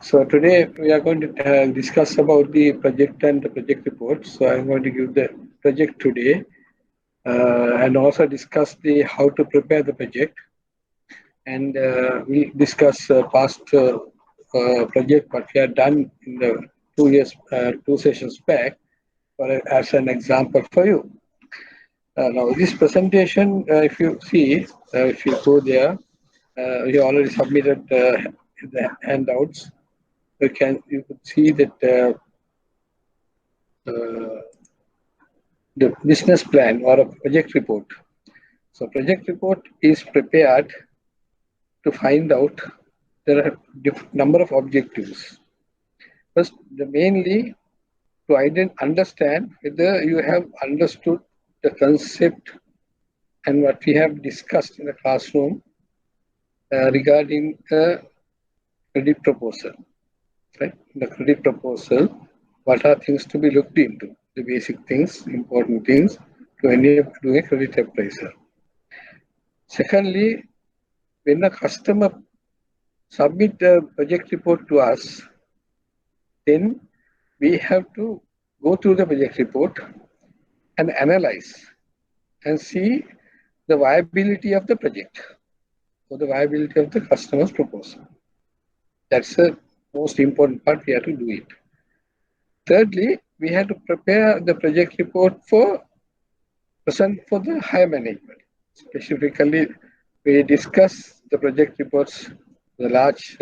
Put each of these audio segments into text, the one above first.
So today we are going to discuss about the project and the project report. So I'm going to give the project today and also discuss the how to prepare the project, and we discuss past project what we have done in the 2 years, 2 sessions back, as an example for you. Now this presentation, if you see, if you go there, we already submitted the handouts. You could see that uh, the business plan or a project report. So project report is prepared to find out there are number of objectives. First, mainly to understand whether you have understood the concept and what we have discussed in the classroom regarding the credit proposal. Right? The credit proposal, what are things to be looked into? The basic things, important things to enable doing a credit appraisal. Secondly, when a customer submit the project report to us, then we have to go through the project report and analyze and see the viability of the project or the viability of the customer's proposal. That's the most important part. We have to do it. Thirdly, we have to prepare the project report for present for the higher management. Specifically, we discuss the project reports, the large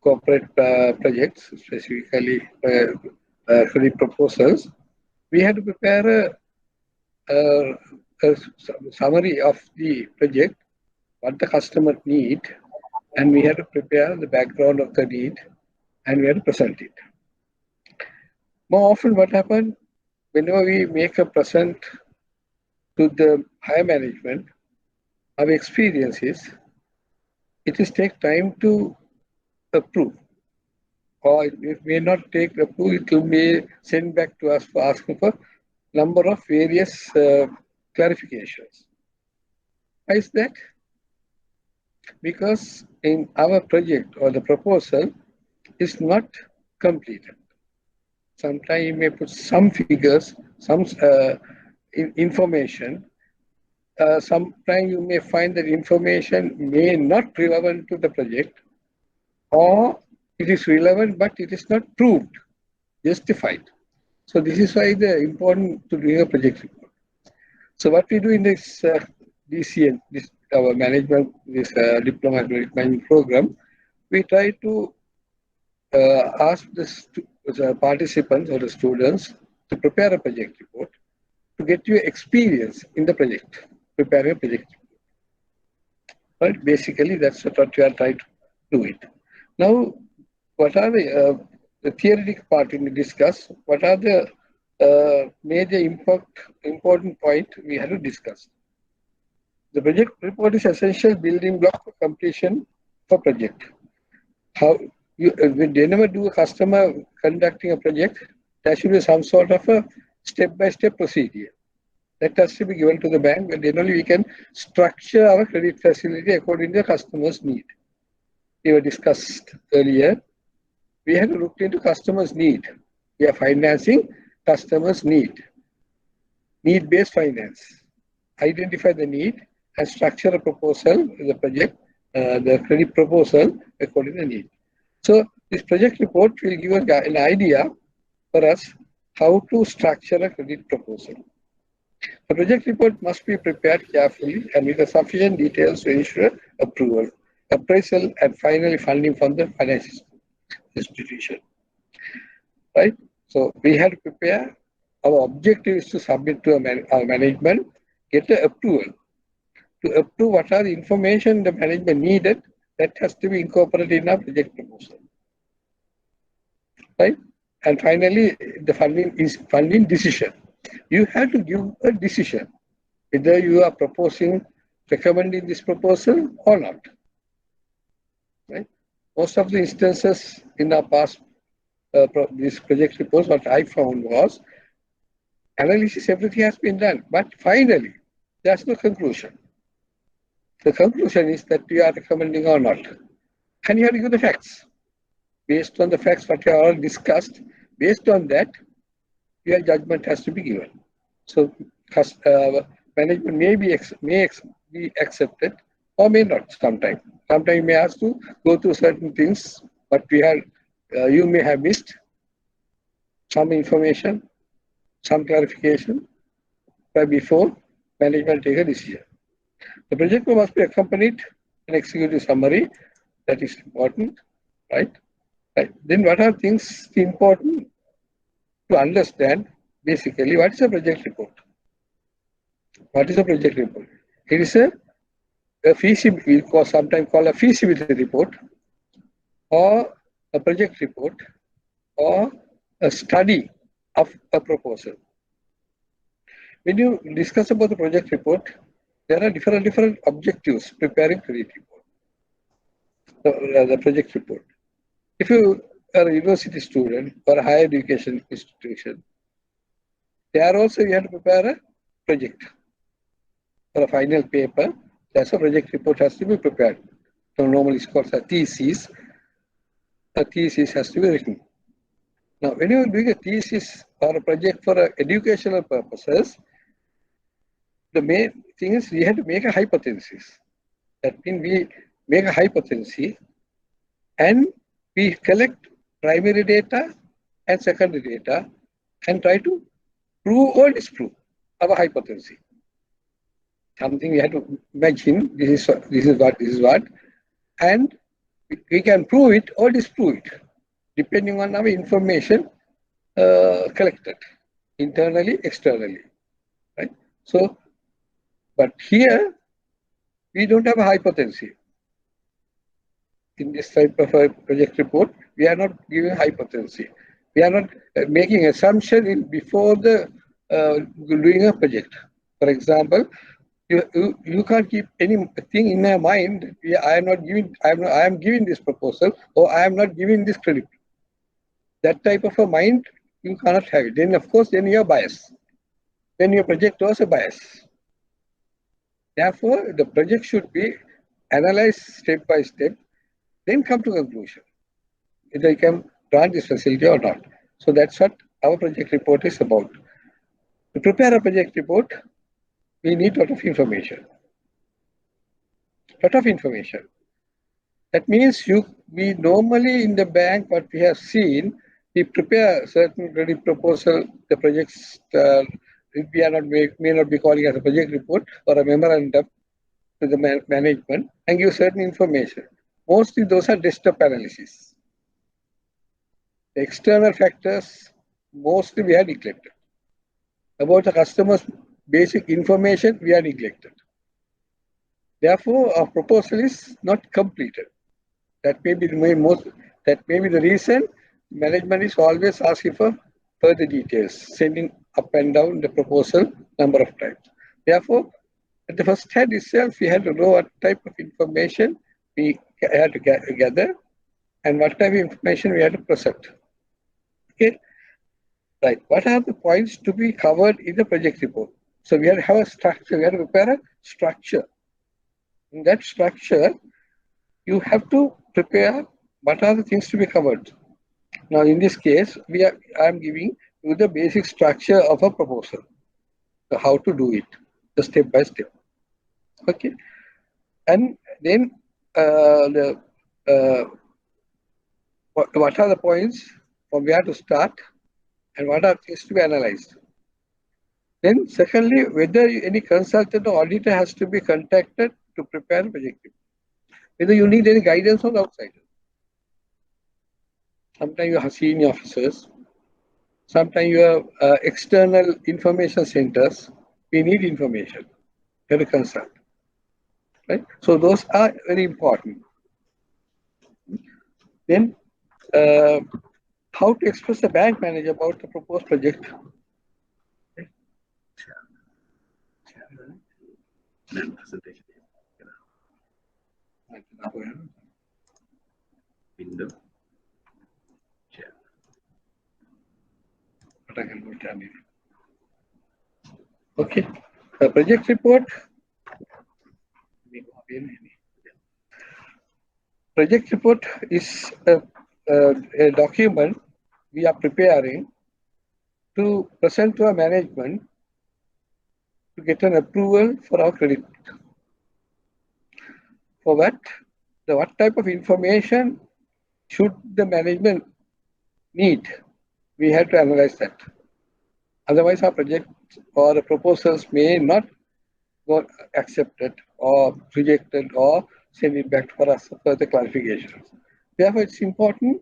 corporate projects, specifically credit proposals. We had to prepare a summary of the project, what the customer need, and we had to prepare the background of the need, and we had to present it. More often, what happened whenever we make a present to the higher management, our experience is it is take time to approve, or it may not take approve. It will be sent back to us for asking for number of various clarifications. Why is that? Because in our project or the proposal is not completed. Sometimes you may put some figures, some information. Sometimes you may find that information may not relevant to the project, or it is relevant but it is not proved, justified. So this is why the important to do a project report. So what we do in this Dcm, this our management, this diploma management program, we try to ask the participants or the students to prepare a project report to get you experience in the project, prepare a project report. Right? Basically, that's what we are trying to do it. Now, what are the theoretical part we discuss? What are the major important point we have to discuss? The project report is essential building block for completion for project. How you whenever do a customer conducting a project, there should be some sort of a step-by-step procedure that has to be given to the bank, and then only we can structure our credit facility according to the customer's need. We were discussed earlier. We have to look into customers' need. We are financing customers' need-based finance. Identify the need and structure a proposal, the project, the credit proposal according to the need. So this project report will give an idea for us how to structure a credit proposal. The project report must be prepared carefully and with sufficient details to ensure approval, appraisal, and finally funding from the financial institution. Right? So we have to prepare. Our objective is to submit to our management, get the approval. To approve what are the information the management needed, that has to be incorporated in our project proposal. Right? And finally, the funding decision. You have to give a decision whether you are recommending this proposal or not. Right? Most of the instances in our past this project reports, what I found was analysis, everything has been done, but finally there's no conclusion. The conclusion is that we are recommending or not, and you have to give the facts. based on the facts what we have already discussed. Based on that, your judgment has to be given. So, management be accepted or may not. Sometimes you may have to go through certain things, but you may have missed some information, some clarification before management take a decision. The project must be accompanied an executive summary. That is important, right? Right. Then what are things important to understand? Basically, what is a project report? What is a project report? It is a feasibility, sometimes called a feasibility report, or a project report, or a study of a proposal. When you discuss about the project report, there are different objectives preparing project report. The project report. If you are a university student or a higher education institution, there also you have to prepare a project for a final paper. That's a project report has to be prepared. So normally it's called a thesis. A thesis has to be written. Now, when you are doing a thesis or a project for educational purposes, the main thing is we have to make a hypothesis. That means we make a hypothesis and we collect primary data and secondary data and try to prove or disprove our hypothesis. Something we have to imagine this is what, and we can prove it or disprove it depending on our information collected internally, externally, right? So, but here we don't have a hypothesis. In this type of a project report, we are not giving hypothesis. We are not making assumption before the doing a project. For example, you can't keep anything in your mind. I am giving this proposal, or I am not giving this credit. That type of a mind you cannot have it. Then of course, then you are biased. Then your project was a bias. Therefore, the project should be analyzed step by step, then come to conclusion whether you can grant this facility or not. So that's what our project report is about. To prepare a project report, we need a lot of information. That means we normally in the bank, what we have seen, we prepare certain credit proposal, the projects may not be calling as a project report or a memorandum to the management and give certain information. Mostly those are desktop analysis. The external factors, mostly we are neglected. About the customer's basic information, we are neglected. Therefore, our proposal is not completed. That may be the reason management is always asking for further details, sending up and down the proposal number of times. Therefore, at the first hand itself, we had to know what type of information we had to gather and what type of information we had to present. Okay, right. What are the points to be covered in the project report? So we have to have a structure. We have to prepare a structure. In that structure, you have to prepare what are the things to be covered. Now, in this case, I am giving you the basic structure of a proposal, so how to do it, the step by step. Okay, and then what are the points from where to start, and what are things to be analyzed. Then, secondly, whether any consultant or auditor has to be contacted to prepare the project report. Whether you need any guidance from the outside. Sometimes you have senior officers. Sometimes you have external information centers. We need information. You have to consult. Right? So those are very important. Then, how to express the bank manager about the proposed project. Window. Okay, the project report. Project report is a document we are preparing to present to our management to get an approval for our credit. For what type of information should the management need? We have to analyze that. Otherwise, our project or the proposals may not go accepted or rejected or send it back for us for further clarifications. Therefore, it's important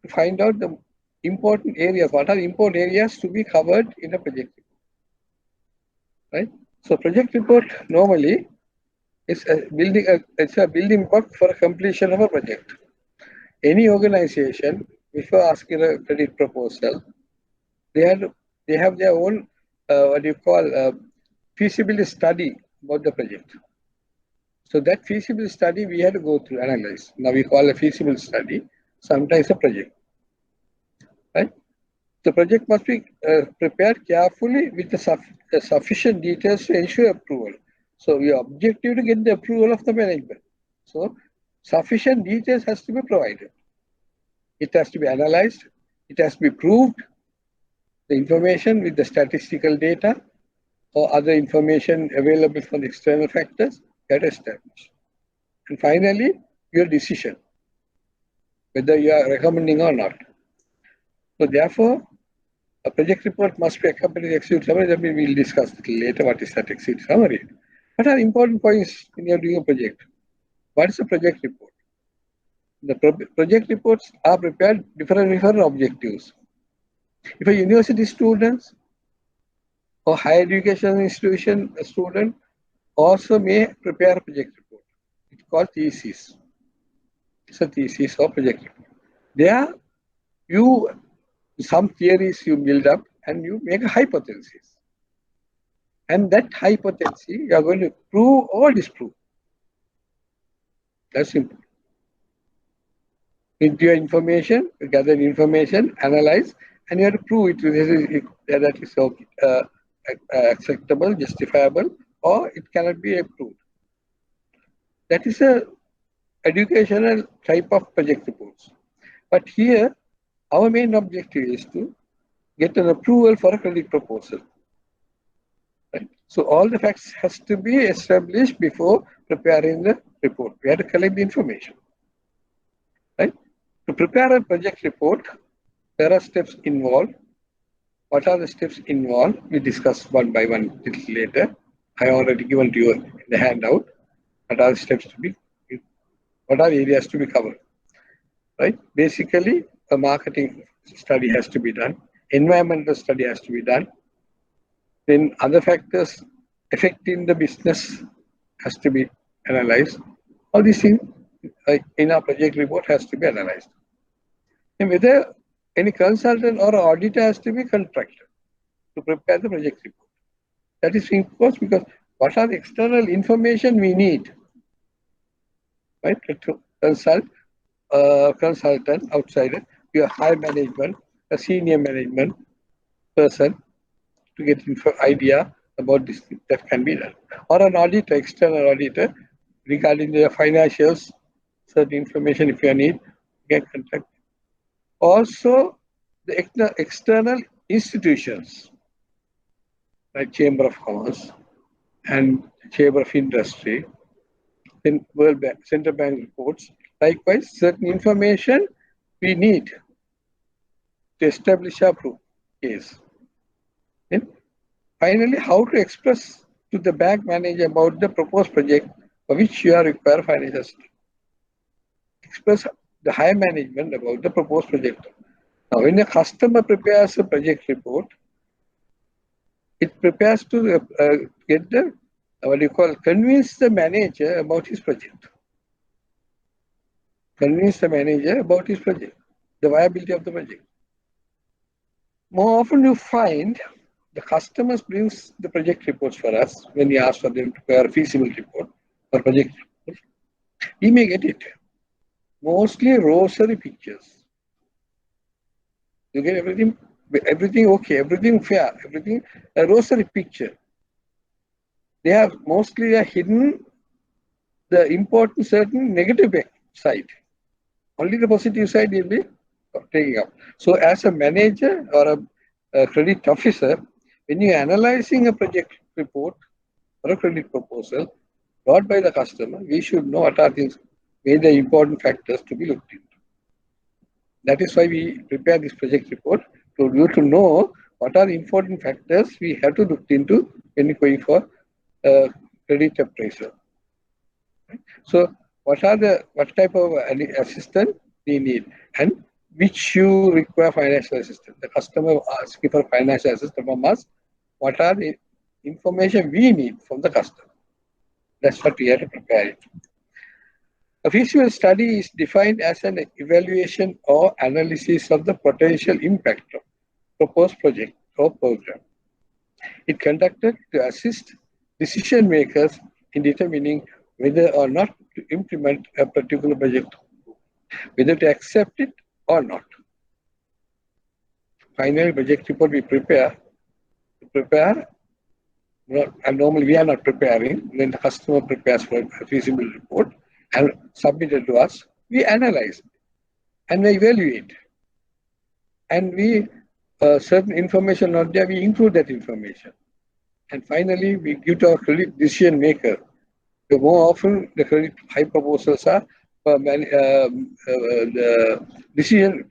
to find out the important areas. What are the important areas to be covered in a project report, right? So, project report normally is it's a building block for a completion of a project. Any organization, before asking a credit proposal, they have their own what you call feasibility study about the project. So that feasibility study we had to go through, analyze. Now we call a feasibility study, sometimes a project, right? The project must be prepared carefully with the sufficient details to ensure approval. So your objective to get the approval of the management. So sufficient details has to be provided. It has to be analyzed. It has to be proved. The information with the statistical data or other information available from the external factors get established. And finally, your decision, whether you are recommending or not. So therefore, a project report must be accompanied with executive summary. That we will discuss later what is that executive summary. What are important points when you are doing a project? What is a project report? The project reports are prepared different objectives. If a university student or higher education institution student also may prepare a project report. It's called thesis. It's a thesis or project report. There, some theories you build up and you make a hypothesis. And that hypothesis you are going to prove or disprove. That's simple. With your information, you gather information, analyze, and you have to prove it that is acceptable, justifiable, or it cannot be approved. That is a educational type of project reports. But here, our main objective is to get an approval for a credit proposal. Right? So all the facts has to be established before preparing the report. We have to collect the information. Right? To prepare a project report, there are steps involved. What are the steps involved? We discuss one by one a little later. I already given to you in the handout. What are the steps to be? What are the areas to be covered? Right? Basically, a marketing study has to be done. Environmental study has to be done. Then other factors affecting the business has to be analyzed. All these things in our project report has to be analyzed. And whether any consultant or auditor has to be contracted to prepare the project report. That is important because what are the external information we need, right? To consult consultant, outsider, your high management, a senior management person to get idea about this that can be done. Or an auditor, external auditor, regarding their financials, certain information if you need, get contact. Also, the external institutions like Chamber of Commerce and Chamber of Industry, then World Bank, Central Bank reports. Likewise, certain information we need to establish our proof case. Then finally, how to express to the bank manager about the proposed project for which you are required financial assistance. Express the higher management about the proposed project. Now, when a customer prepares a project report, it prepares to get the convince the manager about his project. Convince the manager about his project, the viability of the project. More often you find the customers brings the project reports for us when we ask for them to prepare a feasibility report or project report. We may get it. Mostly rosary pictures. You get everything okay, everything fair, everything a rosary picture. They have mostly hidden the important certain negative side only the positive side will be taking up. So as a manager or a credit officer, when you're analyzing a project report or a credit proposal brought by the customer, we should know what are the major important factors to be looked into. That is why we prepare this project report to you to know what are the important factors we have to look into when you going for credit appraisal. So what type of assistance we need and which you require financial assistance. The customer asking for financial assistance from us. What are the information we need from the customer? That's what we have to prepare it. A feasibility study is defined as an evaluation or analysis of the potential impact of proposed project or program. It conducted to assist decision makers in determining whether or not to implement a particular project, whether to accept it or not. Finally, project report we prepare, and normally we are not preparing. When the customer prepares for a feasibility report and submitted to us, we analyze it and we evaluate. And we certain information not there, we include that information. And finally, we give to our credit decision maker. The more often the credit high proposals are the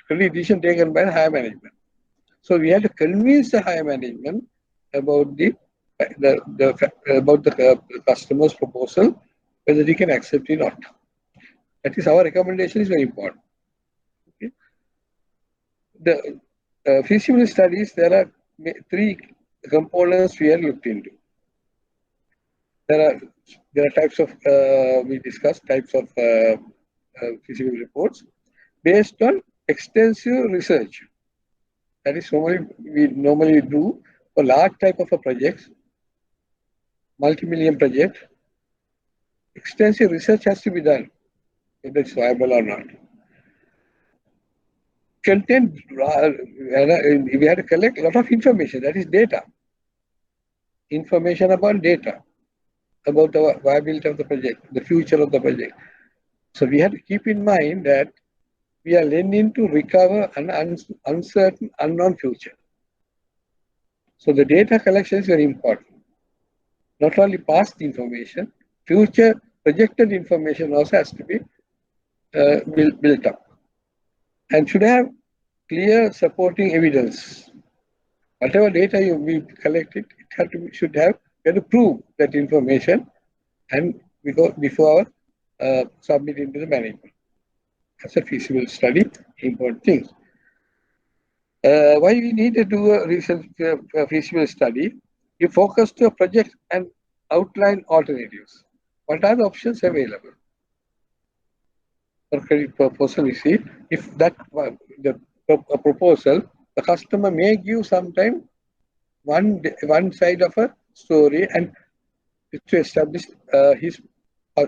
credit decision taken by the higher management. So we have to convince the higher management about the customer's proposal, whether they can accept it or not. That is our recommendation is very important. Okay. The feasibility studies, there are three components we have looked into. There are types of we discussed types of feasibility reports based on extensive research. That is we normally do for large type of a project, multi-million project. Extensive research has to be done, whether it's viable or not. Content, we have to collect a lot of information, that is data. Information about data, about the viability of the project, the future of the project. So we have to keep in mind that we are lending to recover an uncertain, unknown future. So the data collection is very important. Not only past information, future projected information also has to be built up. And should have clear supporting evidence. Whatever data we collected, we have to prove that information and before submitting to the management. That's a feasible study, important things. Why we need to do a research feasible study? We focus to a project and outline alternatives. What are the options available? For credit proposal, you see, if that a proposal, the customer may give sometime one side of a story and to establish his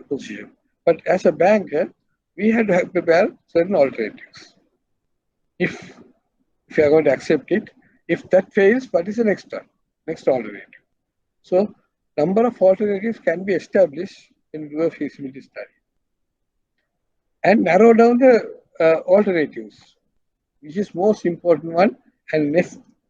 position. But as a banker, we had to prepare certain alternatives. If you are going to accept it, if that fails, what is the next alternative? So, number of alternatives can be established in a feasibility study. And narrow down the alternatives, which is most important one, and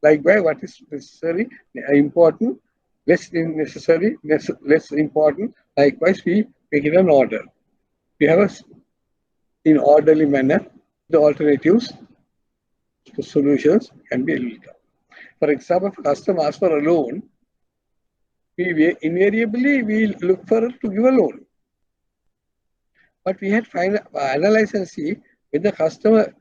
likewise what is necessary, important, less necessary, less important. Likewise, we make it an order. We have in orderly manner the alternatives, the solutions can be looked up. For example, if a customer asks for a loan, we invariably look for to give a loan. But we had to analyze and see whether the customer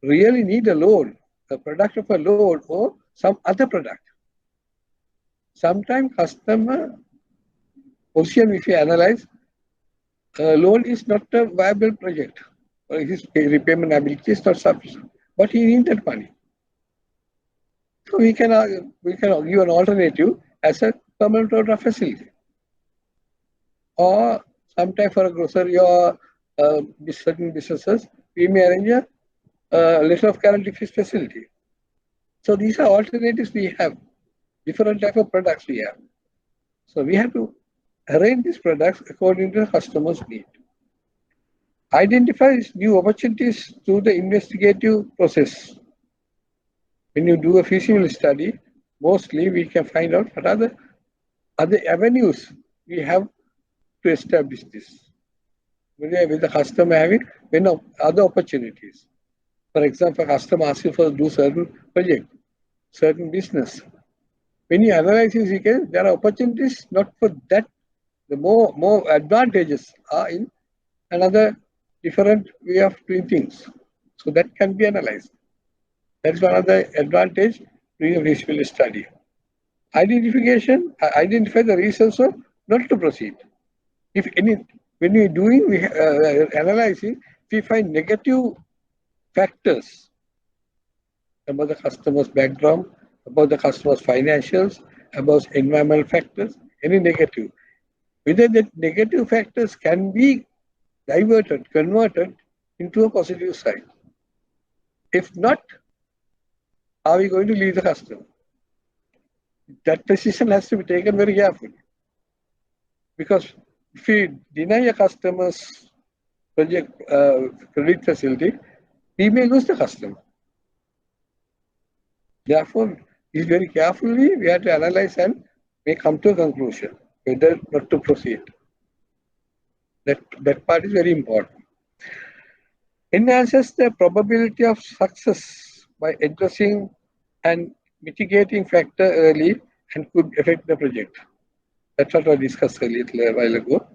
really need a loan, a product of a loan or some other product. Sometimes customer position, if you analyze, loan is not a viable project, or his repayment ability is not sufficient, but he needed money. So we can give an alternative as a permanent overdraft facility, or sometime for a grocery or certain businesses, we may arrange a letter of guarantee facility. So these are alternatives we have, different type of products we have. So we have to arrange these products according to the customer's need. Identifies new opportunities through the investigative process. When you do a feasibility study, mostly we can find out what are the other avenues we have to establish this. With the customer having other opportunities. For example, customer asks you for do certain project, certain business. When you analyze this, there are opportunities not for that. The more advantages are in another different way of doing things. So that can be analyzed. That's one of the advantage doing a feasibility study. Identification, identify the reasons of not to proceed. If any, when we're doing analyzing, if we find negative factors about the customer's background, about the customer's financials, about environmental factors, any negative, whether the negative factors can be diverted, converted into a positive side. If not, are we going to leave the customer? That decision has to be taken very carefully. Because if we deny a customer's project credit facility, we may lose the customer. Therefore, very carefully we have to analyze and may come to a conclusion whether not to proceed. That part is very important. Enhances the probability of success by addressing and mitigating factor early and could affect the project. That's what I discussed a little while ago.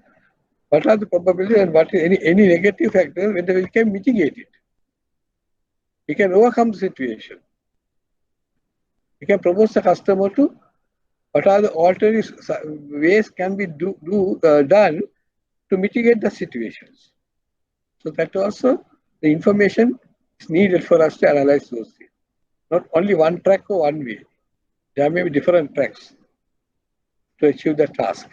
What are the probability and what is any negative factor, whether we can mitigate it. We can overcome the situation. We can propose the customer to what are the alternate ways can be done to mitigate the situations. So that also the information is needed for us to analyze those things. Not only one track or one way. There may be different tracks to achieve the task.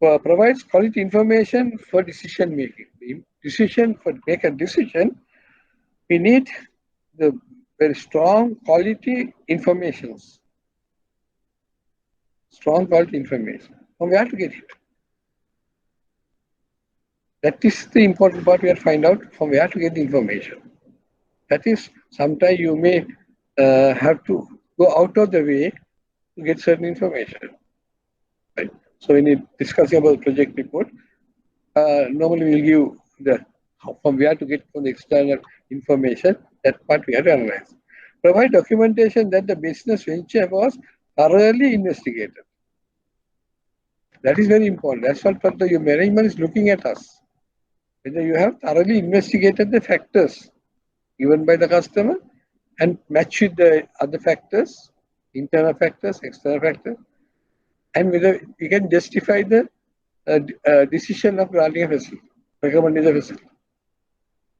Provides quality information for decision making. Make a decision, we need the very strong quality informations. Strong quality information. From where to get it? That is the important part. We have to find out from where to get the information. That is, sometimes you may have to go out of the way to get certain information. Right? So when you discussing about project report, normally we'll give the from where to get from the external information. That part we have to analyze. Provide documentation that the business venture was thoroughly investigated. That is very important. That's what your management is looking at us. Whether you have thoroughly investigated the factors given by the customer and match with the other factors, internal factors, external factors, and whether you can justify the decision of granting a facility, recommending the facility.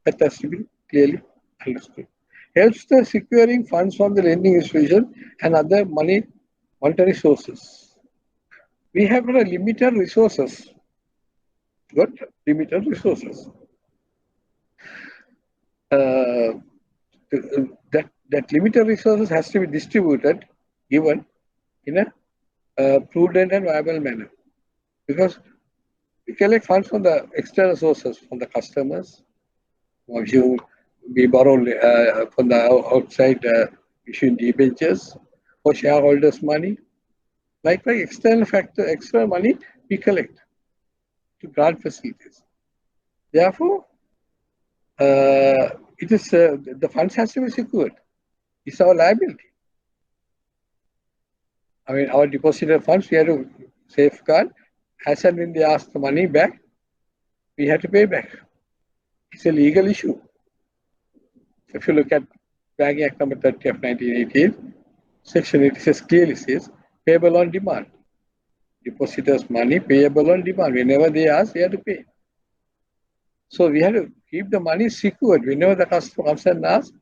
That has to be clearly understood. Helps the securing funds from the lending institution and other monetary sources. We have limited resources. Got limited resources. That limited resources has to be distributed, given in a prudent and viable manner. Because we collect funds from the external sources, from the customers. We borrow from the outside issuing debentures or shareholders' money. Likewise, external money we collect to grant facilities. Therefore, it is the funds has to be secured. It's our liability. I mean, our deposited funds we have to safeguard. As and when they ask the money back, we have to pay back. It's a legal issue. If you look at Banking Act number 30 of 1988, section 86 clearly says payable on demand. Depositors' money payable on demand. Whenever they ask, they have to pay. So we have to keep the money secured. Whenever the customer comes and asks,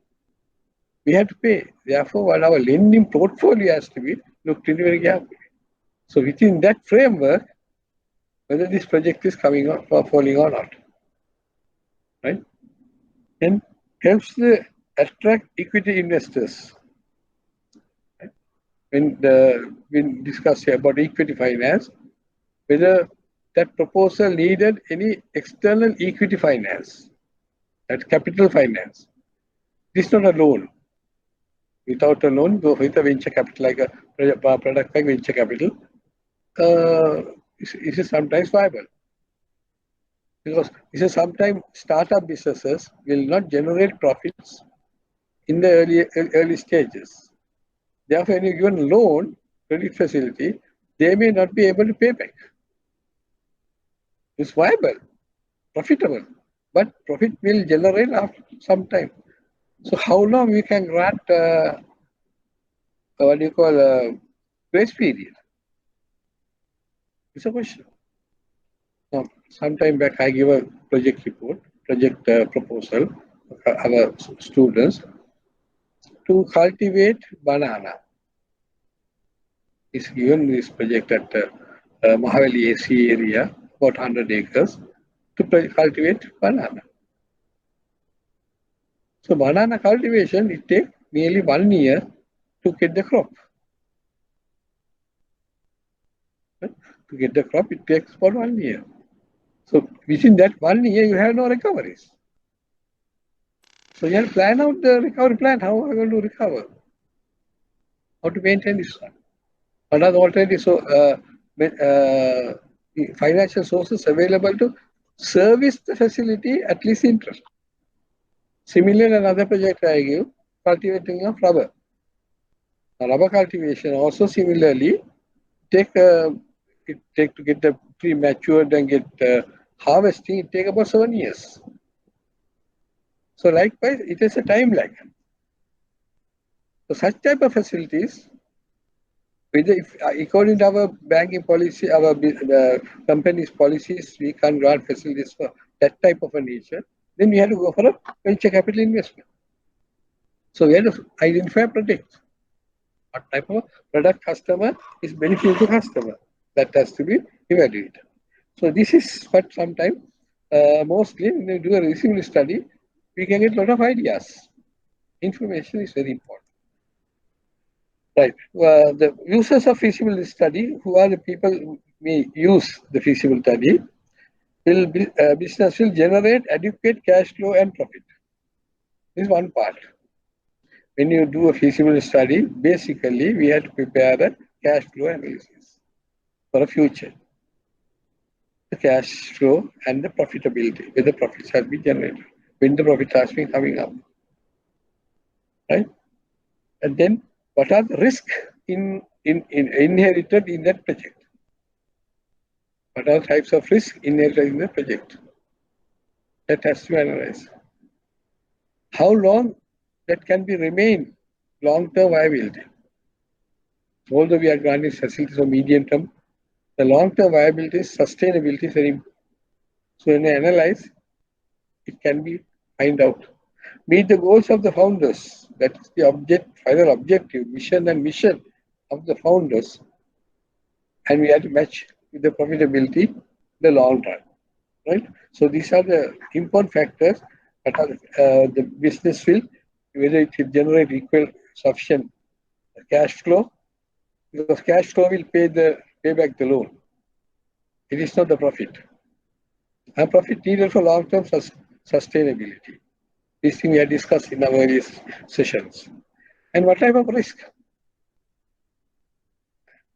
we have to pay. Therefore, what our lending portfolio has to be looked into very carefully. So within that framework, whether this project is coming out or falling or not, right? And helps to attract equity investors. Right? When discussing about equity finance, whether that proposal needed any external equity finance, that capital finance. This is not a loan. Without a loan, go with a venture capital, like a product like venture capital, is sometimes viable. Because sometimes startup businesses will not generate profits in the early stages. Therefore, when you give a loan, credit facility, they may not be able to pay back. It's viable, profitable, but profit will generate after some time. So how long we can grant what do you call grace period? It's a question. Now, sometime back, I give a project report, project proposal, our students to cultivate banana. It's given this project at Mahavali AC area, about 100 acres, to cultivate banana. So banana cultivation, it takes nearly 1 year to get the crop. Right? To get the crop, it takes about 1 year. So within that 1 year, you have no recoveries. So you have to plan out the recovery plan. How are you going to recover? How to maintain this one? What are the alternatives? So financial sources available to service the facility at least interest. Similarly, another project I give, cultivating of rubber. Rubber cultivation also similarly take to get the tree matured and get harvesting. It take about 7 years. So likewise, it is a time lag. So such type of facilities, according to our banking policy, our company's policies, we can't grant facilities for that type of a nature. Then we have to go for a venture capital investment. So we have to identify a product. What type of product customer is beneficial to customer? That has to be evaluated. So this is what sometimes, mostly when you do a reasonable study, we can get a lot of ideas. Information is very important. Right. The users of feasibility study, who are the people who may use the feasibility study, business will generate adequate cash flow and profit. This is one part. When you do a feasibility study, basically we have to prepare a cash flow analysis for the future. The cash flow and the profitability, whether profits have been generated, when the profit has been coming up. Right? And then what are the risks inherited in that project? What are the types of risks inherited in the project? That has to be analyzed. How long that can be remain long-term viability? Although we are granting facilities for medium term, the long-term viability, sustainability is very important. So when we analyze, it can be find out. Meet the goals of the founders. That is the final objective, mission of the founders. And we have to match with the profitability in the long run. Right? So these are the important factors that are the business will, whether it will generate equal sufficient cash flow, because cash flow will pay back the loan. It is not the profit. And profit needed for long-term sustainability. This thing we have discussed in our various sessions. And what type of risk?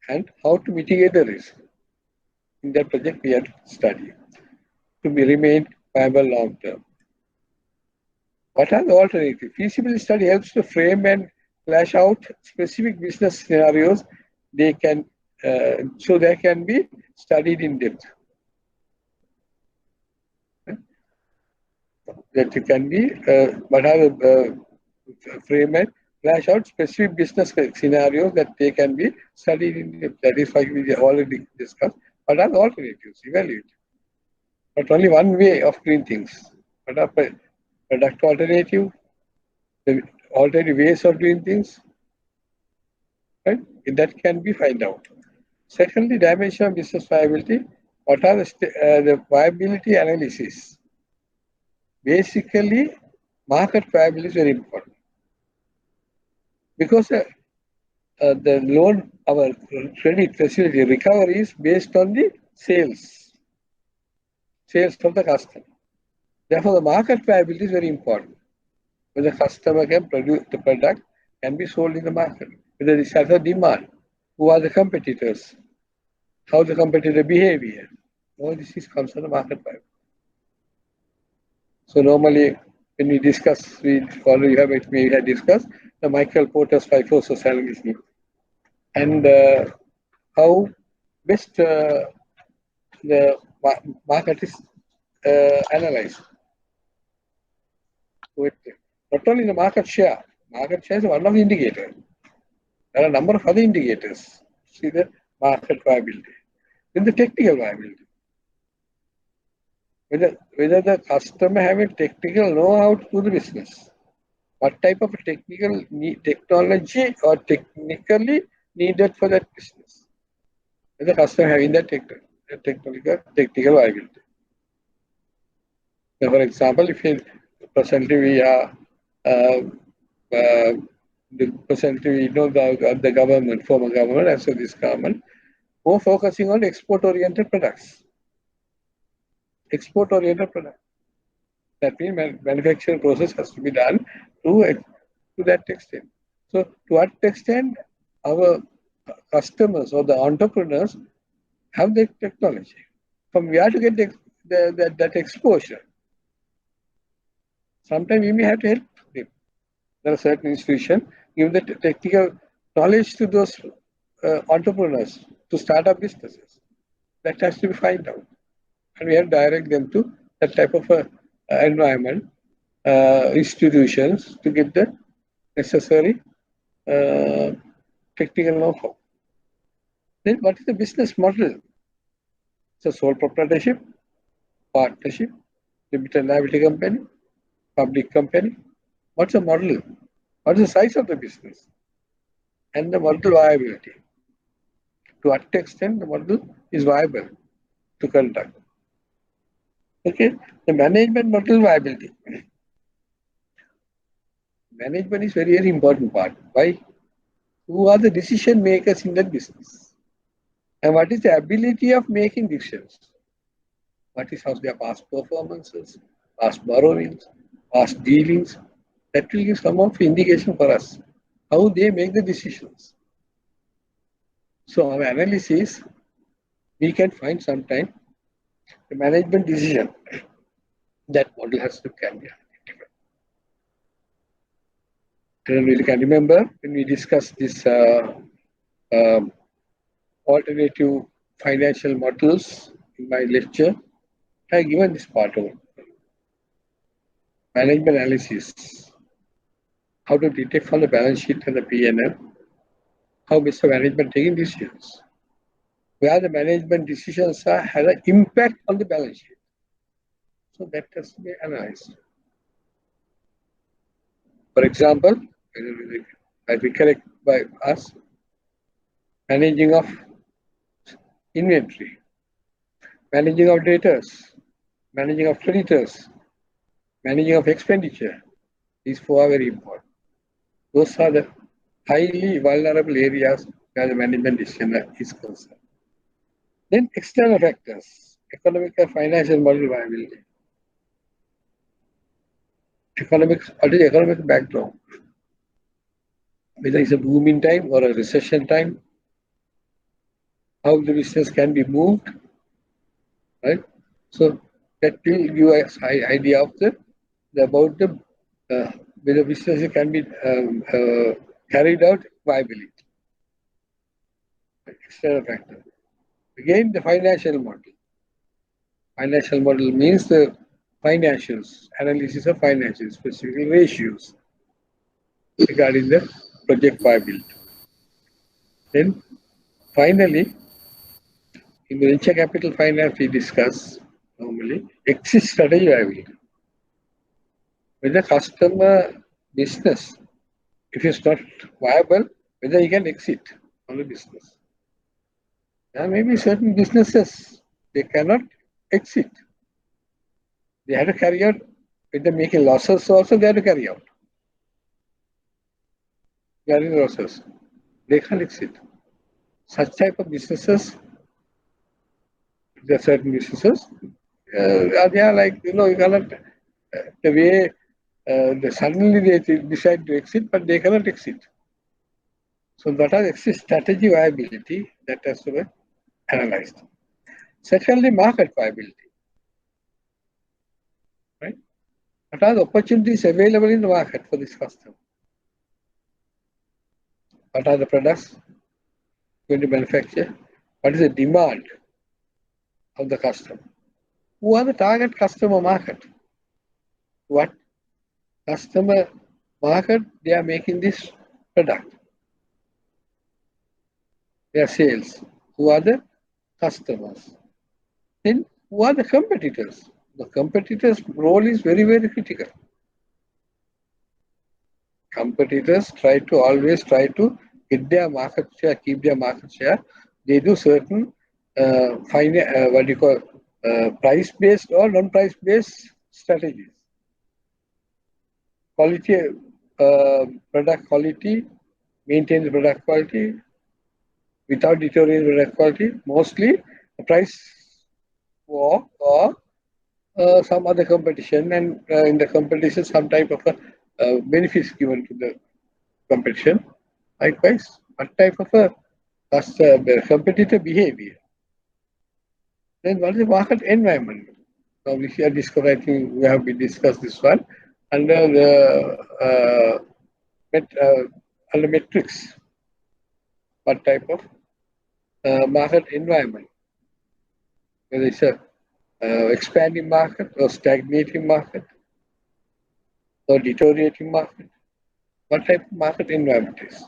And how to mitigate the risk. In that project, we have to study to be remain viable long-term. What are the alternatives? Feasibility study helps to frame and flesh out specific business scenarios. They can so they can be studied in depth. That it can be what are the frame and flesh out specific business scenarios that they can be studied in depth. That is why we already discussed. What are the alternatives? Evaluate. But only one way of doing things. What are product alternative? The alternative ways of doing things. Right? That can be find out. Secondly, dimension of business viability. What are the viability analysis? Basically, market viability is very important. Because the loan, our credit facility recovery is based on the sales. sales from the customer. Therefore, the market viability is very important. When the customer can produce the product can be sold in the market, whether this has a demand, who are the competitors, how the competitor behavior. All this is comes from the market viability. So normally when we discuss, we already have it, we had discussed the Michael Porter's five forces analysis and how best the market is analyzed. So not only the market share is one of the indicators. There are a number of other indicators. See the market viability. Then the technical viability. Whether the customer have a technical know-how to do the business. What type of technical technology or technically needed for that business. Whether the customer having that technical viability. So for example, if presently we are presently we know the government, former government, as well as this government, more focusing on export-oriented products. Export-oriented products. That means manufacturing process has to be done to that extent. So to what extent our customers or the entrepreneurs have the technology? From where to get that exposure? Sometimes we may have to help them. There are certain institutions give the technical knowledge to those entrepreneurs to start up businesses. That has to be found out. And we have to direct them to that type of environment, institutions to get the necessary technical know-how. Then what is the business model? It's a sole proprietorship, partnership, limited liability company, public company. What's the model? What is the size of the business? And the model viability. To what extent the model is viable to conduct. Okay, the management model viability. Management is very, very important part. Why? Who are the decision makers in that business? And what is the ability of making decisions? What is how their past performances, past borrowings, past dealings? That will give some of indication for us how they make the decisions. So our analysis, we can find sometime the management decision that model has to can be identified. I don't really can remember when we discussed this alternative financial models in my lecture. I have given this part of management analysis, how to detect from the balance sheet and the P&L, how Mr. Management taking decisions, where the management decisions have an impact on the balance sheet. So that has to be analyzed. For example, I recollect by us, managing of inventory, managing of debtors, managing of creditors, managing of expenditure. These four are very important. Those are the highly vulnerable areas where the management decision is concerned. Then external factors, economic and financial model viability. What is the economic background? Whether it's a booming time or a recession time, how the business can be moved, right? So that will give us an idea of about the whether business can be carried out viability. External factor. Again, the financial model. Financial model means the financials, analysis of financials, specifically ratios regarding the project viability. Then finally, in the venture capital finance we discuss normally exit strategy viability. With the customer business, if it's not viable, whether he can exit from the business. There may be certain businesses, they cannot exit. They have to carry out, if they're making losses also, they have to carry out. Carrying losses. They can't exit. Such type of businesses, there are certain businesses, they are like, you cannot, the way suddenly they decide to exit, but they cannot exit. So that are exit strategy viability that has to be analyzed. Secondly, market viability, right? What are the opportunities available in the market for this customer? What are the products going to manufacture? What is the demand of the customer? Who are the target customer market? What customer market they are making this product? Their sales. Who are the customers? Then who are the competitors? The competitors' role is very, very critical. Competitors always try to get their market share, keep their market share. They do certain what do you call price-based or non-price-based strategies. Quality, product quality, maintain the product quality without deteriorating product quality. Mostly the price war or some other competition, and in the competition some type of benefits given to the competition. Likewise, what type of a competitor behavior? Then what is the market environment? Now we are discussing, we have been discussed this one under the under metrics. What type of market environment? Whether it's a expanding market or stagnating market or deteriorating market? What type of market environment is?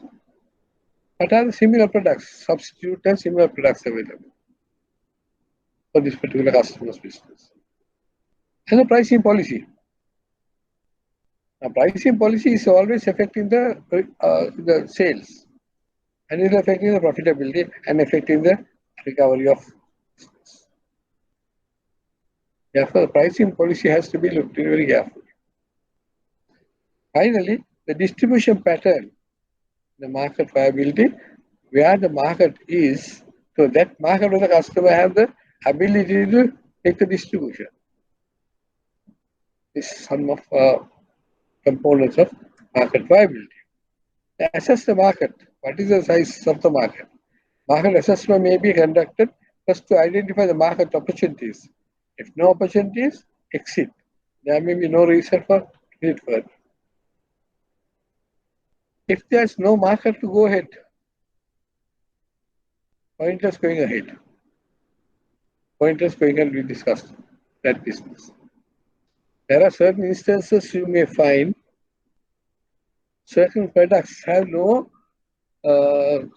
What are the similar products, substitute and similar products available for this particular customer's business? And the pricing policy. Now, pricing policy is always affecting the sales, and it is affecting the profitability and affecting the recovery of business. Therefore, the pricing policy has to be looked at very carefully. Finally, the distribution pattern, the market viability, where the market is, so that market where the customer have the ability to take the distribution. This is some of components of market viability. Assess the market. What is the size of the market? Market assessment may be conducted first to identify the market opportunities. If no opportunities, exit. There may be no reason for it further. If there's no market to go ahead, pointless going ahead. Pointless going ahead, we discussed that business. There are certain instances you may find certain products have no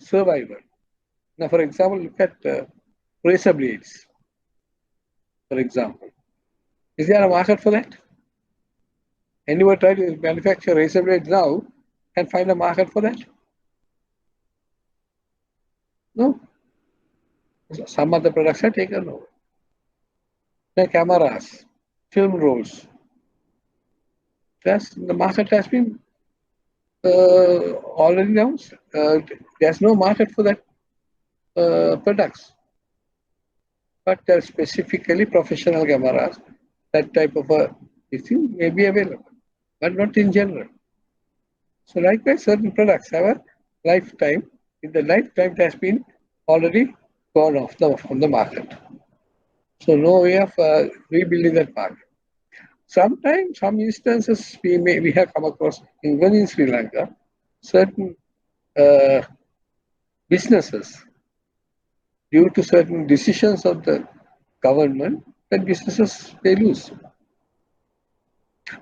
survival. Now, for example, look at razor blades, for example. Is there a market for that? Anyone try to manufacture razor blades now and find a market for that? No. Some other products are taken over. The cameras, film rolls. The market has been already announced. There's no market for that products. But there are specifically professional cameras. That type of a thing may be available, but not in general. So likewise, certain products have a lifetime. In the lifetime, it has been already gone off from the market. So no way of rebuilding that market. Sometimes, some instances we have come across, even in Sri Lanka, certain businesses, due to certain decisions of the government, that businesses they lose.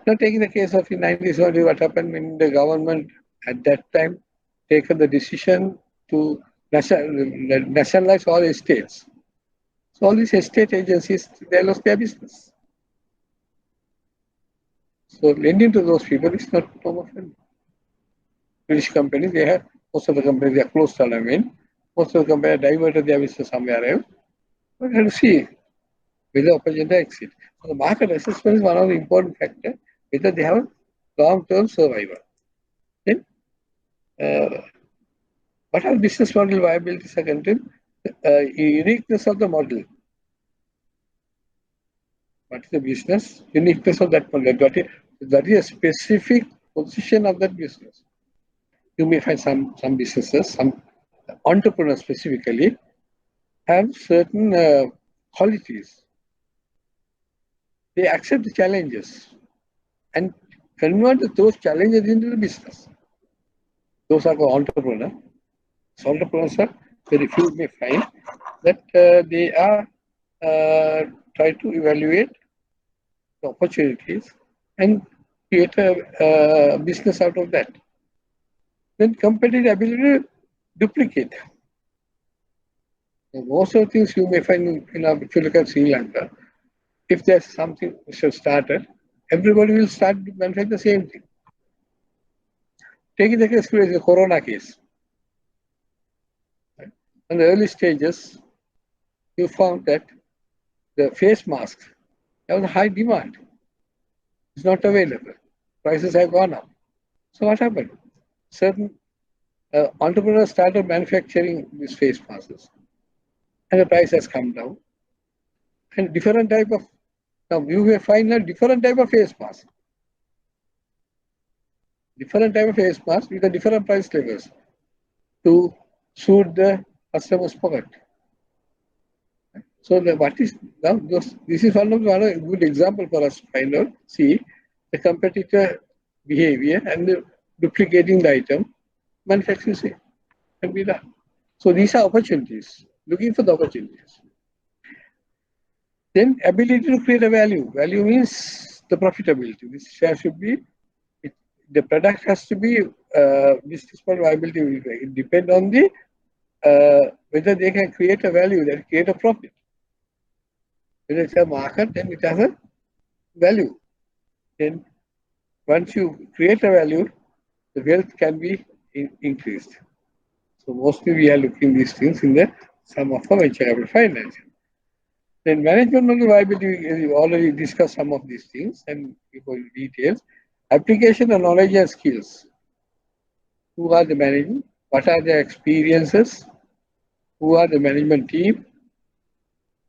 Now, taking the case of in 1970, what happened when the government at that time taken the decision to nationalize all estates. So all these estate agencies, they lost their business. So lending to those people is not form of lending. British companies, most of the companies, they are closed down. Most of the companies diverted their business somewhere else. But you have to see whether opportunity exit. So the market assessment is one of the important factors, whether they have long-term survival. Then, what are business model viability? Second, uniqueness of the model. What is the business uniqueness of that one? That is a specific position of that business. You may find some businesses, some entrepreneurs specifically, have certain qualities. They accept the challenges and convert those challenges into the business. Those are called entrepreneurs. So entrepreneurs are very few may find that they are try to evaluate the opportunities and create a business out of that. Then competitive ability to duplicate. Most of the things you may find if you look at Sri Lanka, if there's something which has started, everybody will start to manufacture the same thing. Taking the case, the corona case. Right? In the early stages, you found that the face mask, there was a high demand. It's not available. Prices have gone up. So what happened? Certain entrepreneurs started manufacturing these face masks, and the price has come down. And different type of now you may find a different type of face mask. Different type of face mask with a different price levels to suit the customer's pocket. So what is now this is one a good example for us to find out. See the competitor behavior and the duplicating the item, manufacturing say can be done. So these are opportunities. Looking for the opportunities. Then ability to create a value. Value means the profitability. This share should be the product has to be business model viability. It depends on the whether they can create a value that create a profit. Whether it's a market, then it has a value. Then once you create a value, the wealth can be increased. So mostly we are looking these things in the sum of our venture capital finance. Then management of the viability, we already discussed some of these things and we go into details. Application of knowledge and skills. Who are the management? What are their experiences? Who are the management team?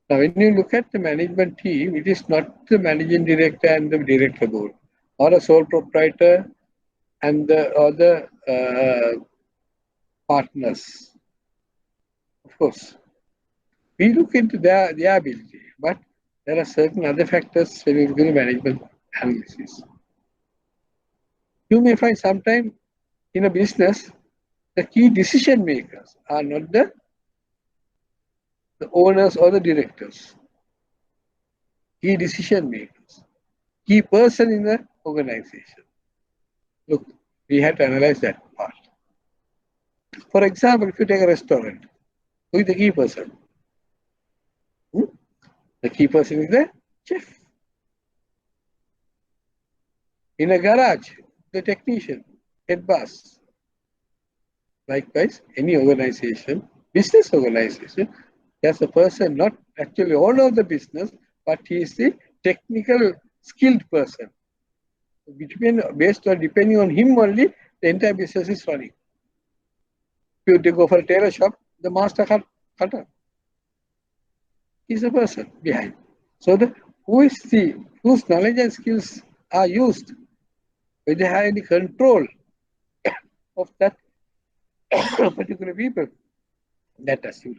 Now, when you look at the management team, it is not the managing director and the director board, or a sole proprietor and the other partners. Of course, we look into their ability, but there are certain other factors when you look at the management analysis. You may find sometimes in a business, the key decision makers are not the owners or the directors. Key decision makers, key person in the organization. Look, we have to analyze that part. For example, if you take a restaurant, who is the key person? The key person is the chef. In a garage, the technician, head boss. Likewise, any organization, business organization, there's a person not actually owner of the business, but he is the technical skilled person. Based on depending on him only, the entire business is running. If you go for a tailor shop, the master cutter is the person behind. So whose knowledge and skills are used, whether they have any control of that particular people, that has to.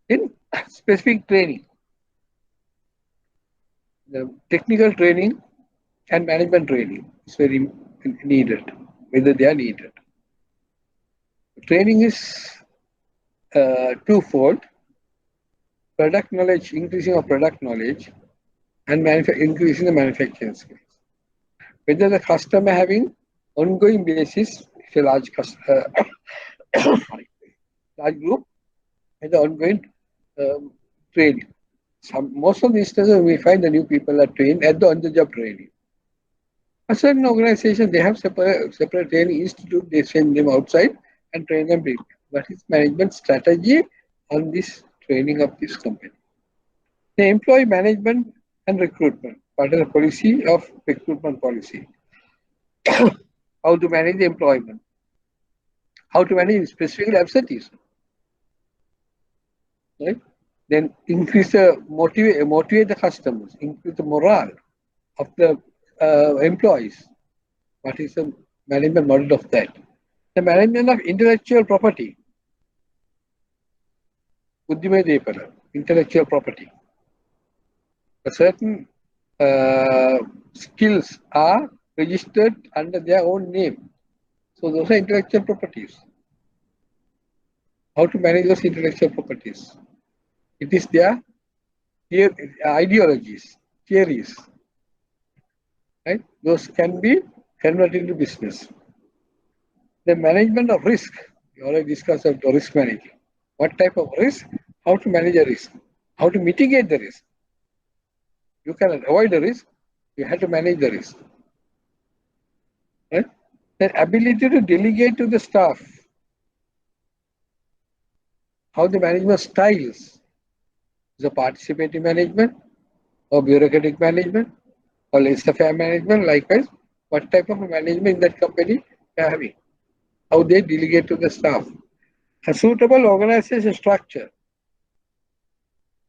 In specific training, the technical training and management training is very needed, whether they are needed. Training is twofold: product knowledge, increasing of product knowledge, and increasing the manufacturing skills. Whether the customer having ongoing basis, if a large large group, and the ongoing training. Most of the instances we find the new people are trained at the on-the-job training. A certain organization, they have separate training institute, they send them outside and train them. What is management strategy on this training of this company? The employee management and recruitment. What is the policy of recruitment policy? How to manage the employment? How to manage specifically absenteeism? Right? Then motivate the customers, increase the morale of the employees. What is the management model of that? The management of intellectual property, intellectual property. A certain skills are registered under their own name. So those are intellectual properties. How to manage those intellectual properties? It is their ideologies, theories, right? Those can be converted into business. The management of risk, we already discussed the risk managing. What type of risk? How to manage a risk? How to mitigate the risk? You cannot avoid the risk. You have to manage the risk. Right? The ability to delegate to the staff. How the management styles. Is a participative management or bureaucratic management or laissez-faire management. Likewise, what type of management in that company they are having? How they delegate to the staff. A suitable organization structure.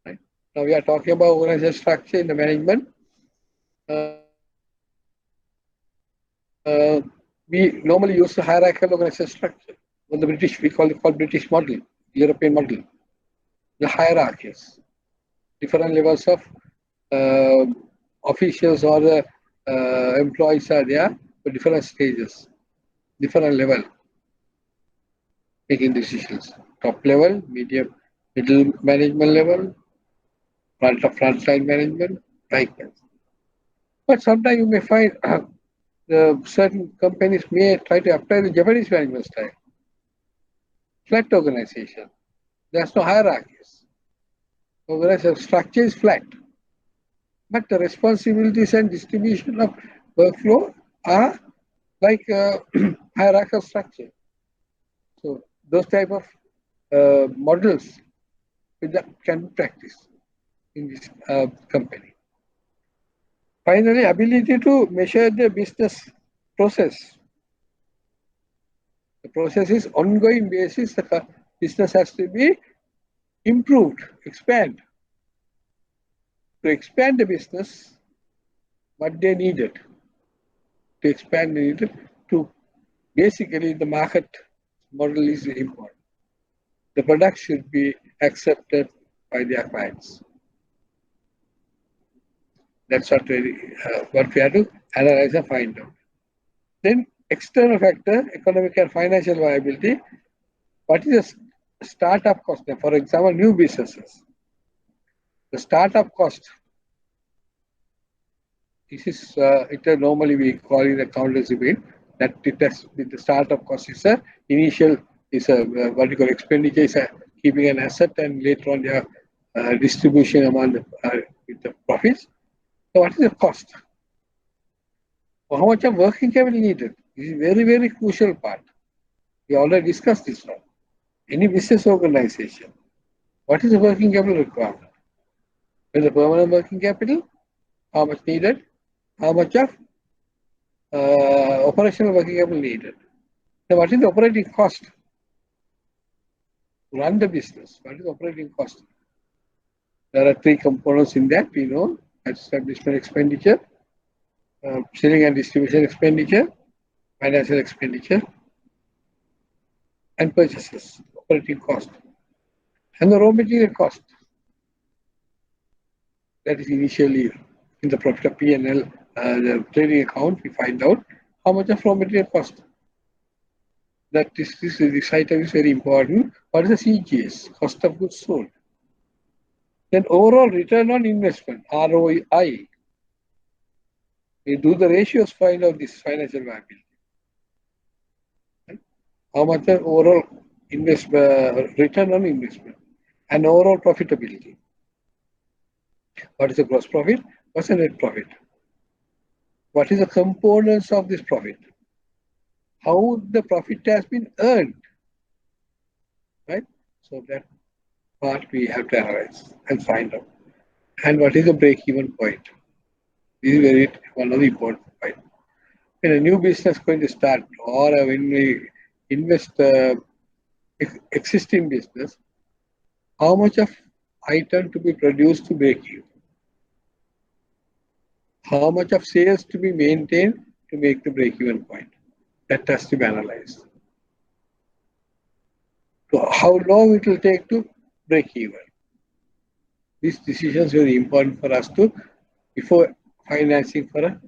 Right? Now we are talking about organization structure in the management. We normally use the hierarchical organization structure. Well, the British, we call it British model, European model. The hierarchies, different levels of officials or the employees are there for different stages, different level, making decisions. Top level, medium, middle management level, front line management, like that. But sometimes you may find certain companies may try to apply the Japanese management style. Flat organization. There's no hierarchies. Organization structure is flat. But the responsibilities and distribution of workflow are like hierarchical structure. So those type of models can be practiced in this company. Finally, ability to measure the business process. The process is ongoing basis. The business has to be improved, expand. To expand the business, what they needed. To expand, they needed to basically the market model is important. The product should be accepted by their clients. That's what we have to analyze and find out. Then external factor, economic and financial viability. What is the startup cost? For example, new businesses. The startup cost. This is normally we call it accountancy bill. That it has the startup cost is a initial is a what you call expenditure is a keeping an asset and later on their distribution among with the profits. So what is the cost? How much of working capital needed? This is very crucial part. We already discussed this one. Any business organization, what is the working capital requirement? What is the permanent working capital? How much needed? How much of operational working capital needed? Now, what is the operating cost to run the business? What is the operating cost? There are three components in that we know: establishment expenditure, selling and distribution expenditure, financial expenditure, and purchases, operating cost, and the raw material cost. That is initially in the profit of P&L, the trading account, we find out how much of raw material cost. That this item is very important. What is the CGS, cost of goods sold? Then overall return on investment, ROI. We do the ratios, find out this financial viability. Right? How much the overall return on investment and overall profitability. What is the gross profit? What's the net profit? What is the components of this profit? How the profit has been earned, right? So that part we have to analyze and find out. And what is the break-even point? This is one of the important points. When a new business is going to start, or when we invest existing business, how much of item to be produced to break even? How much of sales to be maintained to make the break-even point? That has to be analyzed. So how long it will take to break even? These decisions are very important for us to before financing for a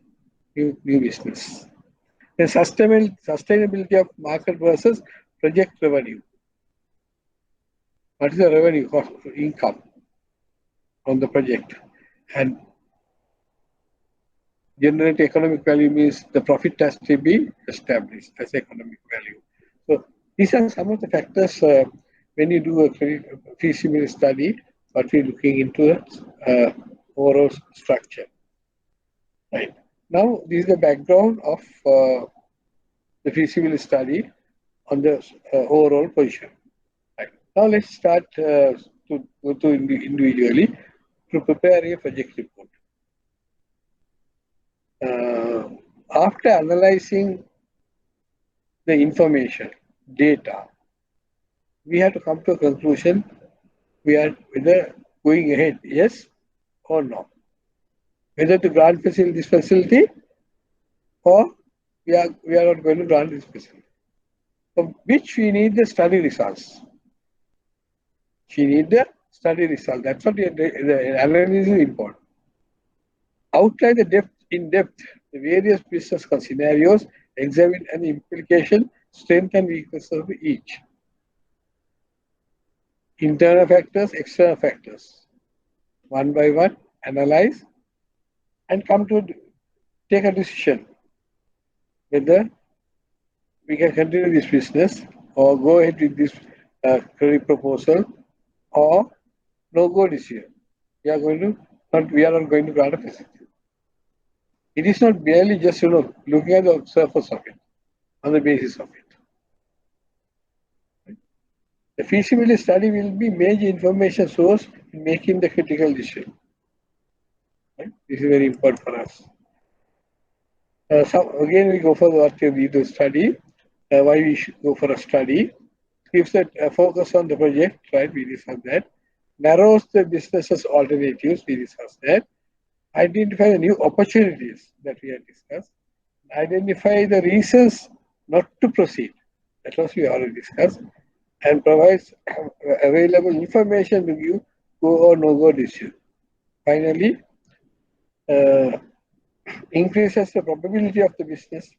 new business. The sustainability of market versus project revenue. What is the revenue cost income from the project? And generate economic value means the profit has to be established as economic value. So these are some of the factors when you do a feasibility study, what we're looking into the overall structure. Right. Now, this is the background of the feasibility study on the overall position. Right. Now, let's start to go through individually to prepare a project report. After analyzing the information, data, we have to come to a conclusion. We are whether going ahead, yes or no. Whether to grant this facility or we are not going to grant this facility. For which we need the study results. We need the study result. That's what the analysis is important. Outline in depth the various business scenarios, examine an implication, strength and weakness of each. Internal factors, external factors. One by one, analyze and come to take a decision whether we can continue this business or go ahead with this credit proposal or no go decision. We are not going to grant a facility. It is not merely just looking at the surface of it, on the basis of it. The feasibility study will be major information source in making the critical decision. Right? This is very important for us. So again, we go for what we do study. Why we should go for a study? Gives a focus on the project, right? We discussed that. Narrows the business's alternatives. We discussed that. Identify the new opportunities that we have discussed. Identify the reasons not to proceed. That was we already discussed. And provides available information to give go or no go decision. Finally, increases the probability of the business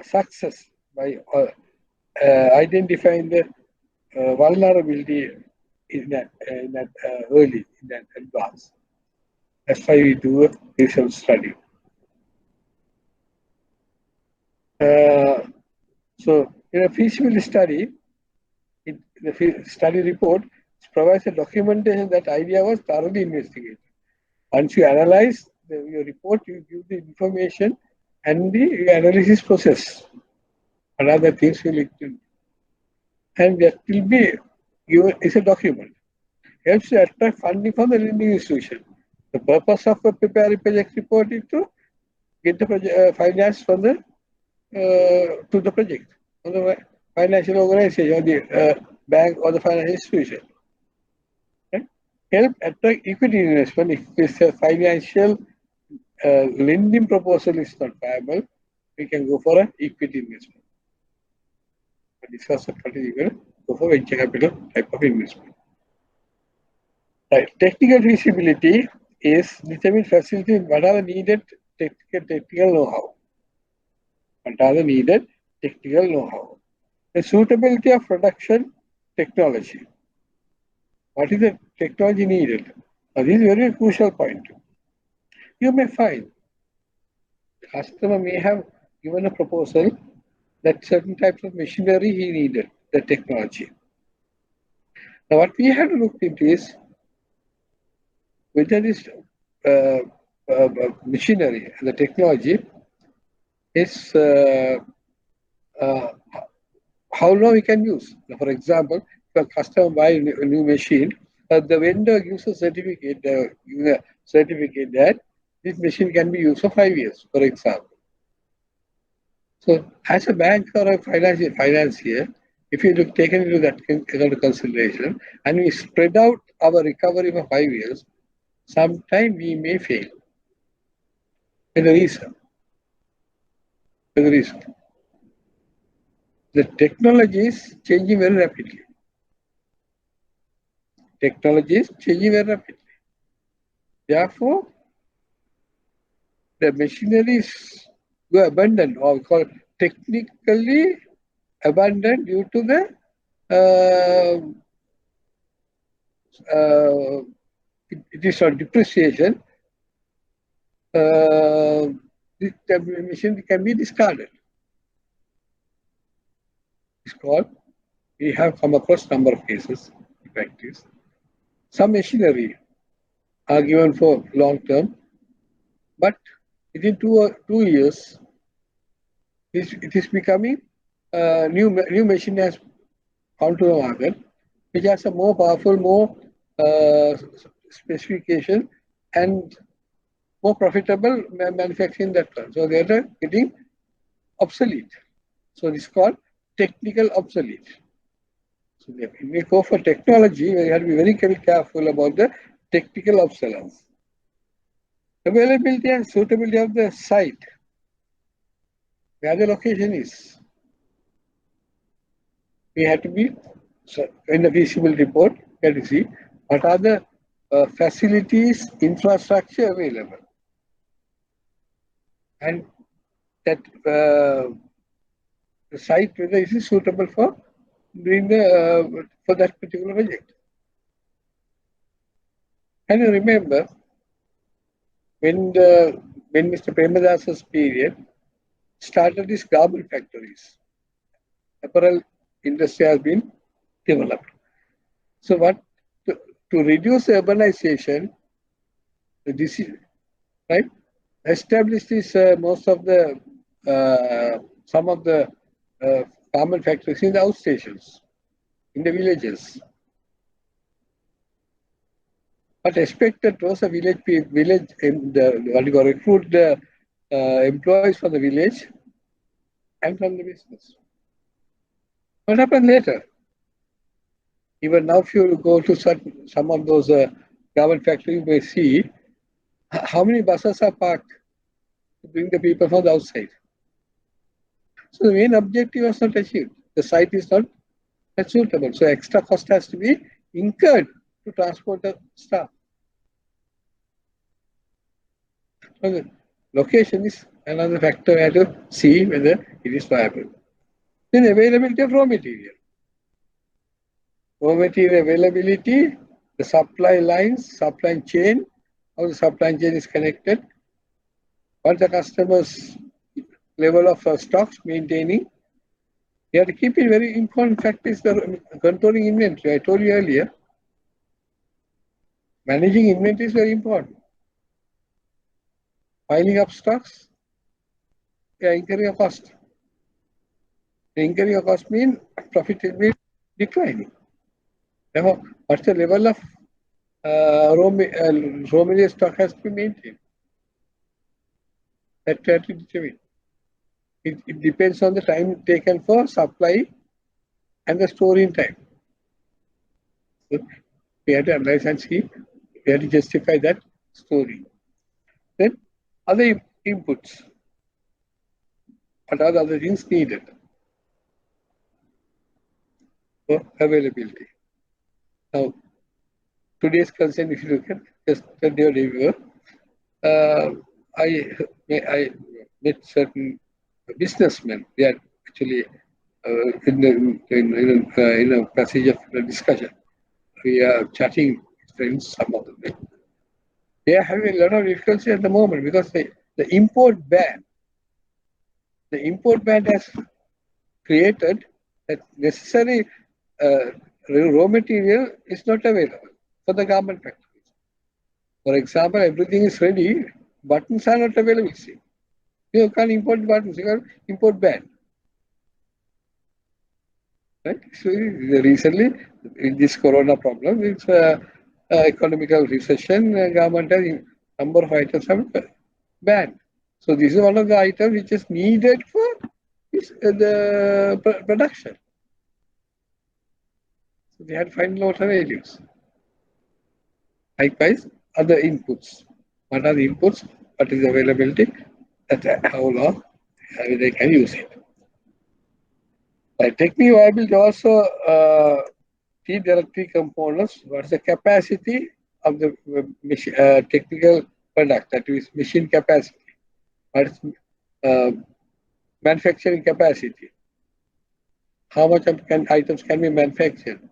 success by identifying the vulnerability in that early, in that advance. That's why we do a research study. So in a feasibility study, the study report provides a documentation that idea was thoroughly investigated. Once you analyze your report, you give the information and the analysis process. And other things will include. And that will be given as a document. Helps to attract funding from the lending institution. The purpose of preparing project report is to get the finance from the to the project, from the financial organization or the bank or the financial institution. Okay? Help attract equity investment if this financial lending proposal is not viable, we can go for an equity investment. Discuss what is equal, go for venture capital type of investment. Right. Technical feasibility is determine facility what are the needed technical know-how. What are the needed technical know-how? The suitability of production technology. What is the technology needed? Now, this is a very crucial point. You may find the customer may have given a proposal that certain types of machinery he needed, the technology. Now, what we have to look into is whether this machinery and the technology is how long we can use. Now, for example, if a customer buys a new machine, the vendor gives a certificate, that this machine can be used for 5 years, for example. So, as a bank or a financier, If you look taken into that into consideration and we spread out our recovery for 5 years, sometime we may fail. And the reason, the technology is changing very rapidly. Technology is changing very rapidly. Therefore, the machineries were abandoned, or we call technically abandoned due to the it is on depreciation. The machine can be discarded. It's called. We have come across number of cases in practice. Some machinery are given for long term, but within 2 years, it is becoming new machine has come to the market, which has a more powerful, more specification and more profitable manufacturing that one. So they are getting obsolete. So this is called technical obsolete. So when we go for technology, we have to be very careful about the technical obsolescence. Availability and suitability of the site, where the location is. We have to be, in the feasibility report, we have to see what are the facilities, infrastructure available. And that the site, whether it is suitable for doing for that particular project. And you remember, when Mr. Premadasa's period started these garment factories, apparel industry has been developed. So what to reduce urbanization, the disease, right? Establish this most of the some of the garment factories in the outstations, in the villages. But expected was a village recruit the employees from the village and from the business. What happened later? Even now, if you go to some of those garment factories, you may see how many buses are parked to bring the people from the outside. So the main objective was not achieved. The site is not suitable. So extra cost has to be incurred to transport the staff. So the location is another factor we have to see whether it is viable. Then availability of raw material. Raw material availability, the supply lines, supply chain, how the supply chain is connected, what the customer's level of stocks maintaining. You have to keep it very important factor is the controlling inventory. I told you earlier, managing inventory is very important. Piling up stocks, incurring a cost. Incurring a cost means profit will be declining. Therefore, what's the level of raw material stock has to be maintained? That we have to determine. It depends on the time taken for supply and the storing time. So we have to analyze and see, we have to justify that storing. Then other inputs. What are the other things needed for availability? Now, today's concern, if you look at just the day before, I met certain businessmen. They are actually in a passage of the discussion. We are chatting with friends, some of them. They are having a lot of difficulty at the moment because the import ban has created that necessary raw material is not available for the garment factories. For example, everything is ready, buttons are not available. See, you can't import buttons, you can't import ban. Right? So recently, in this corona problem, it's economical recession, government has number of items have banned. So this is one of the items which is needed for this, the production. So they had to find out the values. Likewise, other inputs. What are the inputs? What is the availability? That how long they can use it. By technical viability also there are three components. What is the capacity of the technical product, that is machine capacity? What is manufacturing capacity? How much of items can be manufactured?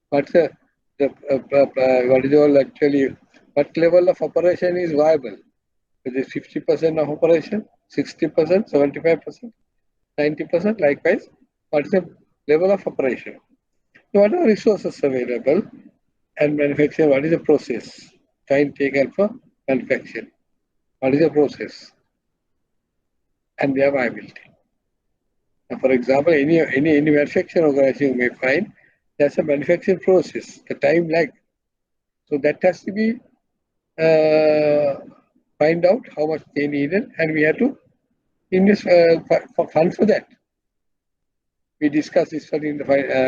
What's what is all actually, what level of operation is viable? Is it 50% of operation, 60%, 75%, 90%? Likewise, what is the level of operation? So what are resources available and manufacturing? What is the process? Time taken for manufacturing. What is the process? And their viability. Now, for example, any manufacturing organization you may find there's a manufacturing process, the time lag. So that has to be find out how much they needed, and we have to invest for funds for that. We discussed this in the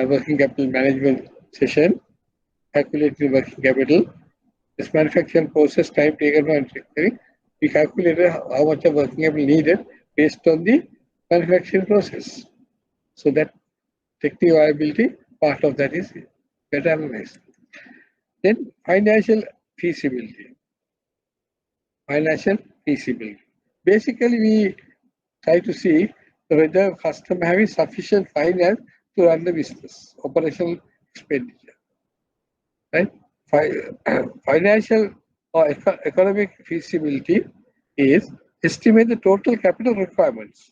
working capital management session, calculating working capital. This manufacturing process time taken for manufacturing, we calculated how much of working capital needed based on the manufacturing process. So that technical viability part of that is better analyzed. Then financial feasibility. Financial feasibility. Basically, we try to see whether customer having sufficient finance to run the business, operational expenditure, right? Financial or economic feasibility is estimate the total capital requirements,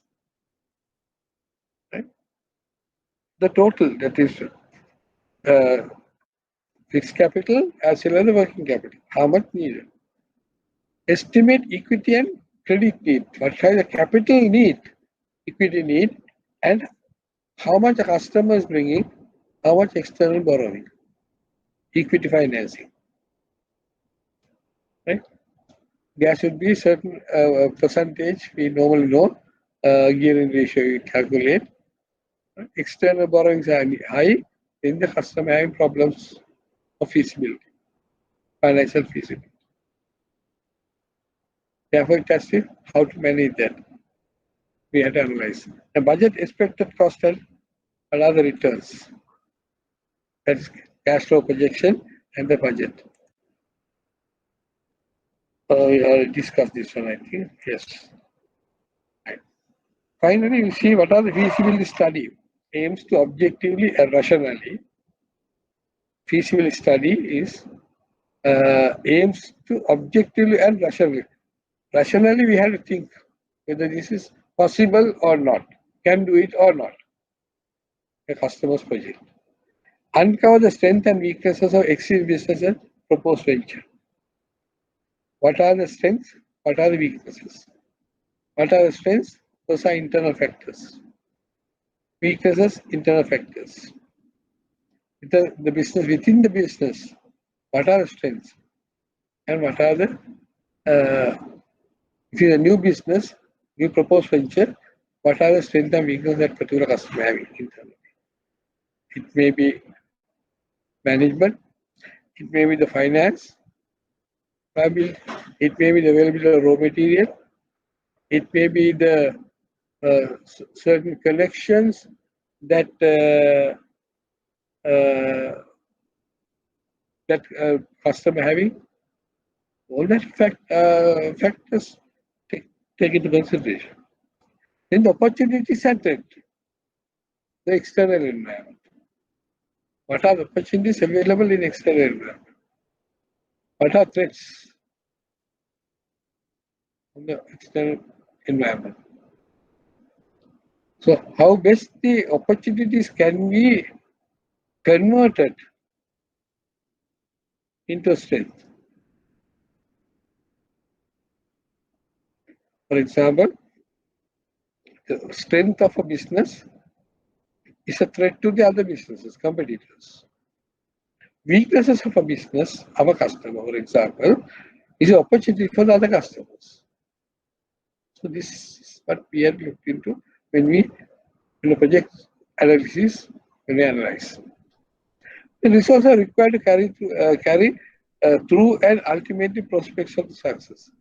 right? The total, that is fixed capital as well as the working capital, how much needed. Estimate equity and credit need, what kind of capital need, equity need, and how much a customer is bringing, how much external borrowing, equity financing, right? There should be certain percentage we normally know, gearing ratio you calculate. External borrowings are high, then the customer having problems of feasibility, financial feasibility. Therefore, just how to manage that. We have to analyze. The budget expected cost and what are the returns? That's cash flow projection and the budget. We already discussed this one, I think. Yes. Right. Finally, we see what are the feasibility study aims to objectively and rationally. Feasibility study is aims to objectively and rationally. Rationally, we have to think whether this is possible or not, can do it or not. A customer's project. Uncover the strength and weaknesses of existing business and proposed venture. What are the strengths? What are the weaknesses? What are the strengths? Those are internal factors. Weaknesses, internal factors. The business, within the business, what are the strengths? And what are the, if it's a new business, new proposed venture, what are the strengths and weaknesses that particular customer having internally? It may be management, it may be the finance, it may be the availability of raw material, it may be the certain connections that customer having. All that factors take into consideration. Then the opportunities and threat, the external environment. What are the opportunities available in external environment? What are threats from the external environment? So how best the opportunities can be converted into strength? For example, the strength of a business is a threat to the other businesses, competitors. Weaknesses of a business, our customer, for example, is an opportunity for the other customers. So this is what we have looked into when we, in the project analysis, when we analyze. The resources are required to carry through and ultimately prospects of success.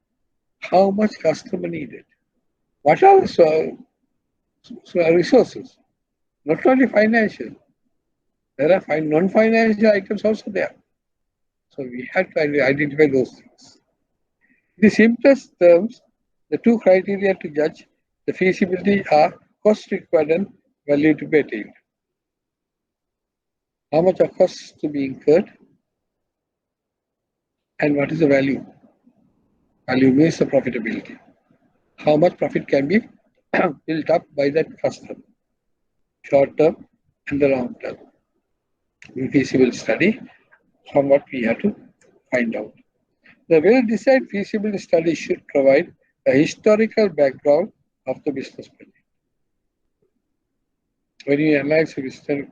How much customer needed? What are the resources? Not only financial, there are non-financial items also there. So we have to identify those things. In the simplest terms, the two criteria to judge the feasibility are cost required and value to be attained. How much of costs to be incurred and what is the value? Value means the profitability. How much profit can be built up by that customer, short term and the long term. In feasible study, from what we have to find out. The well-designed feasibility study should provide a historical background of the business project. When you analyze a business,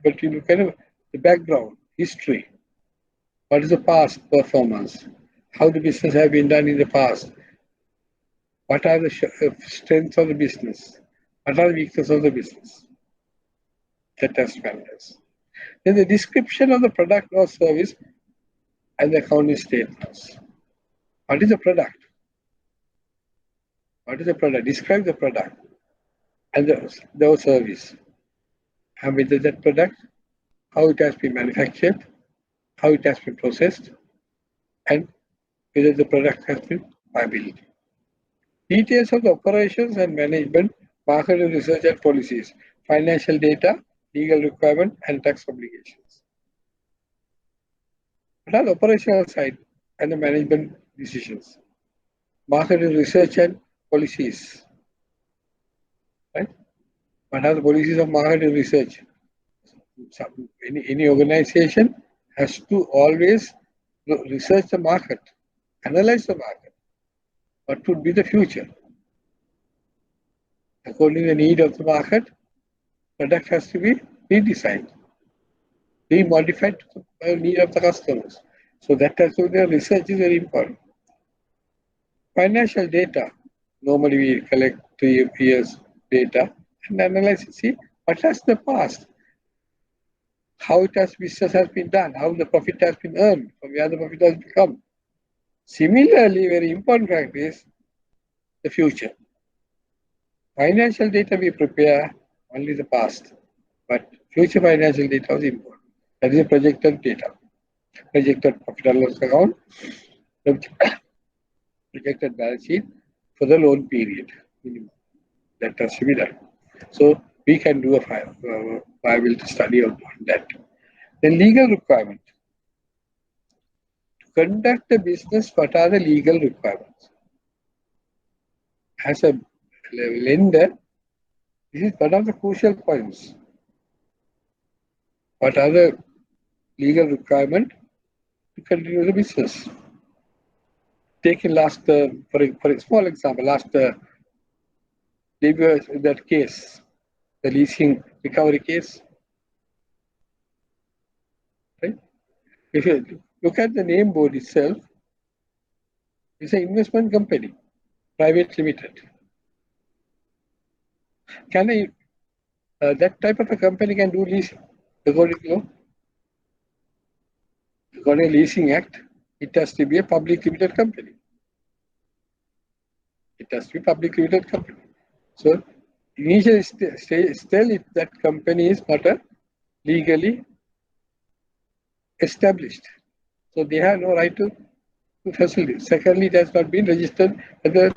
but you look at the background, history, what is the past performance, how the business have been done in the past, what are the strengths of the business, what are the weaknesses of the business. That has matters. Then the description of the product or service and the accounting statements. What is the product? What is the product? Describe the product and the service. And with that product, how it has been manufactured, how it has been processed, and whether the product has been viability. Details of the operations and management, market research and policies, financial data, legal requirement, and tax obligations. What are the operational side and the management decisions? Market research and policies. Right? What are the policies of market research? Any organization has to always research the market, analyze the market. What would be the future? According to the need of the market, product has to be redesigned, remodified to the need of the customers. So that also the research is very important. Financial data. Normally we collect 3 years data and analyze and see what has the past, how it has business has been done, how the profit has been earned, from where the profit has become. Similarly, very important fact is the future. Financial data we prepare only the past, but future financial data is important. That is a projected data, projected profit and loss account, projected balance sheet for the loan period minimum. That has to be done. So we can do a viability study on that. The legal requirement. To conduct a business, what are the legal requirements? As a lender, this is one of the crucial points. What are the legal requirements to continue the business? Taking for a small example, that case, the leasing recovery case. Right? If you look at the name board itself, it's an investment company, private limited. Can that type of a company can do leasing according to Leasing Act? It has to be a public limited company. It has to be public limited company. So initially, still if that company is not legally established, so they have no right to facility. Secondly, it has not been registered at the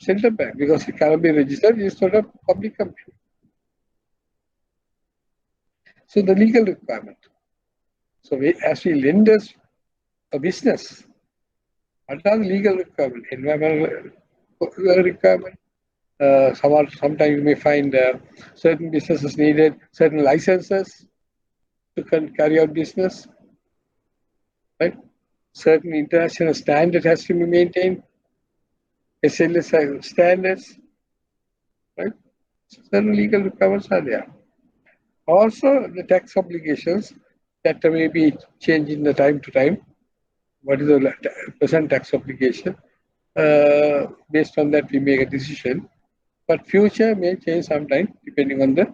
central bank because it cannot be registered. It's not a public company. So the legal requirement. So as we lend us a business, what are the legal requirements? Environmental requirement. Sometimes you may find certain businesses needed certain licenses to carry out business. Right? Certain international standard has to be maintained. SLS standards. Right? Certain legal requirements are there. Also, the tax obligations that may be changing the time to time. What is the present tax obligation? Based on that, we make a decision. But future may change sometime depending on the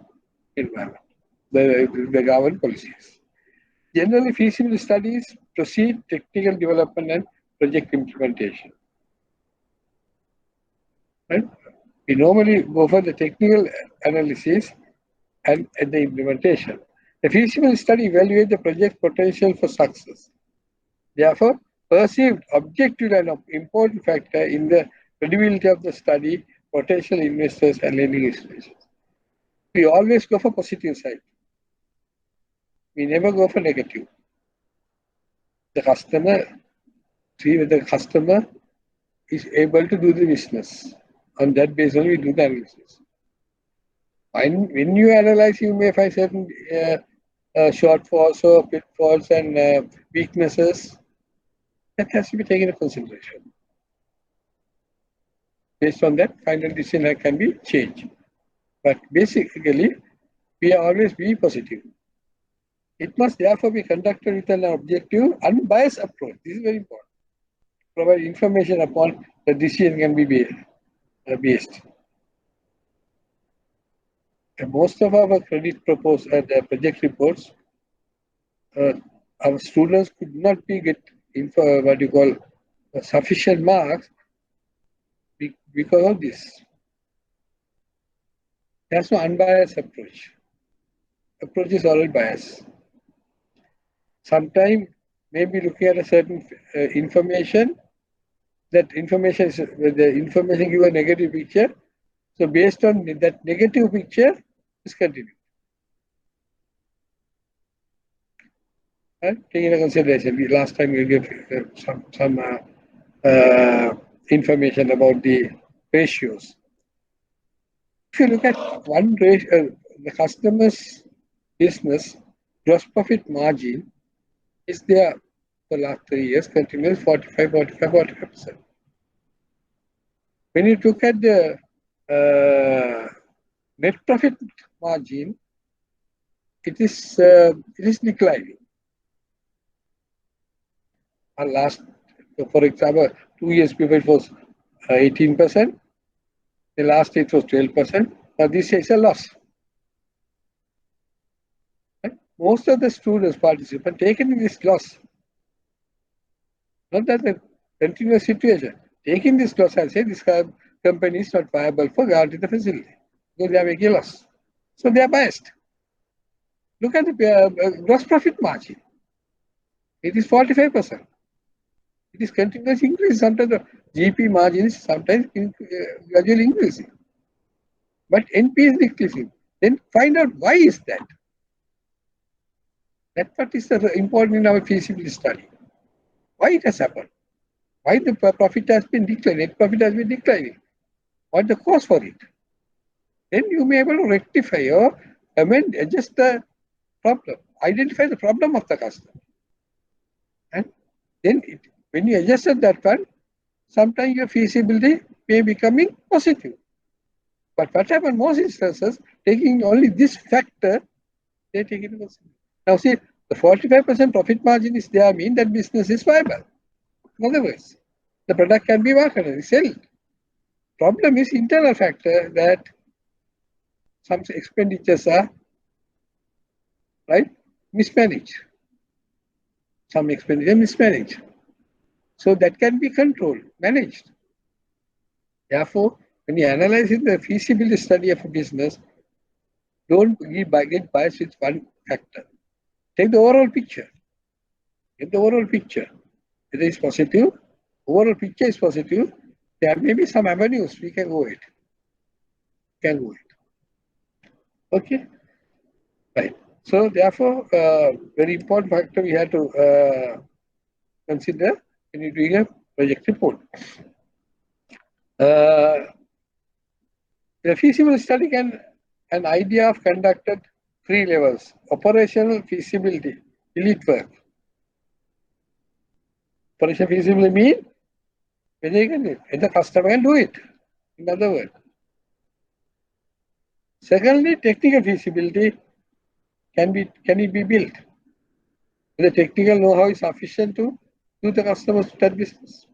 environment. the government policies. Generally, feasibility studies proceed technical development and project implementation. Right? We normally go for the technical analysis and the implementation. The feasibility study evaluates the project potential for success. Therefore, perceived objective and important factor in the credibility of the study, potential investors and lending institutions. We always go for positive side. We never go for negative. The customer, see whether the customer is able to do the business. On that basis only we do the analysis. When you analyze, you may find certain shortfalls or pitfalls and weaknesses. That has to be taken into consideration. Based on that, final decision can be changed. But basically, we always be positive. It must therefore be conducted with an objective, unbiased approach. This is very important. Provide information upon the decision can be based. And most of our credit proposal and project reports, our students could not be get what you call sufficient marks because of this. There's no unbiased approach. Approach is always biased. Sometimes maybe looking at a certain information, that information is the information give a negative picture. So based on that negative picture, discontinue. Taking into consideration, last time we gave some information about the ratios. If you look at one ratio, the customer's business gross profit margin is there for the last 3 years, continuous 45%. When you look at the net profit margin, it is declining. For example, 2 years before it was 18%. The last year it was 12%. Now this year is a loss. Right? Most of the students participants taken in this loss. Not that the continuous situation. Taking this loss and say this company is not viable for guaranteeing the facility because they are making a loss. So they are biased. Look at the gross profit margin. It is 45%. It is continuously increasing. Sometimes the GP margin is sometimes gradually increasing. But NP is decreasing. Then find out why is that. That's what is important in our feasibility study. Why it has happened? Why the profit has been declining? Net profit has been declining. What the cause for it? Then you may be able to rectify or amend, adjust the problem. Identify the problem of the customer. And then when you adjusted that one, sometimes your feasibility may be becoming positive. But what happens most instances, taking only this factor, they take it into consideration. Now see, the 45% profit margin is there, mean that business is viable. In other words, the product can be marketed, sold. Problem is internal factor that some expenditures are mismanaged. Some expenditure mismanaged. So that can be controlled, managed. Therefore, when you analyze the feasibility study of a business, don't get biased with one factor. Take the overall picture. Get the overall picture. Whether it's positive, overall picture is positive, there may be some avenues we can go it. Okay? Right. So therefore, very important factor we have to consider when you're doing a project report. The feasibility study an idea of conducted 3 levels: operational feasibility, elite work. Operational feasibility means whether you can do it, whether the customer can do it. In other words. Secondly, technical feasibility, can it be built? The technical know-how is sufficient to do the customer's that business.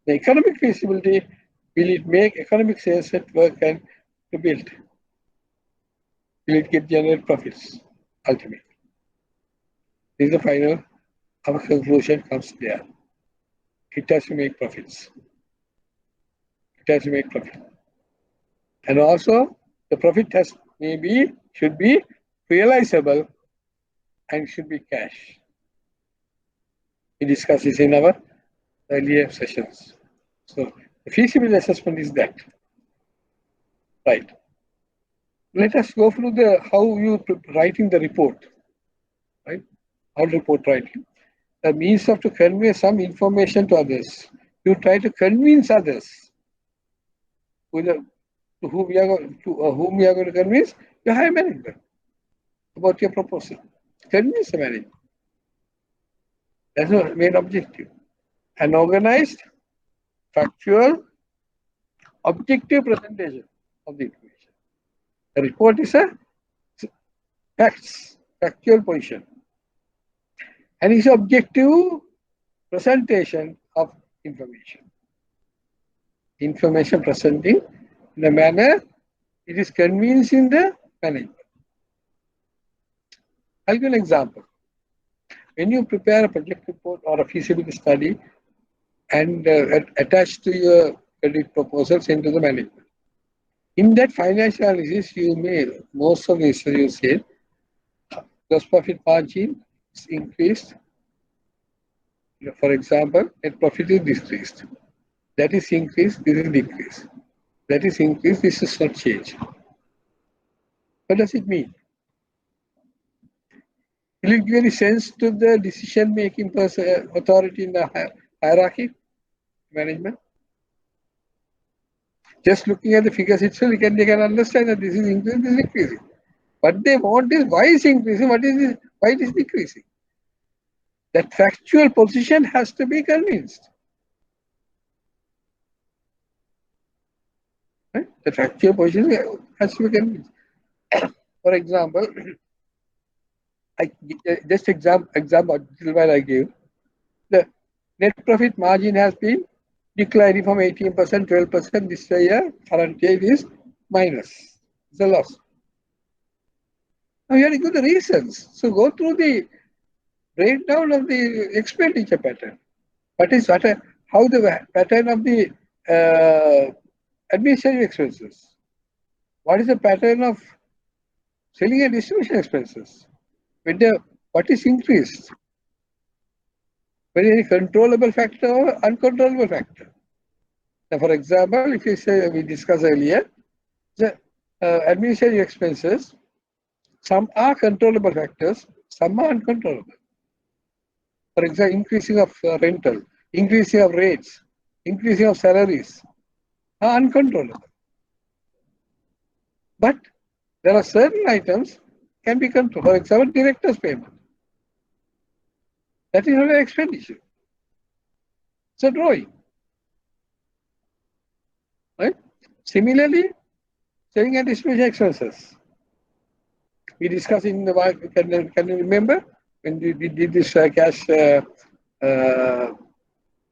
The economic feasibility, will it make economic sense at work and to build? Will it get generate profits ultimately? This is the final, our conclusion comes there. It has to make profits. It has to make profit. And also the profit should be realizable and should be cash. We discussed this in our earlier sessions. So the feasibility assessment is that. Right. Let us go through how you writing the report. Right? How report writing. The means of to convey some information to others. You try to convince others to whom we are going to convince your higher management about your proposal. Convince the management. That's the main objective. An organized, factual, objective presentation of the information. The report is a factual position, and it's objective presentation of information. Information presenting in a manner it is convincing the management. I'll give an example. When you prepare a project report or a feasibility study and attach to your credit proposal sent to the management. In that financial analysis, you may, most of this you say, gross profit margin is increased. For example, net profit is decreased. That is increased, this is decreased. That is increased, this is not change. What does it mean? Will it give any sense to the decision-making authority in the hierarchy, management? Just looking at the figures itself, they can understand that this is increasing, this is decreasing. What they want is why is increasing, why it is decreasing. That factual position has to be convinced. Right? The factual position has to be convinced. For example, just example while I gave, the net profit margin has been declining from 18%, 12% this year. Current year is minus. It's a loss. Now you have to give the reasons. So go through the breakdown of the expenditure pattern. How the pattern of the administrative expenses? What is the pattern of selling and distribution expenses? What is increased? Whether any controllable factor or uncontrollable factor. Now, for example, if you say we discussed earlier, the administrative expenses, some are controllable factors, some are uncontrollable. For example, increasing of rental, increasing of rates, increasing of salaries are uncontrollable. But there are certain items can be controlled. For example, director's payment. That is not an expenditure. It's a drawing. Right? Similarly, selling and distribution expenses. We discussed in the can you remember when we did this cash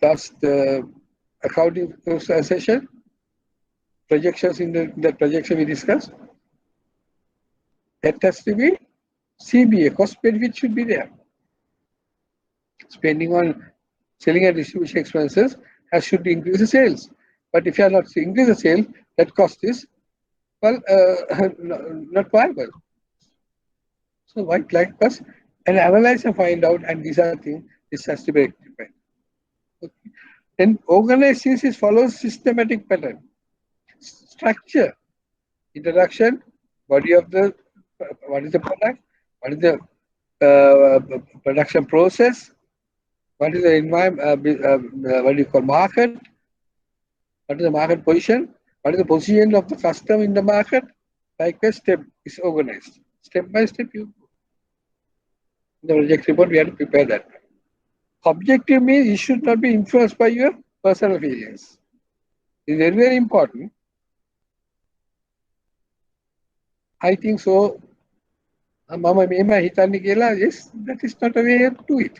last accounting session? Projections in that projection we discussed. That has to be CBA, cost benefit should be there. Spending on selling and distribution expenses should increase the sales. But if you are not increase the sales, that cost is not viable. So why like us and analyze and find out, and these are things this has to be rectified. Okay. Then organized thesis follows systematic pattern. Structure, introduction, body of the what is the product, what is the production process, what is the environment, what do you call market, what is the market position, what is the position of the customer in the market. Like a step is organized. Step by step you go. In the project report we have to prepare that. Objective means it should not be influenced by your personal feelings. It's very, very important. I think so. Mama Mema Hitani Gela, yes, that is not a way to do it.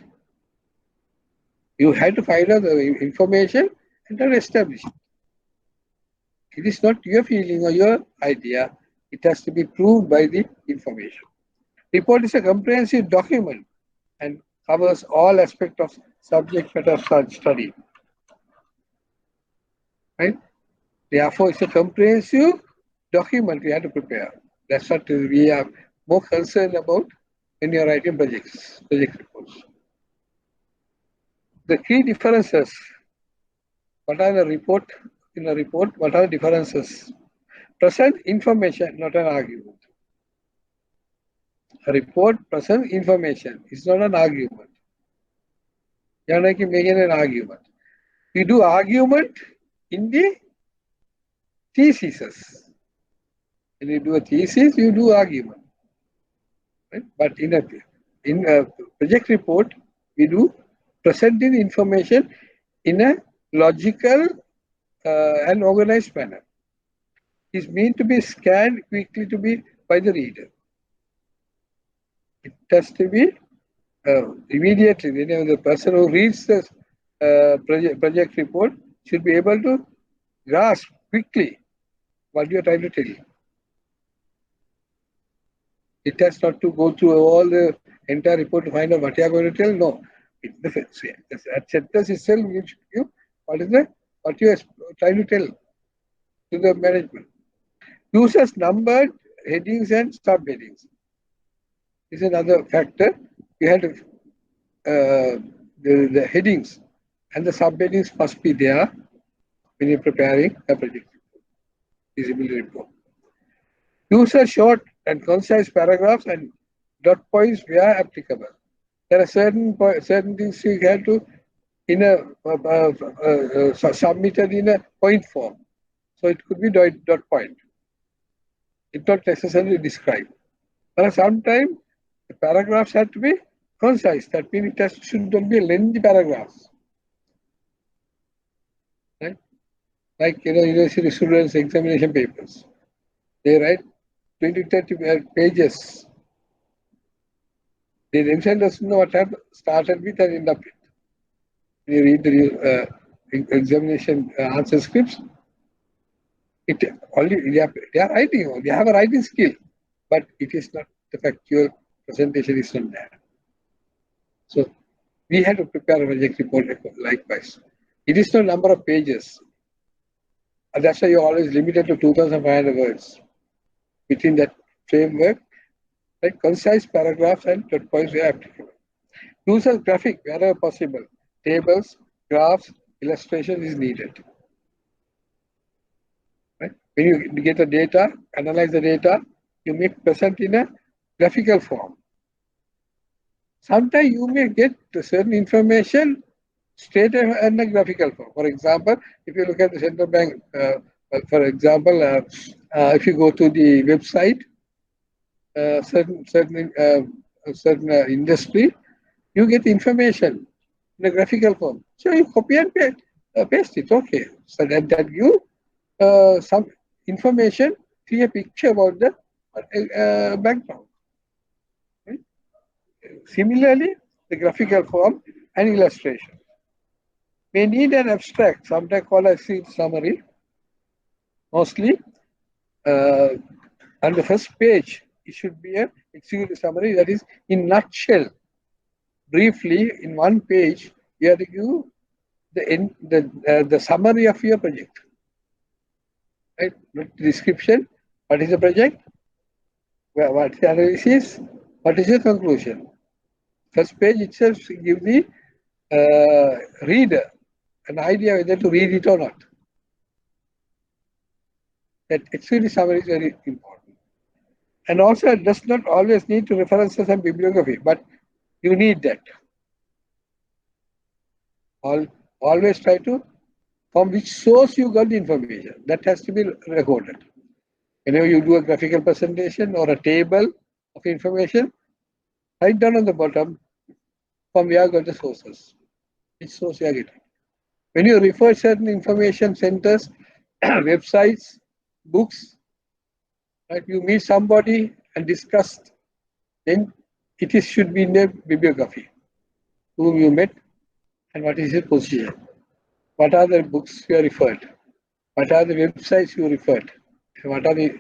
You have to find out the information and then establish it. It is not your feeling or your idea. It has to be proved by the information. Report is a comprehensive document and covers all aspects of subject matter study. Right? Therefore, it's a comprehensive document we have to prepare. That's what we are more concerned about when you're writing project reports. The key differences. What are the report in a report? What are the differences? Present information, not an argument. A report presents information. It's not an argument. You're not making an argument. You do argument in the theses. When you do a thesis, you do argument. Right? But in a project report, we do presenting information in a logical and organized manner. It's meant to be scanned quickly to be by the reader. It has to be immediately. The person who reads the project report should be able to grasp quickly what you are trying to tell. It has not to go through all the entire report to find out what you are going to tell. No, that sentence itself gives you what you are trying to tell to the management. Uses numbered headings and subheadings. This is another factor. You have to the headings and the subheadings must be there when you're preparing a project feasibility report. Use a short and concise paragraphs and dot points where applicable. There are certain things you have to submitted in a point form. So it could be dot point. It's not necessarily described. But sometimes the paragraphs have to be concise. That means it should not be lengthy paragraphs. Right? Like university students' examination papers. They write 20-30 pages. They themselves doesn't know what have started with and end up with. When you read the examination answer scripts, they are writing, they have a writing skill, but it is not the factual presentation is not there. So we had to prepare a project report likewise. It is no number of pages. And that's why you're always limited to 2,500 words. Within that framework, like concise paragraphs and dot points where applicable. Use a graphic wherever possible. Tables, graphs, illustration is needed. Right? When you get the data, analyze the data, you make present in a graphical form. Sometimes you may get certain information straight in a graphical form. For example, if you look at the central bank, for example, if you go to the website, certain industry, you get information in a graphical form. So you copy and paste it. Okay, so that gives some information, clear picture about the background. Right? Similarly, the graphical form and illustration may need an abstract, sometimes called a summary. Mostly, on the first page, it should be an executive summary that is in nutshell. Briefly, in one page, you have to give the summary of your project. Right? Description, what is the project, what is the analysis, what is the conclusion. First page itself gives the reader an idea whether to read it or not. That executive summary is very important. And also, it does not always need to references and bibliography, but you need that. Always try to, from which source you got the information. That has to be recorded. Whenever you do a graphical presentation or a table of information, write down on the bottom from where you got the sources. Which source you are getting. When you refer certain information centers, websites, books, right, you meet somebody and discuss, then it should be in the bibliography. Whom you met and what is his position. What are the books you referred? What are the websites you referred? What are the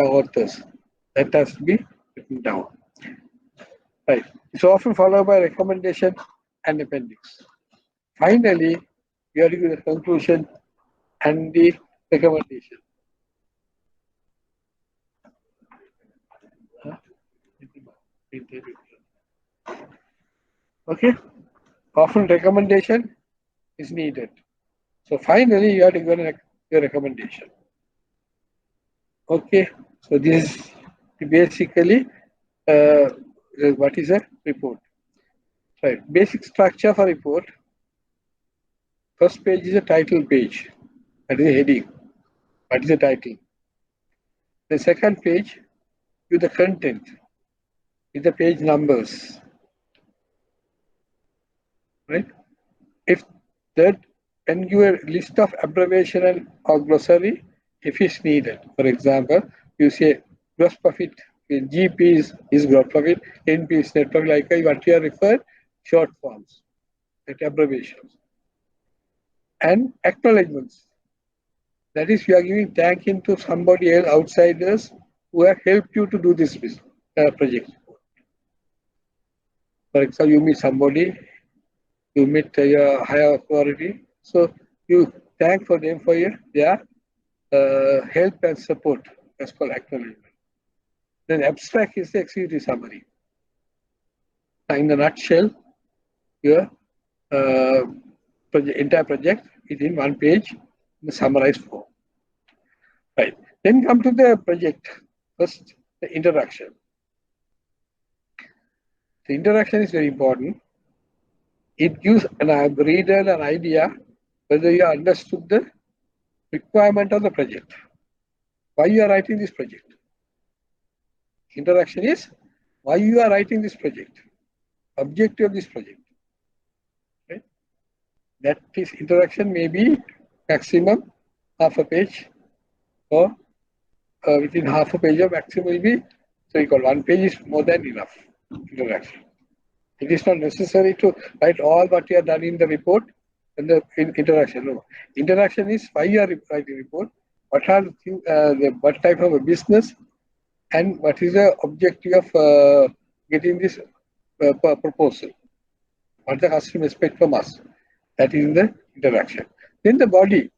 authors. That has to be written down. Right. It's often followed by recommendation and appendix. Finally, we are to the conclusion and the recommendation. Okay. Often recommendation is needed. So finally, you have to give your recommendation. Okay. So this is basically what is a report. Right. Basic structure for report. First page is a title page. That is a heading. What is the title? The second page with the content, with the page numbers. Right? If that can give a list of abbreviation and or glossary if it's needed. For example, you say gross profit, GP is gross profit, NP is net profit, like what you are referred, short forms, like abbreviations. And acknowledgements. That is, you are giving thank you to somebody else, outsiders, who have helped you to do this project. For example, you meet somebody, you meet your higher authority, so you thank for them for their help and support. That's called acknowledgement. Then abstract is the executive summary. In a nutshell, your entire project is in one page in the summarized form. Right. Then come to the project. First, the introduction. The introduction is very important. It gives a reader an idea whether you understood the requirement of the project. Why you are writing this project? Introduction is why you are writing this project, objective of this project. Right? That is introduction may be maximum half a page, or within half a page or maximum will be, so you call one page is more than enough introduction. It is not necessary to write all what you have done in the report and the introduction. No. Introduction is why you are writing report, what are what type of a business, and what is the objective of getting this proposal. What the customer expect from us. That is in the introduction. Then the body.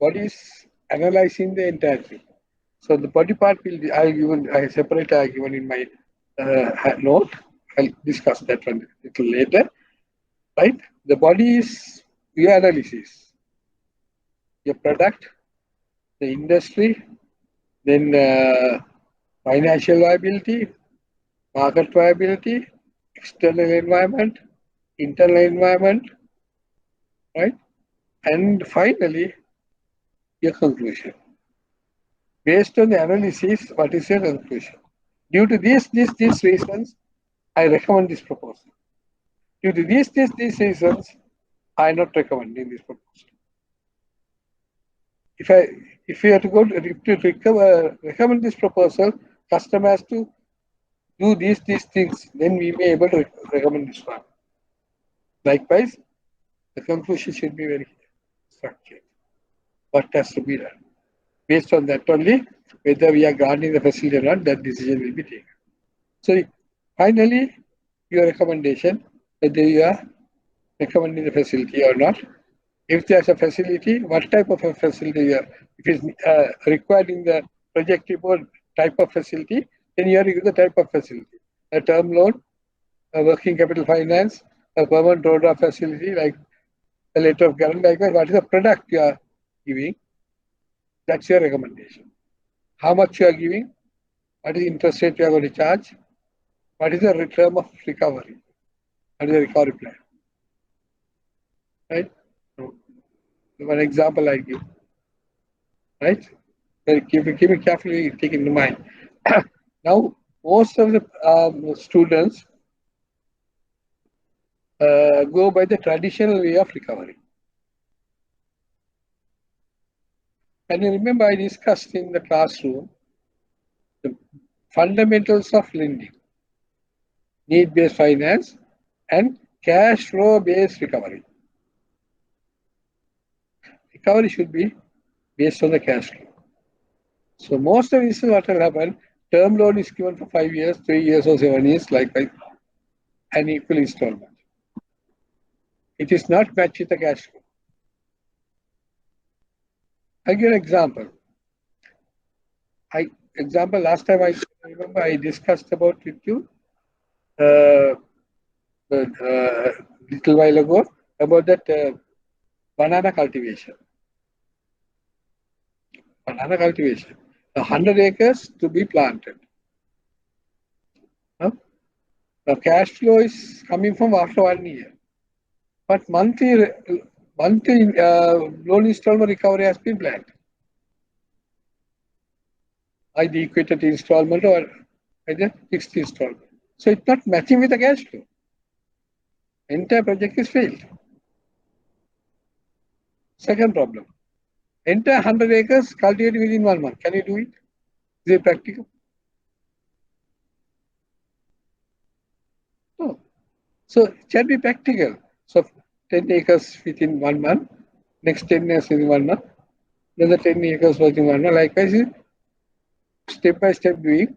Body is analyzing the entire thing. So the body part will be, I separate, I given in my note. I'll discuss that one a little later. Right? The body is your analysis, your product, the industry, then financial viability, market viability, external environment, internal environment, right? And finally, your conclusion. Based on the analysis, what is your conclusion? Due to these reasons, I recommend this proposal. Due to these reasons, I am not recommending this proposal. If you have to go to recommend this proposal, customer has to do these things, then we may able to recommend this one. Likewise, the conclusion should be very structured. What has to be done? Based on that only, whether we are granting the facility or not, that decision will be taken. So finally, your recommendation, whether you are recommending the facility or not. If there's a facility, what type of a facility you are, if it's required in the project report type of facility, then you have to give the type of facility. A term loan, a working capital finance, a permanent overdraft facility, like a letter of guarantee, like what is the product you are giving, that's your recommendation. How much you are giving, what is the interest rate you are going to charge, what is the term of recovery, what is the recovery plan, right? So, one example I give, right? Keep it carefully taken in mind. Now, most of the students go by the traditional way of recovery. And you remember I discussed in the classroom the fundamentals of lending, need-based finance, and cash flow-based recovery. Recovery should be based on the cash flow. So most of this is what will happen. Term loan is given for 5 years, 3 years or 7 years, like an equal installment. It is not matched with the cash flow. I give an example. Last time I remember I discussed about with you uh, little while ago about that banana cultivation. Banana cultivation. 100 acres to be planted. Huh? The cash flow is coming from after 1 year. But monthly loan installment recovery has been planned. Either equated installment or either fixed installment. So it's not matching with the cash flow. Entire project is failed. Second problem. Entire 100 acres cultivated within 1 month. Can you do it? Is it practical? No. So it can be practical. So 10 acres within 1 month, next 10 acres within 1 month, another 10 acres within 1 month. Likewise, step by step doing.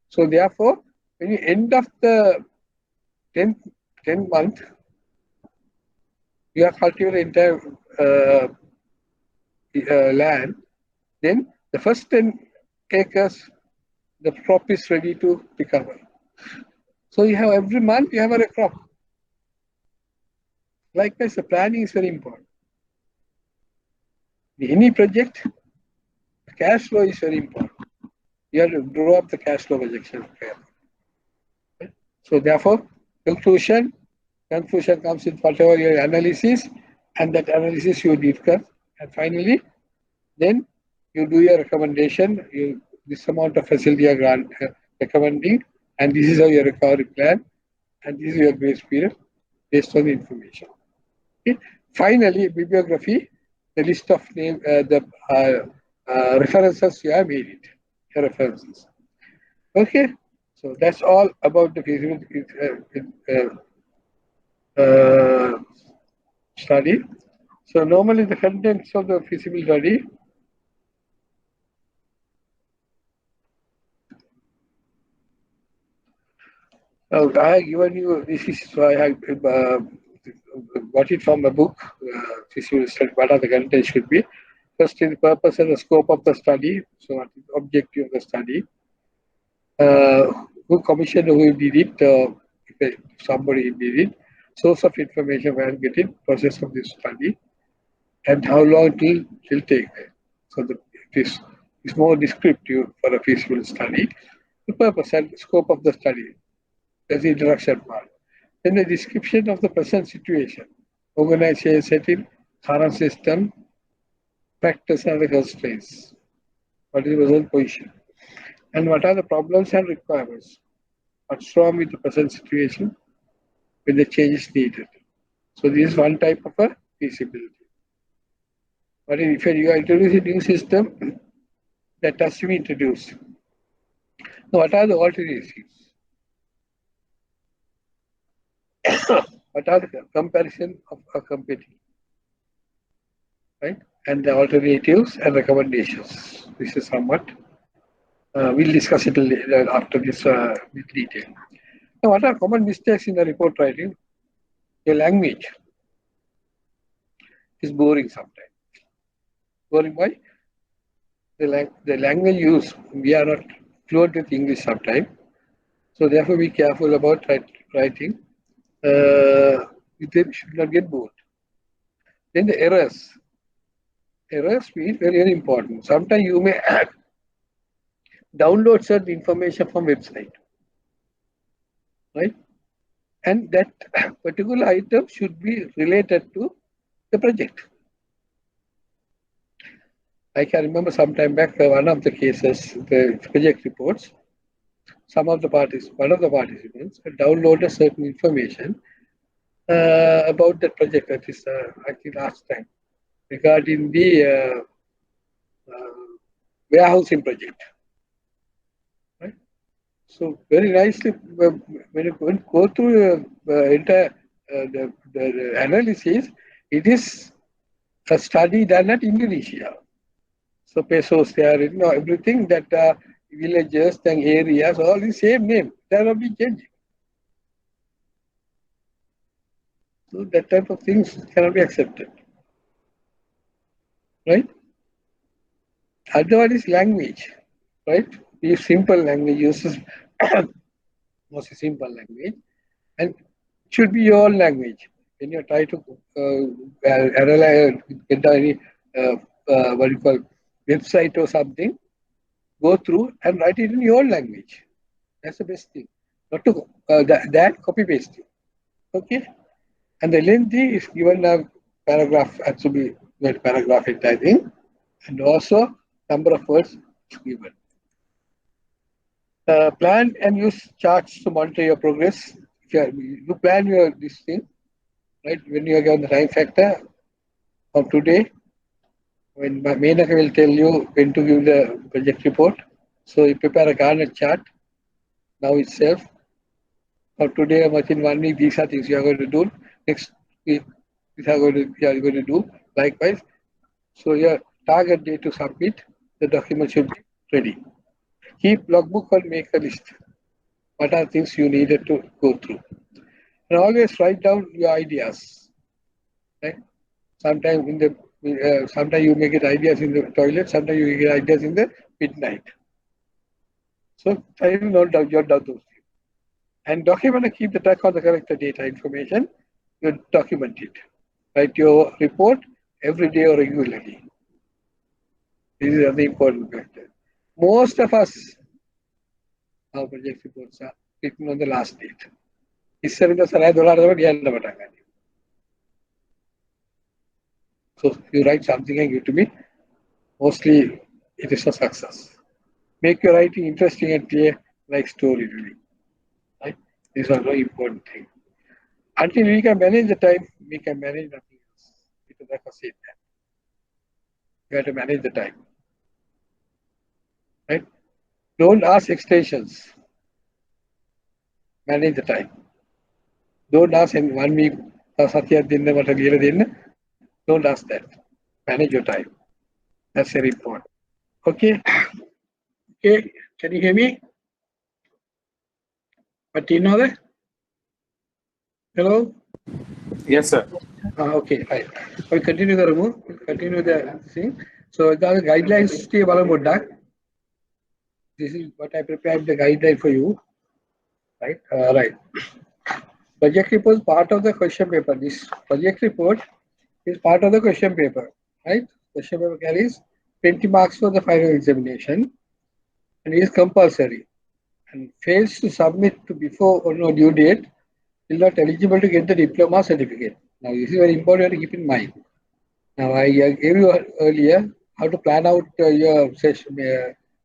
So therefore, when you end of the 10 month, you have cultivated entire land, then the first 10 acres, the crop is ready to recover. So you have every month, you have a crop. Likewise, the planning is very important. In any project, the cash flow is very important. You have to draw up the cash flow projection. So therefore, conclusion comes with whatever your analysis, and that analysis you discuss. And finally, then you do your recommendation. This amount of facility you are recommending, and this is how your recovery plan, and this is your grace period based on the information. Okay. Finally, bibliography, the list of references you have made it, the references. Okay, so that's all about the feasibility study. So normally the contents of the feasibility study. I have given you this is I have got it from a book. Feasibility study. What are the contents should be? First, is the purpose and the scope of the study. So, what is the objective of the study? Who commissioned, who did it? If somebody did it. Source of information where get it. Process of this study, and how long it will take. So it's more descriptive for a feasibility study. The purpose and scope of the study. That's the introduction part. Then the description of the present situation, organization setting, current system, factors and the constraints. What is the present position? And what are the problems and requirements? What's wrong with the present situation when the change is needed? So this is one type of a feasibility. But if you introduce a new system, that has to be introduced. Now, what are the alternatives? What are the comparison of a competing? Right? And the alternatives and recommendations. This is somewhat, we'll discuss it after this with detail. Now, what are common mistakes in the report writing? The language is boring sometimes. Boring why? The language used, we are not fluent with English sometimes. So therefore be careful about writing. It should not get bored. Then the errors. Errors is very, very important. Sometimes you may download certain information from website, right? And that particular item should be related to the project. I can remember some time back, one of the cases, the project reports, one of the participants downloaded certain information about that project, that is, I think last time, regarding the warehousing project. Right? So very nicely, when you go through entire the analysis, it is a study done at Indonesia. So pesos there, everything that villages and areas, all the same name. They will be changing. So that type of things cannot be accepted. Right? Other one is language. Right? Use simple language, uses mostly simple language. And it should be your language. When you try to analyze, get any what you call website or something, go through and write it in your language. That's the best thing. Not to that copy pasting. Okay. And the length is given a paragraph has to be paragraph it, I think, and also number of words is given. Plan and use charts to monitor your progress. You plan your this thing, right? When you are given the time factor of today, when Menaka will tell you when to give the project report. So you prepare a Garnet chart now itself. For today, within 1 week, these are things you are going to do. Next week, these are you are going to do. Likewise, so your target date to submit the document should be ready. Keep logbook or make a list. What are things you needed to go through? And always write down your ideas. Right? Sometimes sometimes you may get ideas in the toilet. Sometimes you get ideas in the midnight. So try to note down those things. And document and keep the track of the correct data information. You document it. Write your report every day or regularly. This is the important factor. Most of us, our project reports are written on the last date. So you write something and give to me, mostly it is a success. Make your writing interesting and clear, like story really. Right? These are very important things. Until we can manage the time, we can manage nothing else. It is like I said that. You have to manage the time. Right? Don't ask extensions. Manage the time. Don't ask in 1 week, don't ask that. Manage your time. That's very important. Okay. Okay. Can you hear me? Martina? Hello? Yes, sir. Okay. Right. We'll continue the remove. We'll continue the thing. So the guidelines stay this is what I prepared the guideline for you. Right. Right. Project report is part of the question paper. This project report is part of the question paper. Right. Question paper carries 20 marks for the final examination and is compulsory. And fails to submit to before or no due date is not eligible to get the diploma certificate. Now, this is very important to keep in mind. Now, I gave you earlier how to plan out your session,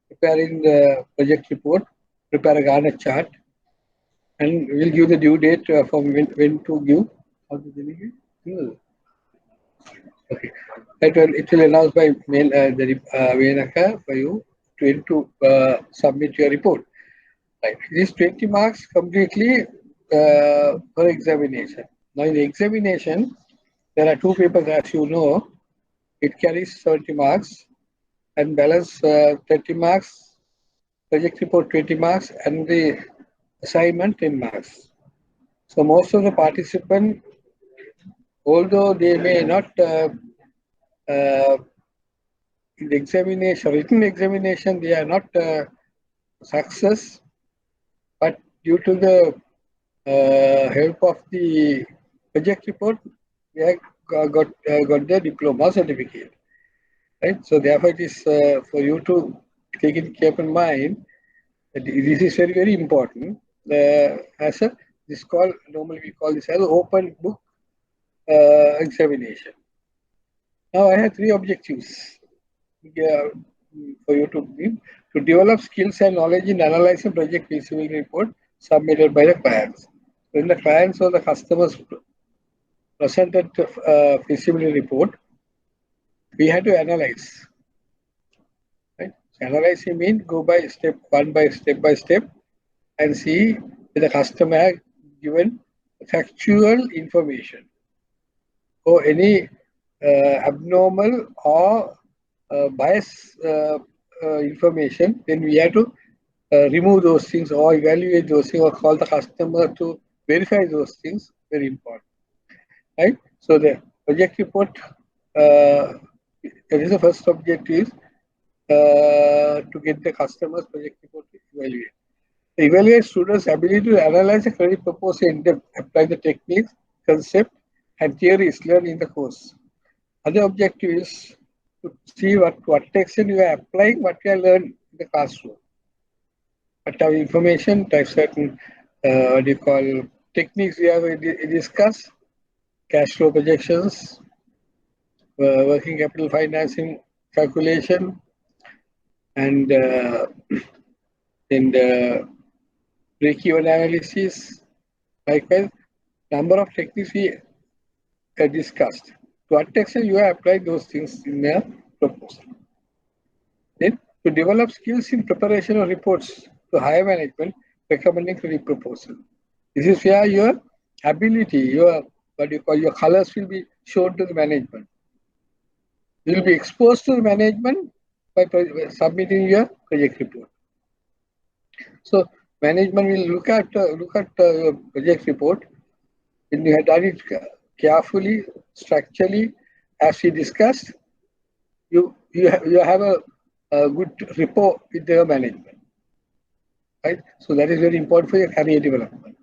preparing the project report, prepare a Garnet chart, and we'll give the due date from when to give. How to give? Okay. It will announce by mail Venaka for you to submit your report. Right. These 20 marks completely per examination. Now in the examination, there are two papers as you know. It carries 70 marks and balance 30 marks, project report 20 marks and the assignment 10 marks. So most of the participants, although they may not in the examination, written examination, they are not success, but due to the help of the project report, we have got the diploma certificate, right? So therefore, it is for you to take it keep in mind that this is very very important. As a this call normally we call this as an open book examination. Now I have three objectives for you to develop skills and knowledge in analyzing project feasibility report submitted by the clients. When the clients or the customers presented feasibility report, we had to analyze. Right? So analyzing means go by step by step and see if the customer has given factual information or any abnormal or bias information, then we have to remove those things or evaluate those things or call the customer to verify those things. Very important, right? So the project report, that is the first objective, to get the customer's project report to evaluate. Evaluate students' ability to analyze a credit proposal in depth, apply the techniques, concept, and theories learned in the course. Other objective is to see what extent you are applying what you have learned in the classroom. What are information, type certain what do you call techniques we have discussed, cash flow projections, working capital financing calculation, and in the break-even analysis. Likewise, number of techniques we discussed. To what extent you have applied those things in a proposal. Then, to develop skills in preparation of reports to higher management recommending credit proposal. This is where your ability, your what you call your colors will be shown to the management. You will be exposed to the management by submitting your project report. So management will look at your project report. When you have done it carefully, structurally, as we discussed, you have a good rapport with the management, right? So that is very important for your career development.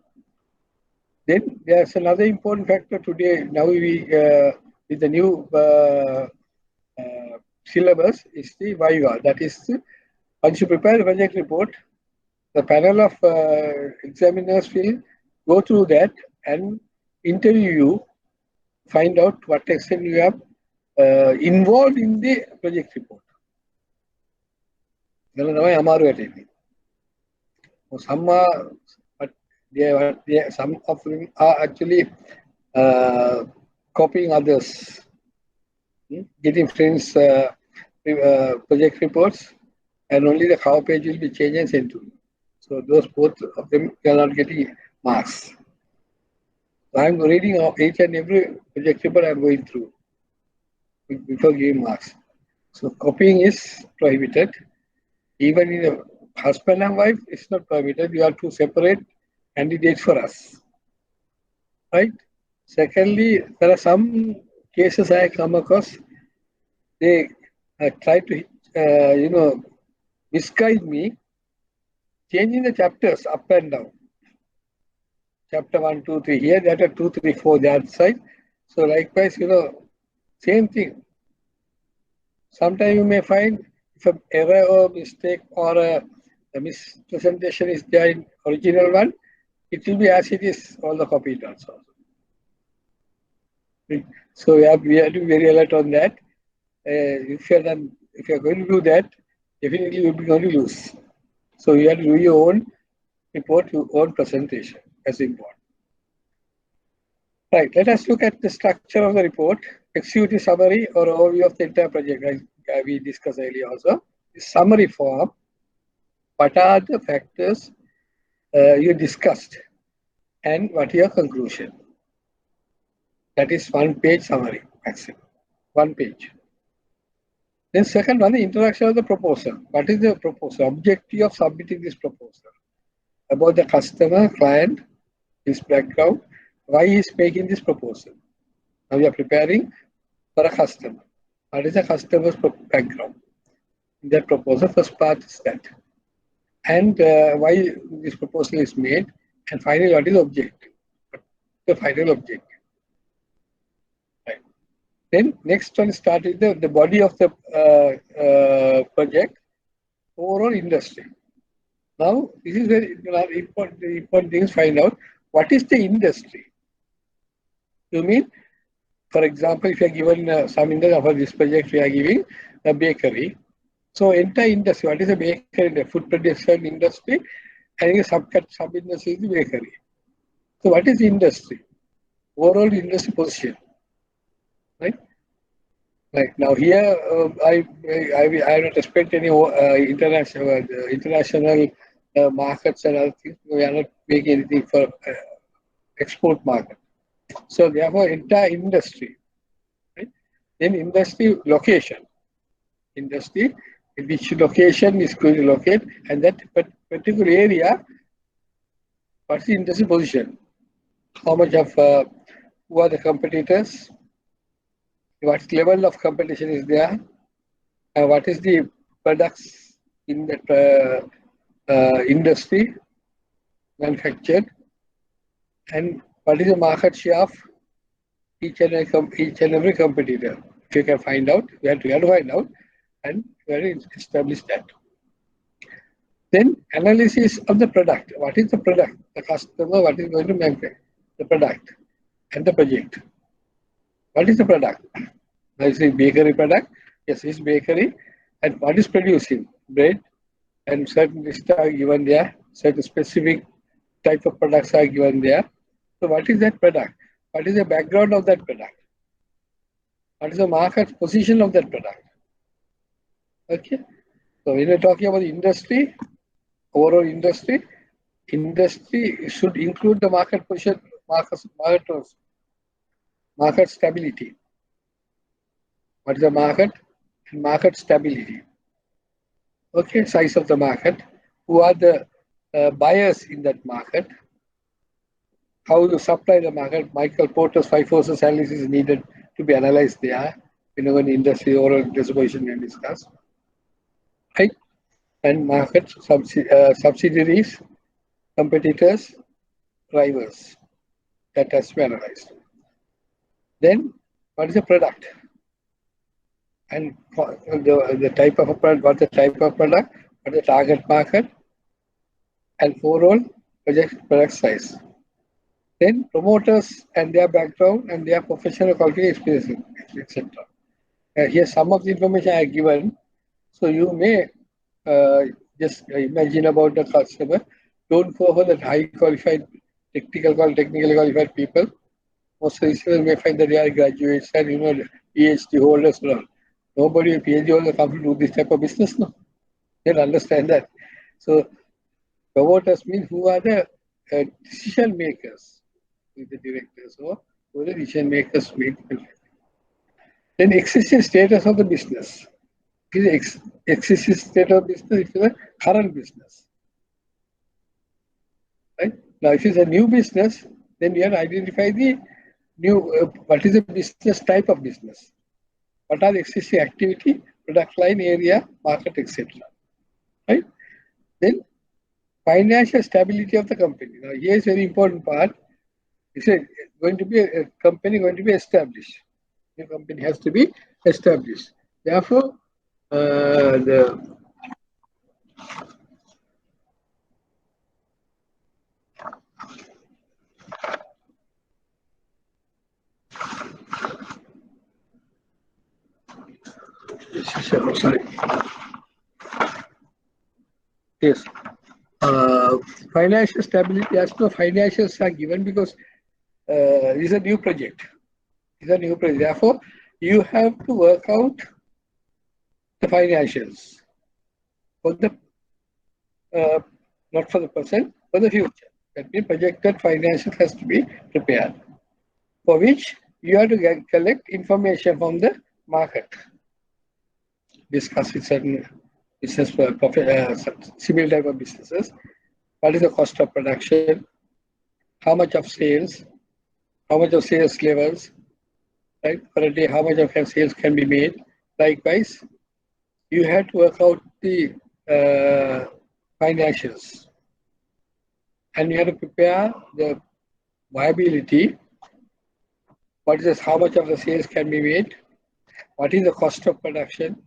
Then there's another important factor today. Now we with the new syllabus is the Viva. That is, once you prepare the project report, the panel of examiners will go through that and interview you, find out what extent you have involved in the project report. Some are, some of them are actually copying others, getting friends project reports, and only the cover page will be changed and sent to you. So those both of them are not getting marks. So I'm reading each and every project report I'm going through before giving marks. So copying is prohibited. Even in a husband and wife, it's not prohibited. You are two separate candidates for us, right? Secondly, there are some cases I come across. They try to, misguide me, changing the chapters up and down. Chapter 1, 2, 3 here, that are 2, 3, 4 that side. So likewise, same thing. Sometimes you may find if an error or mistake or a mispresentation is there in original one, it will be as it is all the copied also. So we have to be very alert on that. If you're going to do that, definitely you'll be going to lose. So you have to do your own report, your own presentation. That's important. Right, let us look at the structure of the report. Executive summary or overview of the entire project, as we discussed earlier also. The summary form, what are the factors you discussed and what is your conclusion? That is 1 page summary, maximum. 1 page. Then second one, the introduction of the proposal. What is the proposal? Objective of submitting this proposal. About the customer, client, his background, why he is making this proposal. Now we are preparing for a customer. What is the customer's background? In that proposal, first part is that. And why this proposal is made. And finally, what is the objective? The final objective. Right. Then next one started the body of the project, overall industry. Now, this is very important. The important thing is find out what is the industry. You mean, for example, if you are given some industry for this project, we are giving a bakery. So entire industry, what is a bakery? The food production industry, and a sub-industry is the bakery. So what is the industry? Overall industry position, right? Right now here, I have not spent any international markets and other things. We are not making anything for export market. So therefore, entire industry, right? Then industry location. industry, in which location is going to locate, and that particular area, what's the industry position? How much of who are the competitors? What level of competition is there? And what is the products in that industry manufactured? And what is the market share of each and every competitor? If you can find out, we have to find out, and we have to establish that. Then analysis of the product. What is the product? The customer, what is going to manufacture? The product and the project. What is the product? Is it bakery product? Yes, it's bakery. And what is producing? Bread. And certain lists are given there. Certain specific type of products are given there. So what is that product? What is the background of that product? What is the market position of that product? Okay. So when we're talking about the industry, overall industry should include the market position, market stability. What is the market? And market stability. Okay, size of the market. Who are the buyers in that market? How you supply the market? Michael Porter's 5 forces analysis is needed to be analyzed there. When industry or industry position we discuss. Right? And market subsidiaries, competitors, drivers. That has to be analyzed. Then, what is the product? And the type of a product, what the type of product, what the target market, and overall product size. Then promoters and their background and their professional qualification experience, etc. Here some of the information I have given. So you may just imagine about the customer. Don't go for that high qualified, technically qualified people. Most researchers may find that they are graduates and PhD holders. Nobody with PhD holder comes to do this type of business. No, they'll understand that. So promoters mean who are the decision makers, with the directors or who the decision makers make. Then existing status of the business. Existing state of business is the current business. Right? Now, if it's a new business, then we have to identify the new, what is the business type of business? What are the existing activity, product line, area, market, etc. Right? Then financial stability of the company. Now, here is very important part. It's going to be a company going to be established. The company has to be established. Therefore, sorry. Yes. Financial stability, as to financials are given because this is a new project. Therefore, you have to work out the financials for the not for the present, for the future. That means projected financials has to be prepared, for which you have to collect information from the market. Discuss with certain business similar type of businesses. What is the cost of production? How much of sales? How much of sales levels? Right? Per day, how much of sales can be made? Likewise, you have to work out the financials. And you have to prepare the viability. What is this, how much of the sales can be made? What is the cost of production?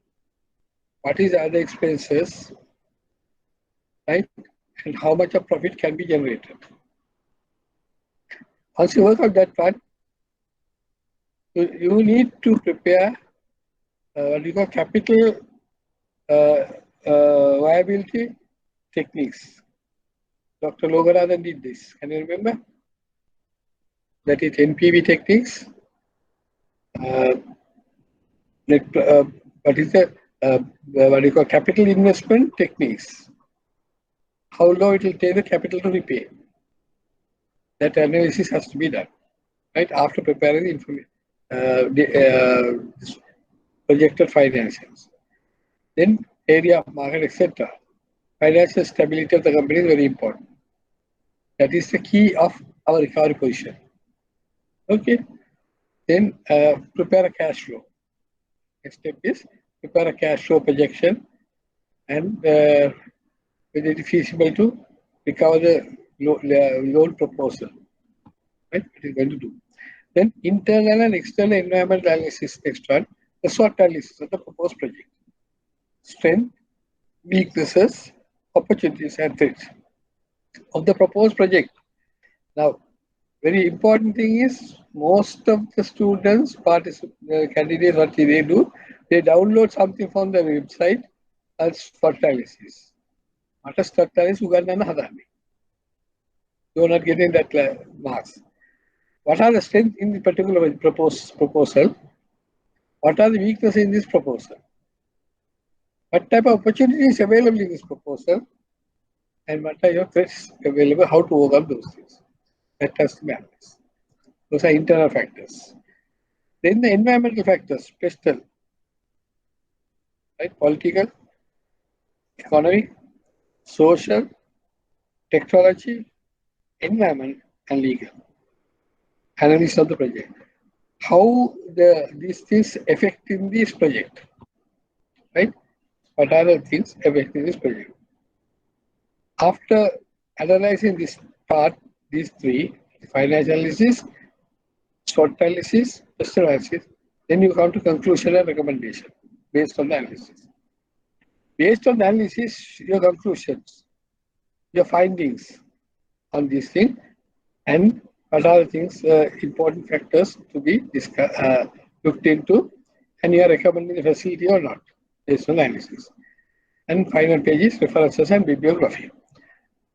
What is the other expenses? Right? And how much of profit can be generated? Once you work out that part, you need to prepare what you call capital viability techniques. Dr. Loganathan did this. Can you remember? That is NPV techniques. What is the what you call capital investment techniques? How long it will take the capital to repay? That analysis has to be done, right? After preparing the information, projected financials. Then area of market, etc. Financial stability of the company is very important. That is the key of our recovery position. Okay. Then prepare a cash flow. Next step is prepare a cash flow projection and whether it is feasible to recover the loan proposal. Right? It is going to do. Then internal and external environmental analysis. Next one, the SWOT analysis of the proposed project. Strength, weaknesses, opportunities, and threats of the proposed project. Now, very important thing is most of the students, candidates, what they do, they download something from the website as SWOT analysis. Not a SWOT analysis, you are not getting that marks. What are the strengths in the particular proposal? What are the weaknesses in this proposal? What type of opportunities available in this proposal? And what are your threats available? How to overcome those things? That has to be analyzed. Those are internal factors. Then the environmental factors, pestle, right? Political, economic, social, technology, environment, and legal. Analysis of the project. How these things affect in this project, right? What are the things affecting this project? After analyzing this part, these three, financial analysis, SWOT analysis, pestle analysis, then you come to conclusion and recommendation based on the analysis. Based on the analysis, your conclusions, your findings on this thing, and what are the things, important factors to be looked into, and you are recommending the facility or not, based on the analysis. And final page is references and bibliography.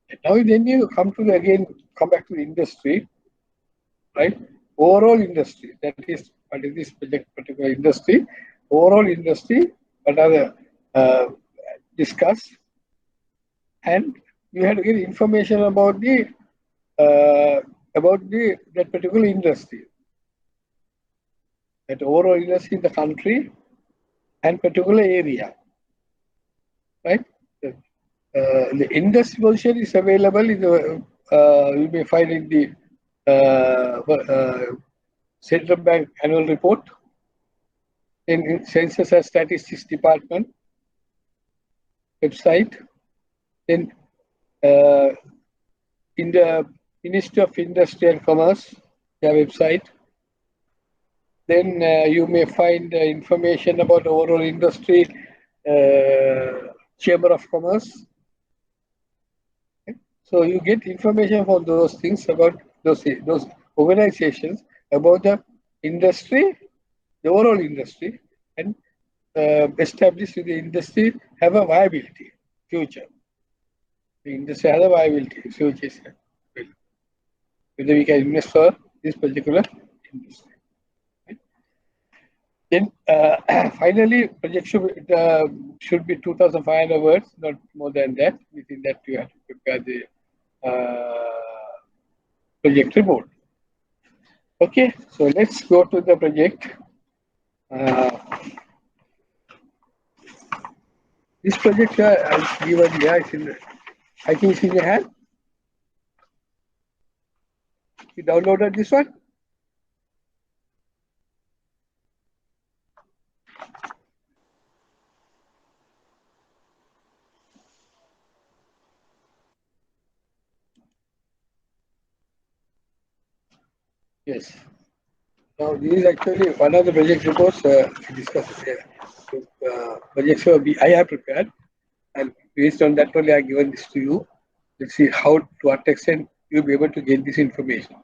And now then you come back to the industry, right? Overall industry, that is, what is this particular industry? Overall industry, what are the discussed, and you have to get information about that particular industry, that overall industry in the country and particular area, right? The industry position is available in the you may find in the Central Bank annual report, in Census and Statistics Department website, then in the Ministry of Industry and Commerce, their website. Then you may find information about overall industry, Chamber of Commerce. Okay. So you get information from those things about those organizations about the industry, the overall industry, and establish the industry have a viability future. The industry has a viability future. Whether we can invest for this particular industry. Right? Then finally, project should be 2,500 words, not more than that. Within that, you have to prepare the project report. Okay, so let's go to the project. This project I've given here, I think it's in your hand. You downloaded this one? Yes. Now, this is actually one of the project reports discussed here. Projects I have prepared, and based on that only I have given this to you. Let's see to what extent you'll be able to get this information.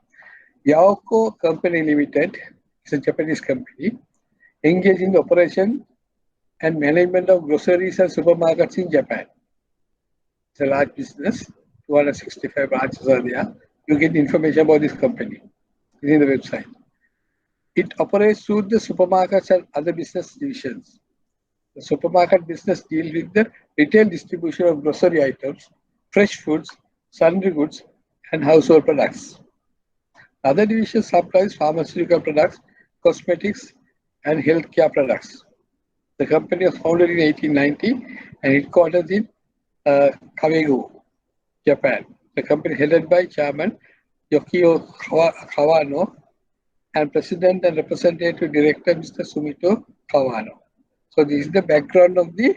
Yaoko Company Limited is a Japanese company engaged in the operation and management of groceries and supermarkets in Japan. It's a large business, 265 branches are there. You get information about this company in the website. It operates through the supermarkets and other business divisions. The supermarket business deals with the retail distribution of grocery items, fresh foods, sundry goods, and household products. Other divisions supplies pharmaceutical products, cosmetics, and healthcare products. The company was founded in 1890 and headquartered in Kawegu, Japan. The company headed by Chairman Yokio Kawano and President and Representative Director Mr. Sumito Kawano. So this is the background of the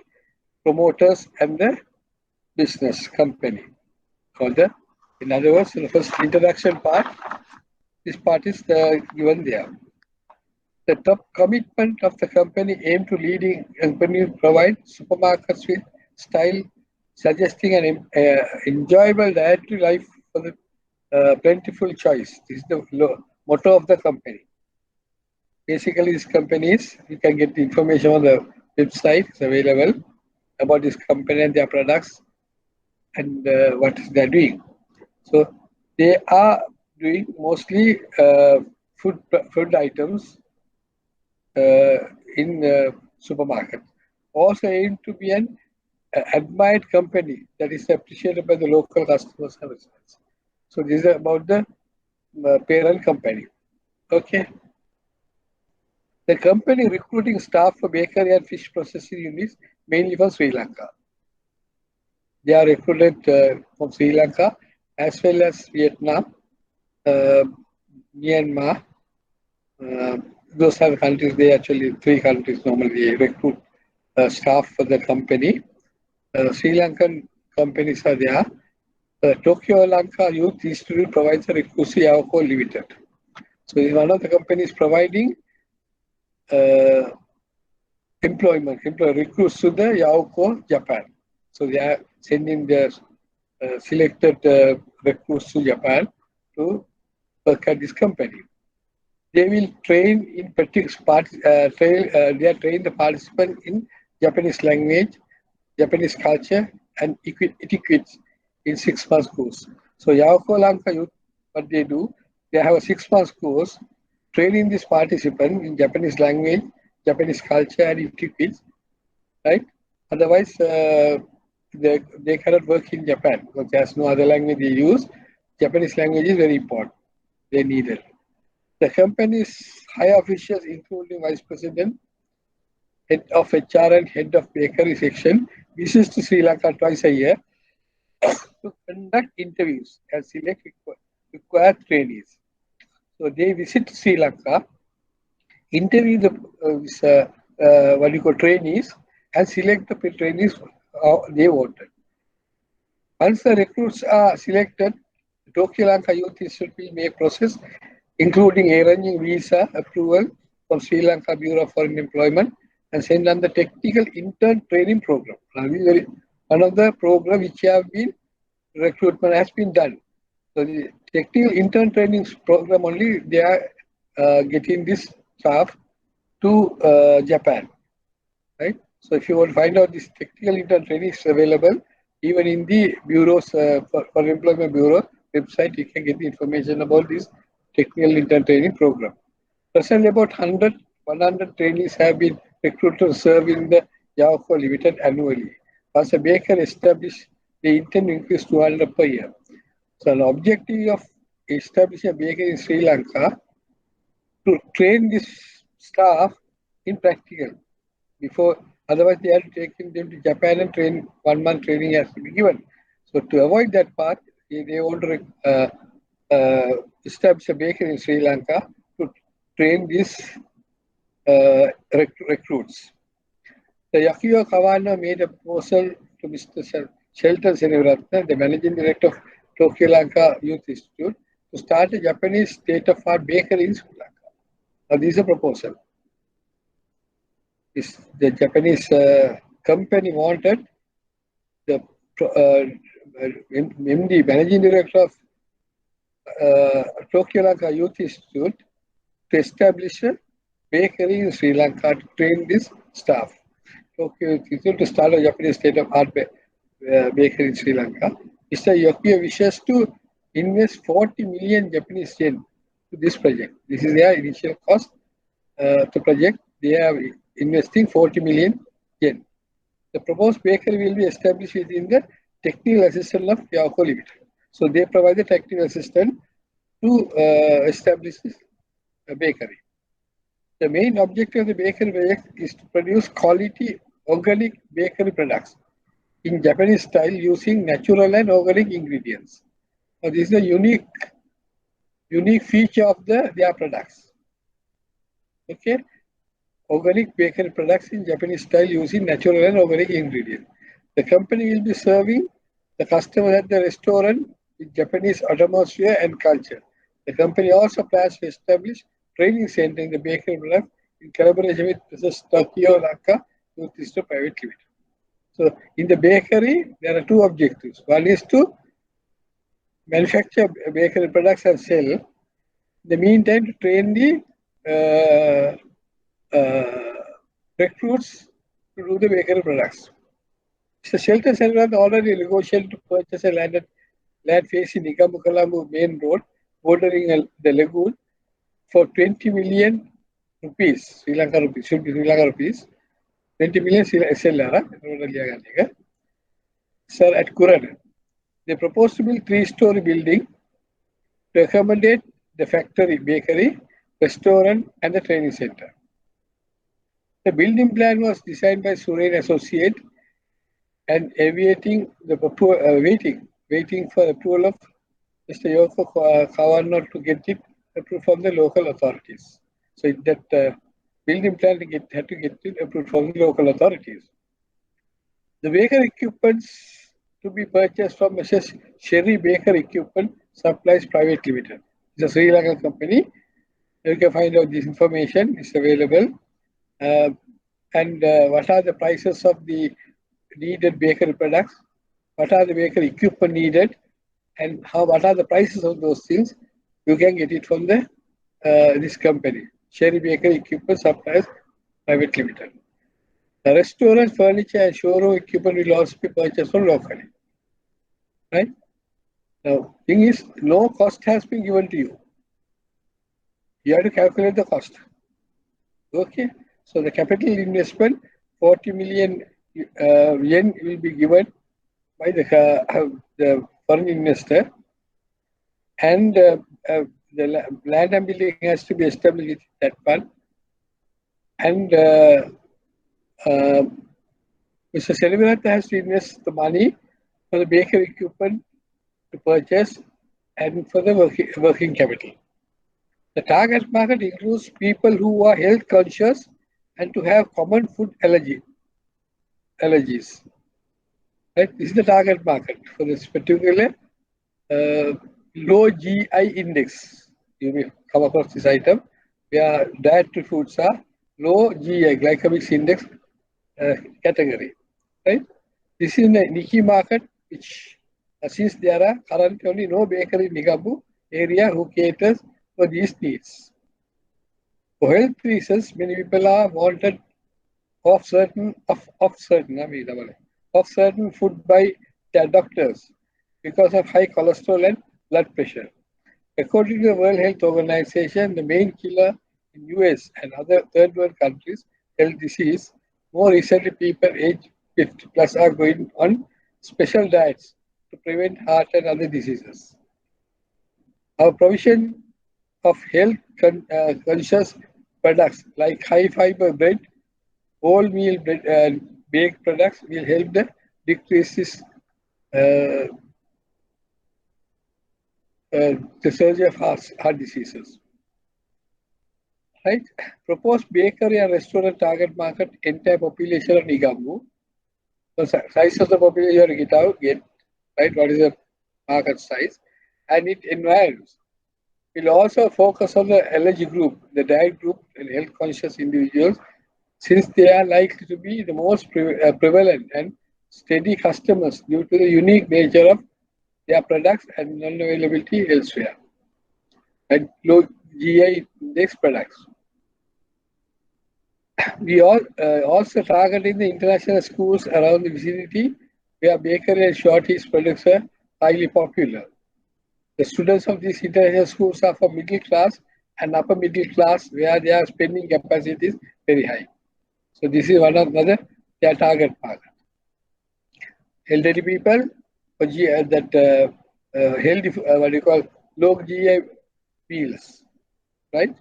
promoters and the business company. In other words, the first introduction part, this part is given there. The top commitment of the company aimed to leading company provide supermarkets with style, suggesting an enjoyable dietary life for the plentiful choice. This is the motto of the company. Basically, this company is, you can get the information on the website, it's available about this company and their products and what they're doing. So they are doing mostly food items in supermarket. Also aim to be an admired company that is appreciated by the local customers. So this is about the parent company. Okay. The company recruiting staff for bakery and fish processing units mainly from Sri Lanka. They are recruited from Sri Lanka as well as Vietnam, Myanmar. Those are the countries, they actually, 3 countries normally recruit staff for the company. Sri Lankan companies are there. Tokyo Lanka Youth Institute provides a Rikusi Yawako Limited. So it's one of the companies providing employment recruits to the Yawako, Japan. So they are sending the selected recruits to Japan to work at this company. They will train in they are trained the participants in Japanese language, Japanese culture, and etiquette in 6 months course. So Yawako Lanka Youth, what they do, they have a 6 months course training this participant in Japanese language, Japanese culture, and etiquette, right? Otherwise, they cannot work in Japan because there's no other language they use. Japanese language is very important. They need it. The company's high officials, including Vice President, Head of HR, and Head of Bakery Section, visits to Sri Lanka twice a year to conduct interviews and select required trainees. So they visit Sri Lanka, interview the trainees, and select the trainees they wanted. Once the recruits are selected, the Tokyo Lanka Youth Institute will make process, including arranging visa approval from Sri Lanka Bureau of Foreign Employment and send on the technical intern training program. One of the program which have been recruitment has been done. So the technical intern training program only they are getting this staff to Japan, right? So if you want to find out this technical intern training is available even in the bureaus for employment bureau website, you can get the information about this technical intern training program. Presently, about 100 trainees have been recruited to serve in the Yawako Limited annually. As a baker established, they intend to increase 200 per year. So an objective of establishing a bakery in Sri Lanka to train this staff in practical before, otherwise they have to take them to Japan and train, 1 month training has to be given. So to avoid that part, they want to establish a bakery in Sri Lanka to train these recruits. The Yokio Kawano made a proposal to Mr. Shelton Seneviratne, the managing director of Tokyo Lanka Youth Institute, to start a Japanese state-of-art bakery in Sri Lanka. Now, this is a proposal. The Japanese company wanted the MD, managing director of Tokyo Lanka Youth Institute, to establish a bakery in Sri Lanka to train this staff. Tokyo Institute to start a Japanese state-of-art bakery in Sri Lanka. Mr. Yokio wishes to invest 40 million Japanese yen to this project. This is their initial cost to project. They are investing 40 million yen. The proposed bakery will be established within the technical assistance of Yawako Limited. So they provide the technical assistance to establish this bakery. The main objective of the bakery project is to produce quality organic bakery products in Japanese style using natural and organic ingredients. Now, this is a unique feature of their products. Okay, organic bakery products in Japanese style using natural and organic ingredients. The company will be serving the customer at the restaurant with Japanese atmosphere and culture. The company also plans to establish training center in the bakery product in collaboration with Mrs. Tokyo Naka Youth Institute Private Limited. So in the bakery, there are two objectives. One is to manufacture bakery products and sell. In the meantime, to train the recruits to do the bakery products. So Shelter Center already negotiated to purchase a land facing Nigambu Colombo main road bordering the lagoon for 20 million rupees, Sri Lanka rupees, should be Sri Lanka rupees, 20 million SLR, sir, at Kurana. They propose to build 3-story building to accommodate the factory, bakery, restaurant, and the training center. The building plan was designed by Surain Associate and waiting for approval of Mr. Yoko Kawano to get it approved from the local authorities. So that building plan had to get it approved from the local authorities. The bakery equipments to be purchased from Mrs. Sherry Baker Equipment Supplies Private Limited. It's a Sri Lankan company. You can find out this information. It's available. And what are the prices of the needed bakery products? What are the bakery equipment needed? And what are the prices of those things? You can get it from the this company, Sherry Bakery Equipment Supplies Private Limited. The restaurant, furniture, and showroom equipment will also be purchased from locally. Right? Now, thing is, no cost has been given to you. You have to calculate the cost. Okay? So the capital investment, 40 million yen will be given by the foreign investor, and the land and building has to be established with that fund. And Mr. Selvarata has to invest the money for the bakery equipment to purchase and for the working capital. The target market includes people who are health conscious and to have common food allergies. Right? This is the target market for this particular low GI index. You may come across this item where dietary foods are low GI, glycemic index category. Right? This is the niche market, which since there are currently only no bakery in Nigambu area who caters for these needs. For health reasons, many people are wanted of certain food by their doctors because of high cholesterol and blood pressure. According to the World Health Organization, the main killer in US and other third world countries, health disease, more recently people aged 50 plus are going on special diets to prevent heart and other diseases. Our provision of health conscious products like high fiber bread, wholemeal bread, and baked products will help the decrease this, the surgery of heart diseases. Right? Proposed bakery and restaurant target market entire population of Nigambu. So size of the population you have to get right? What is the market size? And it environments. We'll also focus on the allergy group, the diet group, and health conscious individuals, since they are likely to be the most prevalent and steady customers due to the unique nature of their products and non-availability elsewhere. And low GI index products. We all also targeting the international schools around the vicinity where bakery and shorties products are highly popular. The students of these international schools are for middle class and upper middle class where their spending capacity is very high. So this is one of their target market. Elderly people for healthy, what you call low GI meals, right?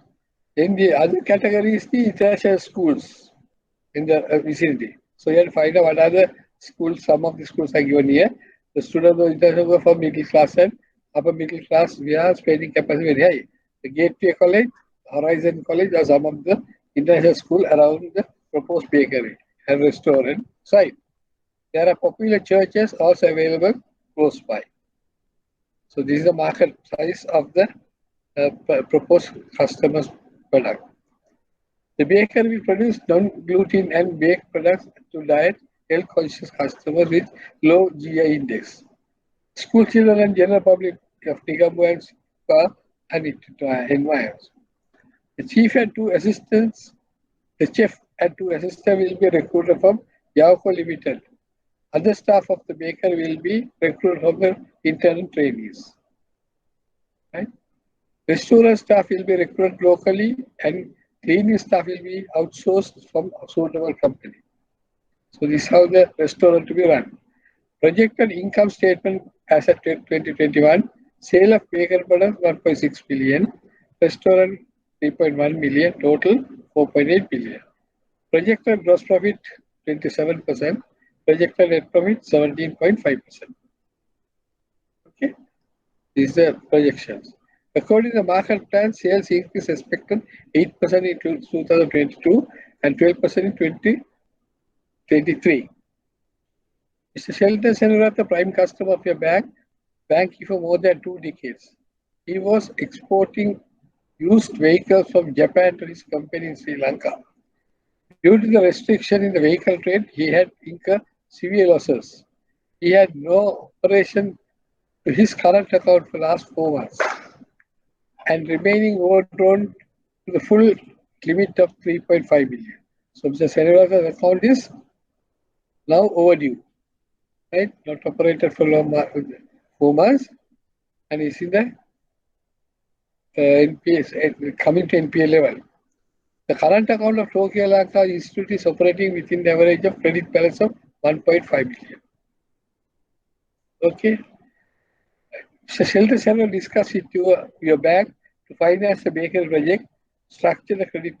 Then the other category is the international schools in the vicinity. So you have to find out what are the schools. Some of the schools are given here. The students of international go from middle class and upper middle class. We are spending capacity very high. The Gateway College, Horizon College are some of the international school around the proposed bakery and restaurant site. There are popular churches also available close by. So this is the market size of the proposed customer's product. The baker will produce non-gluten and baked products to diet health-conscious customers with low GI index. School children and general public of Nigambo and Spa and environments. The chief and two assistants, the chef and two assistants will be recruited from Yauco Limited. Other staff of the baker will be recruited from the internal trainees. Right? Restaurant staff will be recruited locally and cleaning staff will be outsourced from a suitable company. So this is how the restaurant to be run. Projected income statement as at 2021, sale of bakery products 1.6 billion, restaurant 3.1 million, total 4.8 billion. Projected gross profit 27%, projected net profit 17.5%. Okay. These are projections. According to the market plan, sales increase expected 8% in 2022 and 12% in 2023. Mr. Sheldon Senarat, the prime customer of your bank for more than 2 decades. He was exporting used vehicles from Japan to his company in Sri Lanka. Due to the restriction in the vehicle trade, he had incurred severe losses. He had no operation to his current account for the last 4 months and remaining overdrawn to the full limit of 3.5 billion. So Mr. Senarat's account is now overdue, right? Not operated for 4 months and is in the NPS, coming to NPA level. The current account of Tokyo Lanka Institute is operating within the average of credit balance of 1.5 billion. Okay. Mr. Sheldon will discuss with your bank to finance the bakery project, structure the credit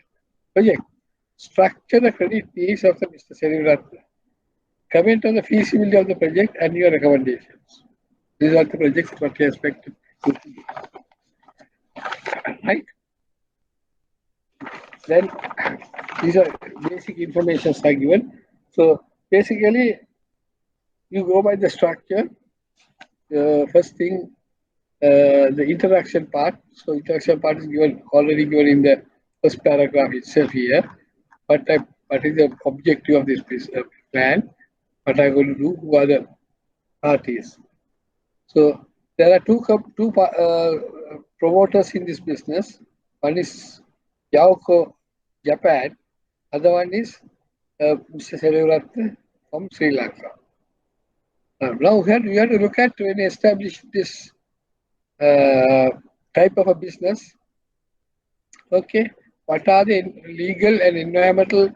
needs of the Mr. Serivaratna. Comment on the feasibility of the project and your recommendations. These are the projects what we expect to do. Right? Then these are basic information are given. So basically, you go by the structure. First thing, the interaction part. So interaction part is already given in the first paragraph itself here. What is the objective of this plan? What I'm going to do? Who are the parties? So there are two promoters in this business. One is Yauco, Japan. Other one is Mr. Serivaratna from Sri Lanka. Now we have to look at when we establish this type of a business. Okay, what are the legal and environmental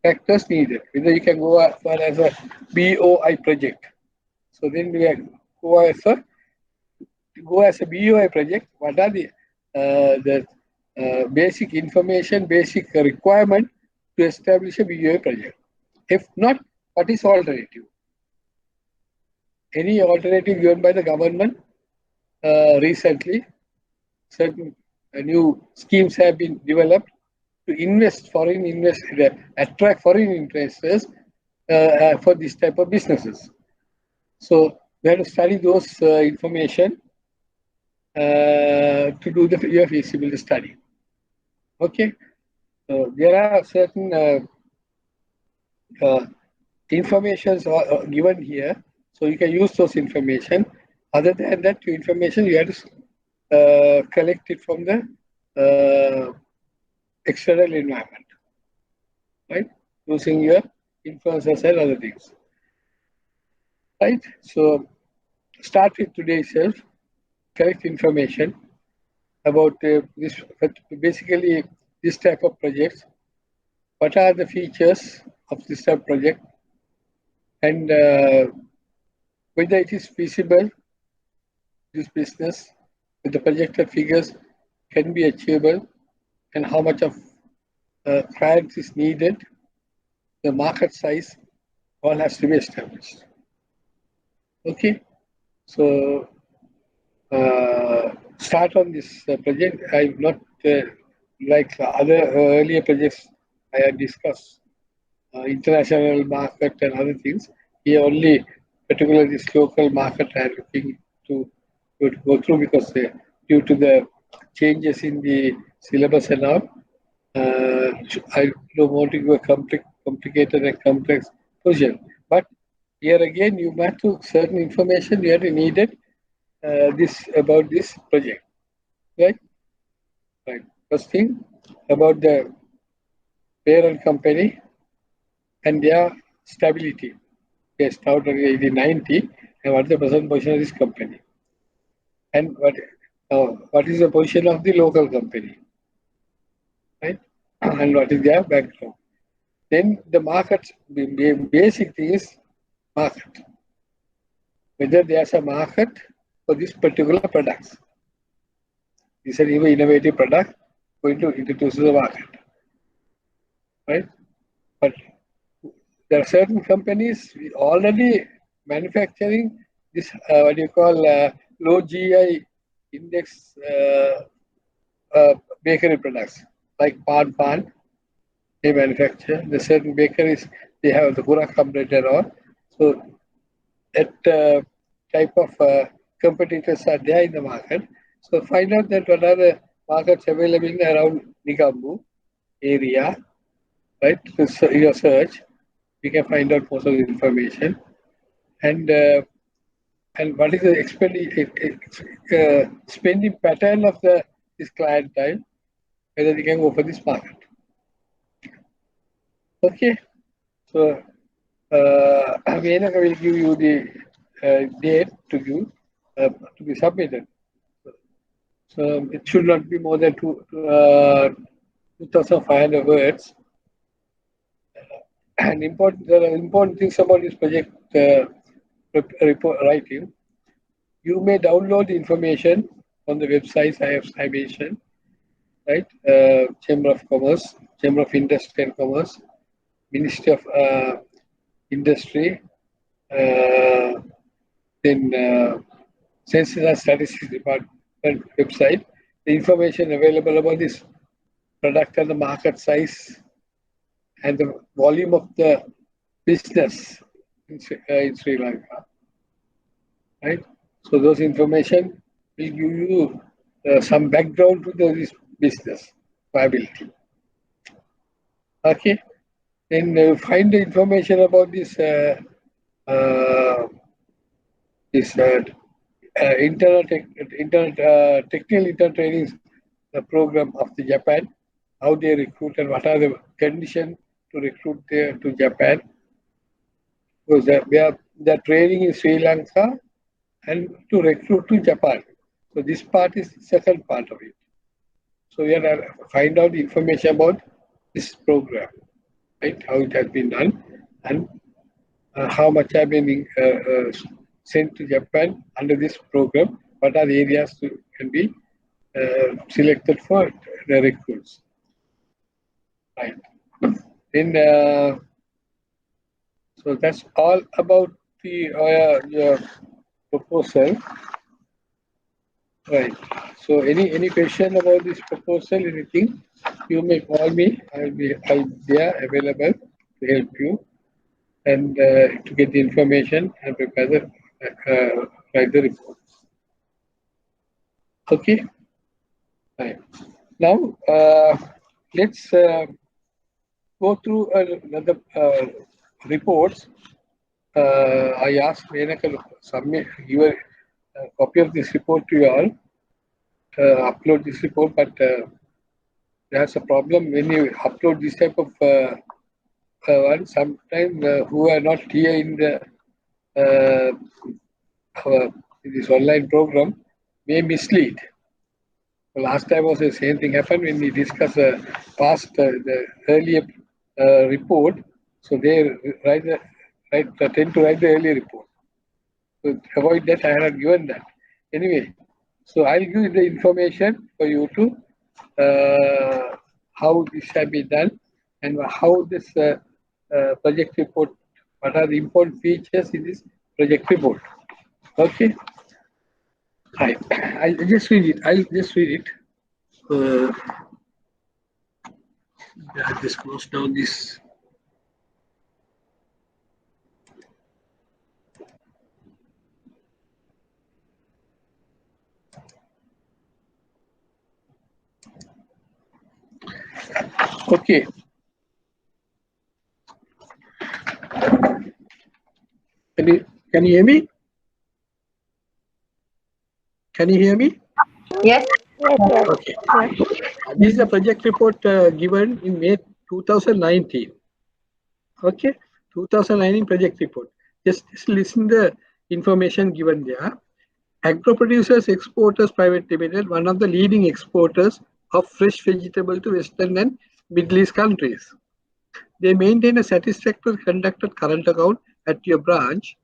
factors needed? Whether you can go for as a BOI project. So then we go as a BOI project. What are the basic information, basic requirement to establish a BOI project? If not, what is alternative? Any alternative given by the government recently? Certain new schemes have been developed to attract foreign investors for this type of businesses. So we have to study those information to do your feasibility study. Okay, so there are certain informations given here, so you can use those information. Other than that, your information you have to collect it from the external environment, right? Using your influencers and other things, right? So start with today itself, collect information about this, basically this type of projects. What are the features of this type of project, and whether it is feasible, this business with the projected figures can be achievable, and how much of clients is needed, the market size, all has to be established. Okay, so start on this project. I'm not like other earlier projects I had discussed, international market and other things. Here only, particularly this local market, I'm looking to go through because due to the changes in the syllabus and all, I don't want to go a complicated and complex position. But here again, you must have certain information you have needed this about this project, right? Right. First thing about the parent company and their stability. They started in 1890, and what is the present position of this company? And what is the position of the local company, right? And what is their background? Then the market, the basic thing is market. Whether there's a market for this particular products. This is an innovative product going to introduce to the market, right? But there are certain companies already manufacturing this what you call low GI index bakery products like pan. They manufacture the certain bakeries. They have the Hurakam bread and all. So that type of competitors are there in the market. So find out that what are the markets available around Nigambu area, right? So your search, you can find out most of the information, and what is the spending pattern of this clientele, whether they can go for this market. Okay, so Menaka will give you the date to be submitted. So it should not be more than 2,500 words. And there are important things about this project report writing. You may download the information on the websites I mentioned, right? Chamber of Commerce, Chamber of Industry and Commerce, Ministry of Industry, then Census and Statistics Department website. The information available about this product and the market size and the volume of the business in Sri Lanka, right? So those information will give you some background to this business viability. Okay, then find the information about this technical inter training program of the Japan, how they recruit and what are the conditions to recruit there to Japan. Because they're training in Sri Lanka and to recruit to Japan. So this part is the second part of it. So we have to find out information about this program, right? How it has been done and how much have been sent to Japan under this program. What are the areas can be selected for the recruits, right? Then so that's all about the proposal. Right. So any question about this proposal, anything, you may call me. I'll be there available to help you and to get the information and prepare the write the report. Okay. Right. Now let's go through another reports. I asked Menaka to submit your copy of this report to you all. Upload this report, but there's a problem when you upload this type of one. Sometimes who are not here in the this online program may mislead. Last time was the same thing happened when we discussed the earlier report. So they tend to write the earlier report. So to avoid that, I had given that. Anyway, so I'll give you the information for you to how this has been done and how this project report, what are the important features in this project report. Okay, I'll just read it. I'll just read it. I'll just close down this. Okay. Can you hear me? Can you hear me? Yes. Okay. This is a project report given in May 2019. Okay, 2019 project report. Just listen the information given there. Agro Producers Exporters Private Limited, one of the leading exporters of fresh vegetable to Western and Middle East countries. They maintain a satisfactory conducted current account at your branch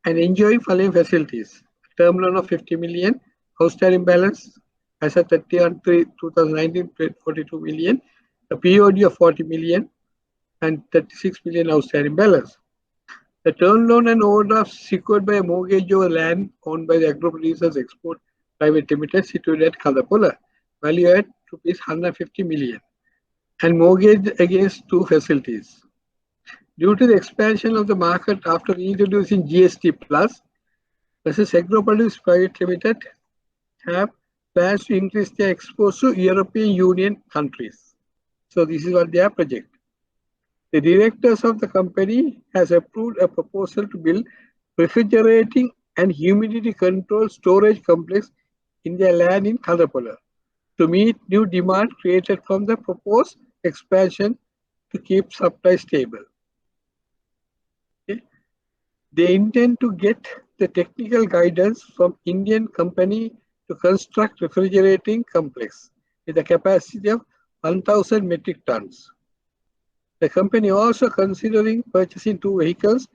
and enjoying following facilities. Term loan of 50 million, outstanding balance as of 30/3/2019, 42 million, a POD of 40 million, and 36 million outstanding balance. The term loan and overdraft secured by a mortgage over land owned by the Agro Producers Export Private Limited situated at Kadapola, value at rupees 150 million, and mortgage against two facilities. Due to the expansion of the market after introducing GST Plus, Mrs. Agro Produce Private Limited have plans to increase their exports to European Union countries. So this is what their project. The directors of the company has approved a proposal to build refrigerating and humidity control storage complex in their land in Kadapola to meet new demand created from the proposed expansion to keep supply stable. Okay. They intend to get the technical guidance from Indian company to construct refrigerating complex with a capacity of 1,000 metric tons. The company also considering purchasing two vehicles,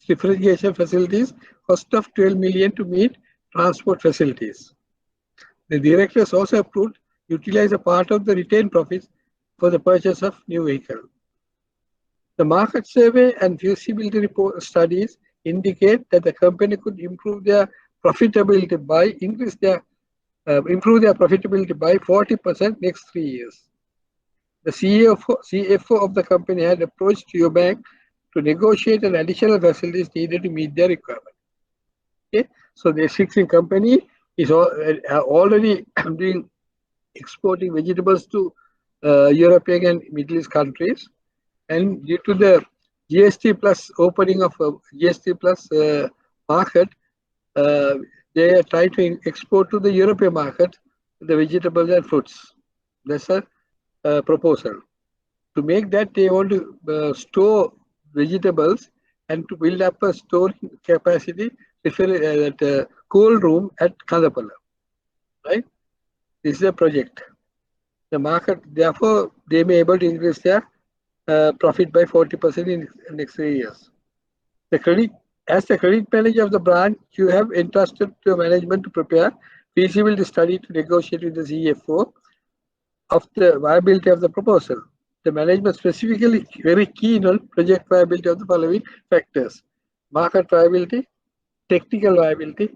refrigeration facilities, cost of 12 million to meet transport facilities. The directors also approved utilize a part of the retained profits for the purchase of new vehicle. The market survey and feasibility report studies indicate that the company could improve their profitability by improve their profitability by 40% next 3 years. The CFO of the company had approached your bank to negotiate an additional facilities needed to meet their requirement. Okay, so the existing company is already doing exporting vegetables to European and Middle East countries, and due to the GST plus opening of GST plus market, they are trying to export to the European market the vegetables and fruits. That's a proposal. To make that, they want to store vegetables and to build up a storing capacity, at cool room at Kandapala. Right? This is a project. The market, therefore, they may be able to increase their profit by 40% in the next 3 years. As the credit manager of the branch, you have entrusted to management to prepare feasibility study to negotiate with the CFO of the viability of the proposal. The management specifically very keen on project viability of the following factors: market viability, technical viability,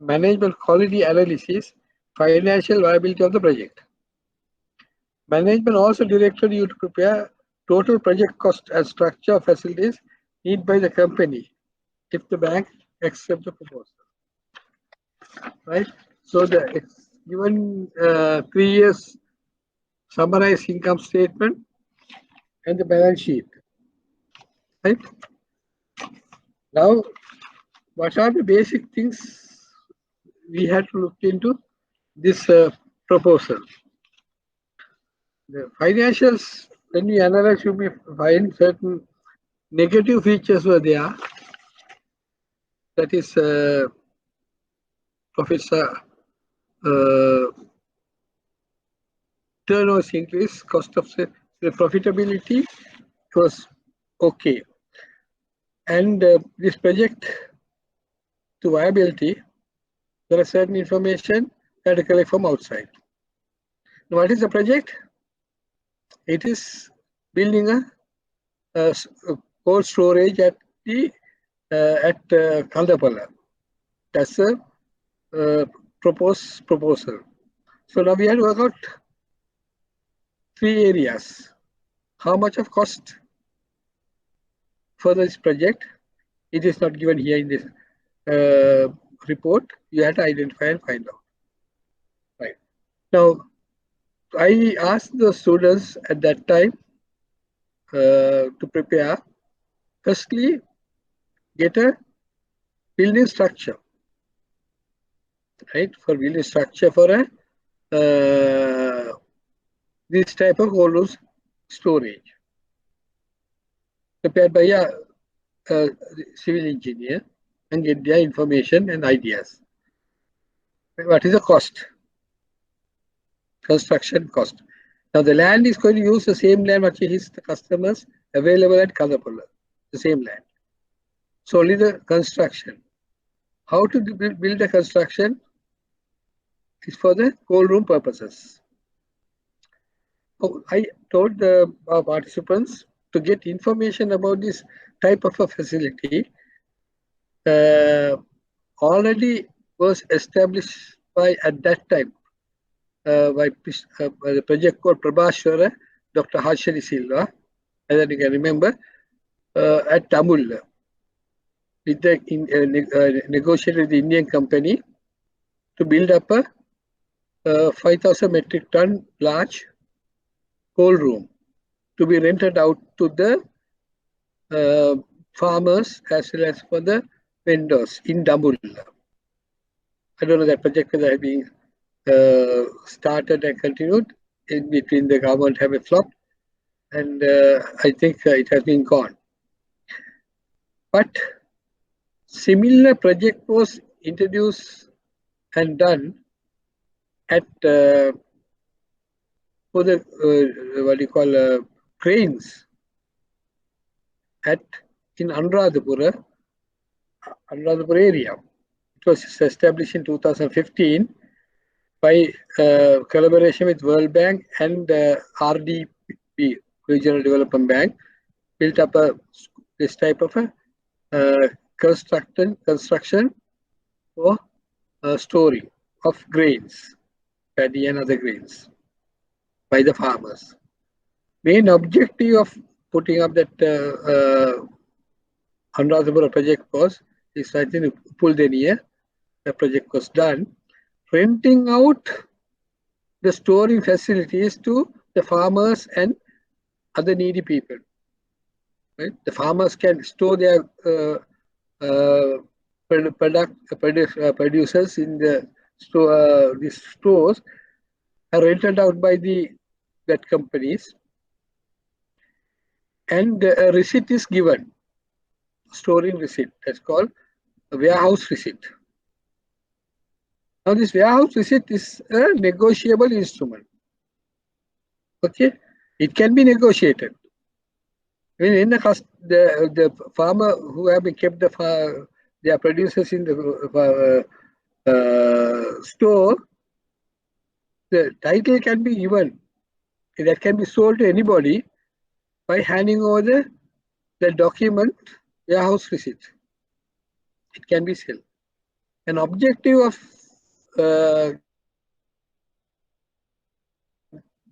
management quality analysis, financial viability of the project. Management also directed you to prepare total project cost and structure of facilities needed by the company if the bank accepts the proposal. Right? So the given 3 years summarized income statement and the balance sheet. Right? Now, what are the basic things we had to look into this proposal? The financials, when we analyze, you may find certain negative features were there. That is, profits turnovers increase, cost of the profitability was okay. And this project to viability, there are certain information that to collect from outside. Now, what is the project? It is building a cold storage at Kaldapala. That's a proposal. So now we have to work out 3 areas. How much of cost for this project? It is not given here in this report. You have to identify and find out. Right. Now, I asked the students at that time to prepare. Firstly, get a building structure, right? For building structure for a this type of cold room storage, prepared by a civil engineer, and get their information and ideas. What is the cost? Construction cost. Now the land is going to use the same land which is the customers available at Kadapulla, the same land. So only the construction. How to build the construction is for the cold room purposes. I told the participants to get information about this type of a facility. Already was established by at that time by the project called Prabhashwara, Dr. Harshali Silva, as you can remember, at Tamil, with the negotiated with the Indian company to build up a 5,000 metric ton large cold room to be rented out to the farmers as well as for the vendors in Dambulla. I don't know that project whether has been started and continued. In between, the government have a flop, and I think it has been gone. But similar project was introduced and done at for the what you call cranes in Anuradhapura area. It was established in 2015 by collaboration with World Bank and RDB, Regional Development Bank, built up this type of a construction for storing of grains, paddy and other grains by the farmers. Main objective of putting up that Anuradhapura project was, is I think Puldeniya, the project was done, renting out the storing facilities to the farmers and other needy people. Right? The farmers can store their producers in the these stores are rented out by that companies, and a receipt is given, storing receipt. That's called a warehouse receipt. Now this warehouse receipt is a negotiable instrument. Okay, it can be negotiated. When the farmer who have kept their producers in the store, the title can be given. That can be sold to anybody by handing over the document, warehouse receipt. It can be sold. An objective of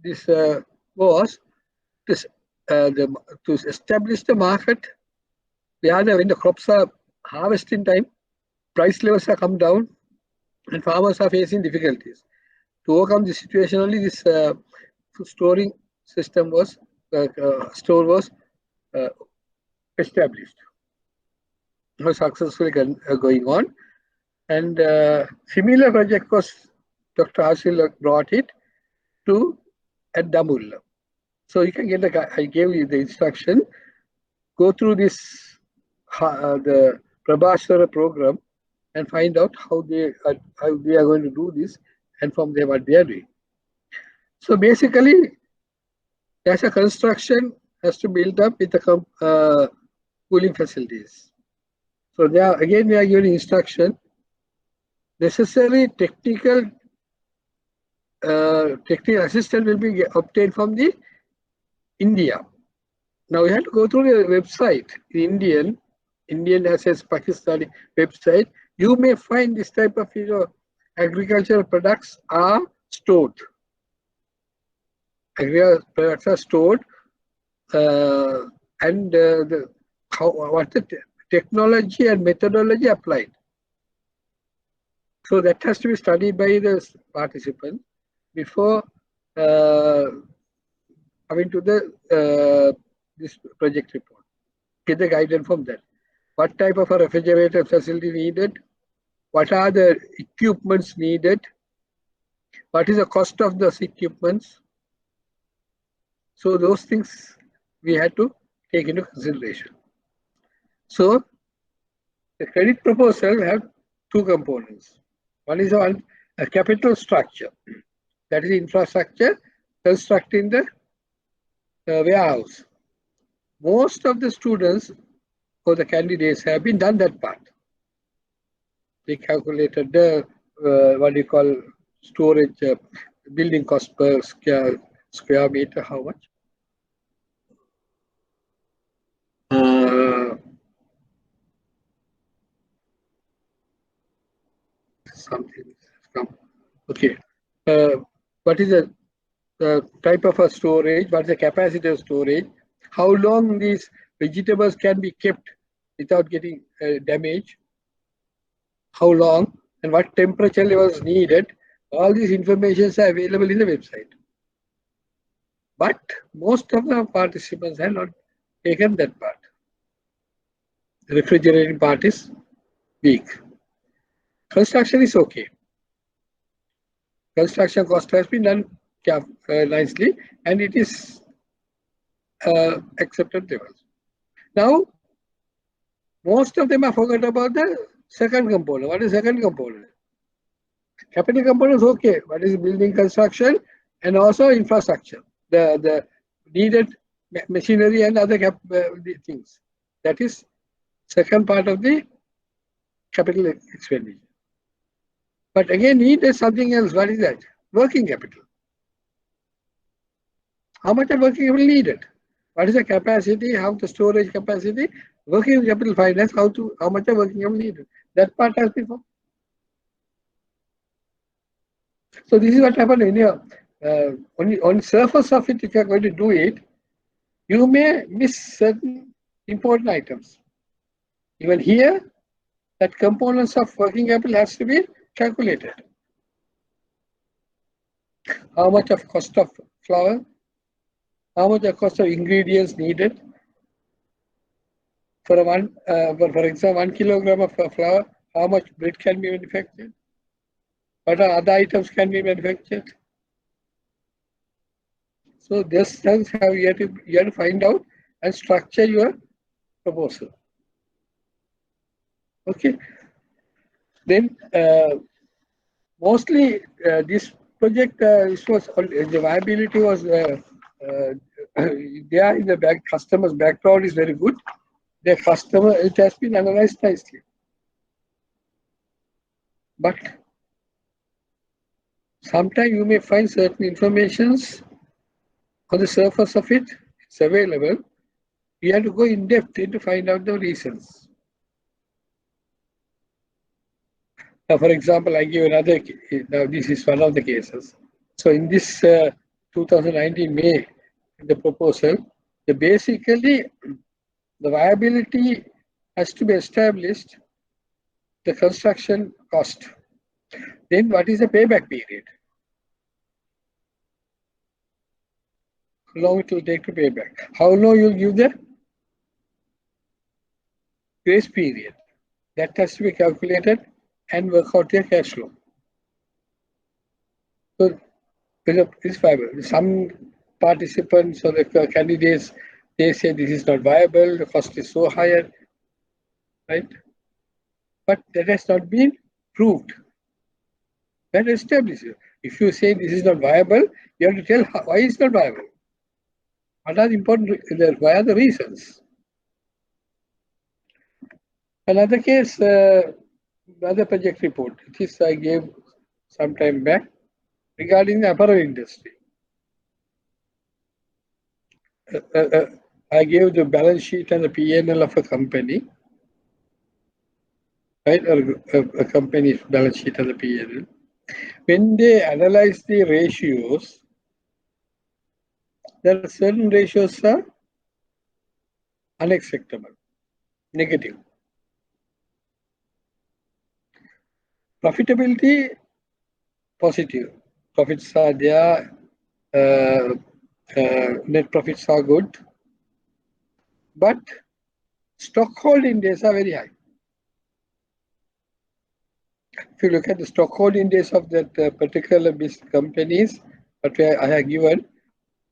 this was to establish the market where when the crops are harvesting time, price levels are come down, and farmers are facing difficulties. To overcome this situation, only this storing system was established. It was successfully going on, and similar project was Dr. Hasil brought it to at Damulla. So you can get I gave you the instruction. Go through this the Prabhashwara program and find out how they are going to do this, and from there what they are doing. So basically, as a construction has to build up with the cooling facilities. So there again we are giving instruction. Necessary technical assistance will be obtained from the India. Now you have to go through the website, the Indian SS Pakistani website. You may find this type of agricultural products are stored. Agricultural products are stored, and what the technology and methodology applied. So that has to be studied by the participant before coming to the this project report. Get the guidance from that. What type of a refrigerator facility needed? What are the equipments needed? What is the cost of those equipments? So those things we had to take into consideration. So the credit proposal have two components. One is a capital structure, that is infrastructure constructing the warehouse. Most of the students or the candidates have been done that part. They calculated the what do you call storage building cost per square meter, how much? Something. Okay. What is the type of a storage? What is the capacity of storage? How long these vegetables can be kept without getting damaged? How long and what temperature levels needed? All these informations are available in the website. But most of the participants have not taken that part. The refrigerating part is weak. Construction is okay. Construction cost has been done nicely, and it is accepted levels. Now, most of them are forgot about the second component. What is second component? Capital component is okay. What is building construction and also infrastructure? The needed machinery and other things. That is second part of the capital expenditure. But again, needed something else. What is that? Working capital. How much of working capital needed? What is the capacity? How the storage capacity? Working capital finance. How much of working capital needed? That part has been. So this is what happened when you on surface of it. If you are going to do it, you may miss certain important items. Even here, that components of working capital has to be calculated. How much of cost of flour? How much the cost of ingredients needed? For example, 1 kilogram of flour, how much bread can be manufactured? What other items can be manufactured? So these things you have to find out and structure your proposal. Okay. Then mostly this project, the viability was there in the customer's background is very good. The customer, it has been analyzed nicely. But sometimes you may find certain informations on the surface of it, it's available. You have to go in depth to find out the reasons. Now, for example, I give another. Now, this is one of the cases. So, in this 2019 May, the proposal, basically the viability has to be established, the construction cost. Then, what is the payback period? How long it will take to pay back? How long you'll give the grace period? That has to be calculated and work out your cash flow. So, it's viable. Some participants or the candidates, they say this is not viable, the cost is so higher, right? But that has not been proved. That establishes. If you say this is not viable, you have to tell why it's not viable. What are the important? Why are the reasons? Another case, another project report. This I gave some time back regarding the apparel industry. I gave the balance sheet and the P&L of a company, right? Or a company's balance sheet and the P&L. When they analyze the ratios, there are certain ratios are unacceptable, negative. Profitability, positive. Profits are there, net profits are good, but stock holding days are very high. If you look at the stock holding days of that particular business companies, what I have given,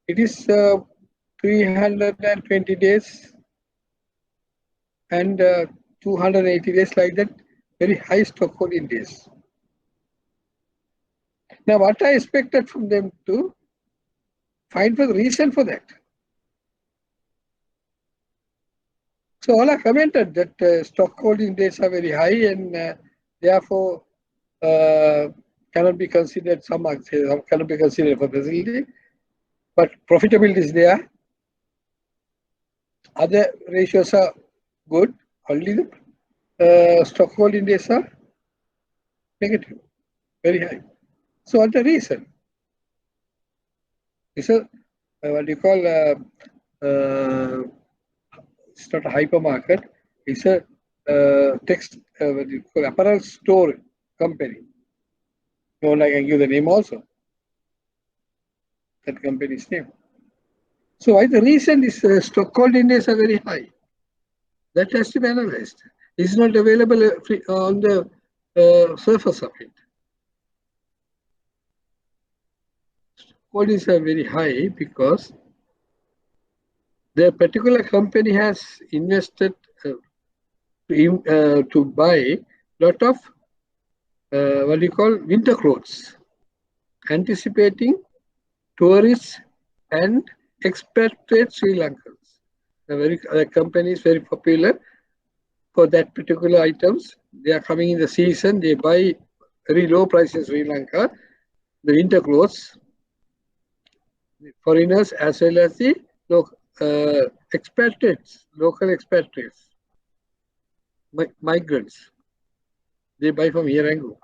it is 320 days and 280 days, like that, very high stock holding days. Now, what I expected from them to find for the reason for that. So all are commented that stock holding days are very high and therefore cannot be considered, some cannot be considered for facility, but profitability is there. Other ratios are good, only the stock holding days are negative, very high. So what's the reason? It's a what you call it's not a hypermarket. It's a text what you call apparel store company. You know, I can give the name also. That company's name. So why the reason is stock holding days are very high. That has to be analyzed. It's not available on the surface of it. Holdings are very high because the particular company has invested to buy lot of what do you call winter clothes, anticipating tourists and expatriate Sri Lankans. The company is very popular for that particular items. They are coming in the season. They buy very low price in Sri Lanka, the winter clothes, foreigners as well as the expatriates, local expatriates, migrants. They buy from here and go.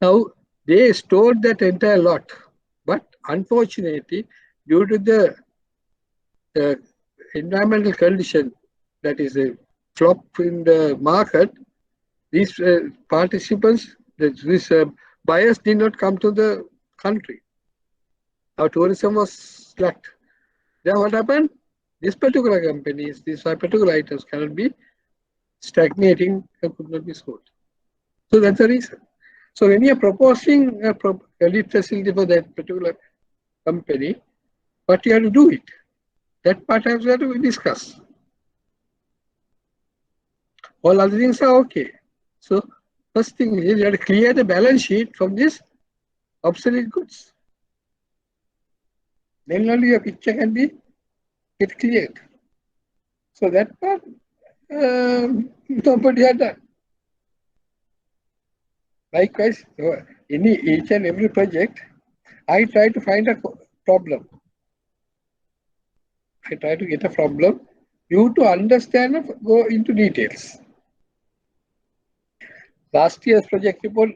Now, they stored that entire lot, but unfortunately, due to the environmental condition, that is a flop in the market, these participants, these buyers did not come to the country. Our tourism was slacked. Then what happened? These particular companies, these particular items cannot be stagnating and could not be sold. So that's the reason. So when you are proposing a lead facility for that particular company, what you have to do it? That part has to be discussed. All other things are okay. So first thing is you have to clear the balance sheet from this obsolete goods. Then only your picture can be get cleared. So that part nobody had done. Likewise, each and every project, I try to find a problem. I try to get a problem. You to understand and go into details. Last year's project report,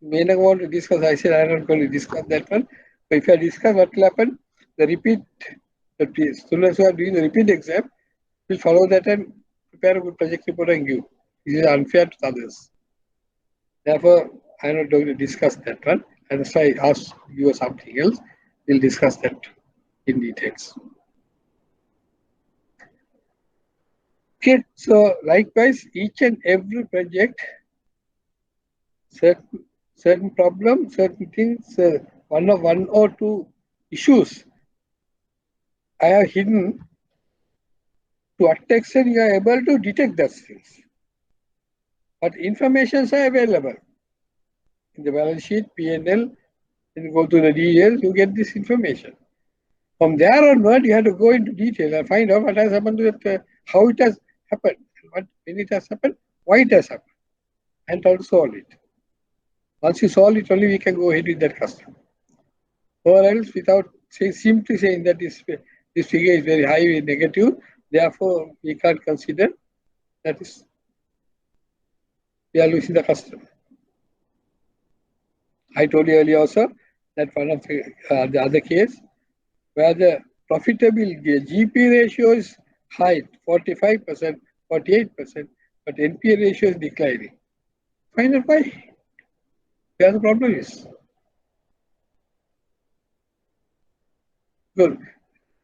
may not want to discuss. I said I'm not going to discuss that one. But if I discuss what will happen, the repeat, the students who are doing the repeat exam will follow that and prepare a good project report and give. This is unfair to others. Therefore, I'm not going to discuss that one. And that's why I asked you something else. We'll discuss that in details. Okay, so likewise, each and every project, certain problem, certain things, one or two issues I have hidden. To what extent you are able to detect those things. But informations are available in the balance sheet, P&L, and you go to the details, you get this information. From there onward, you have to go into detail and find out what has happened to it, how it has happened, when it has happened, why it has happened, and try to solve it. Once you solve it, only we can go ahead with that customer. Or else, without simply saying that is this figure is very high, negative. Therefore, we can't consider that is we are losing the customer. I told you earlier also that one of the other case where the profitability GP ratio is high, 45%, 48%, but NPA ratio is declining. Find out why. Where the problem is. Because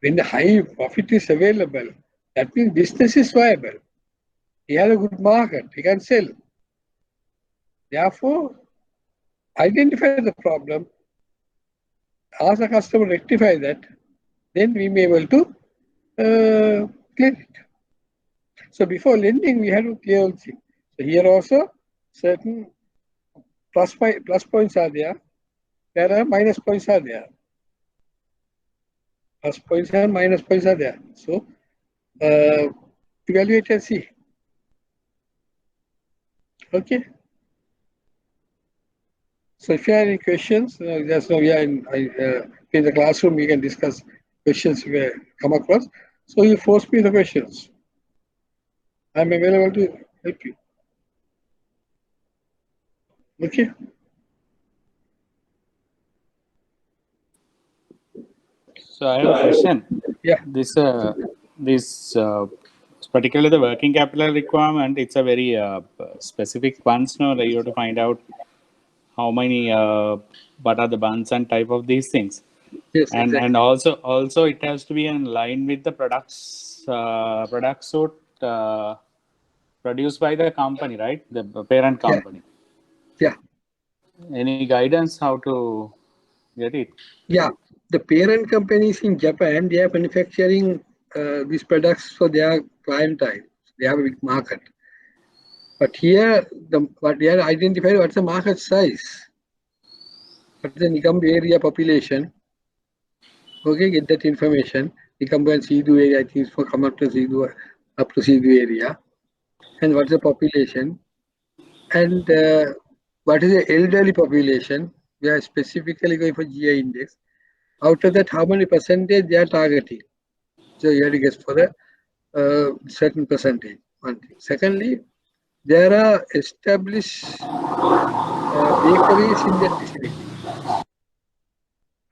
when the high profit is available, that means business is viable. He has a good market, he can sell. Therefore, identify the problem, ask the customer to rectify that, then we may be able to clear it. So before lending, we have to clear everything. So here also, certain plus points are there. There are minus points are there. Plus points and minus points are there. So evaluate and see. Okay. So if you have any questions, just now we are in the classroom. We can discuss questions we come across. So you force me the questions. I'm available to help you. Okay. So I have a question. Yeah. This particularly the working capital requirement. It's a very specific ones. No, you have to find out how many, what are the buns and type of these things. Yes. And exactly. and also it has to be in line with the products suit produced by the company, right? The parent company. Yeah. Any guidance how to get it? Yeah. The parent companies in Japan, they are manufacturing these products for their clientele. They have a big market. But here, what they are identified, what's the market size? What's the income area population? Okay, get that information. Income and Sidu area, I think, for come up to Sidu area. And what's the population? And what is the elderly population? We are specifically going for GI index. Out of that, how many percentage they are targeting? So you have to guess for a certain percentage. One thing. Secondly, there are established bakeries in that vicinity,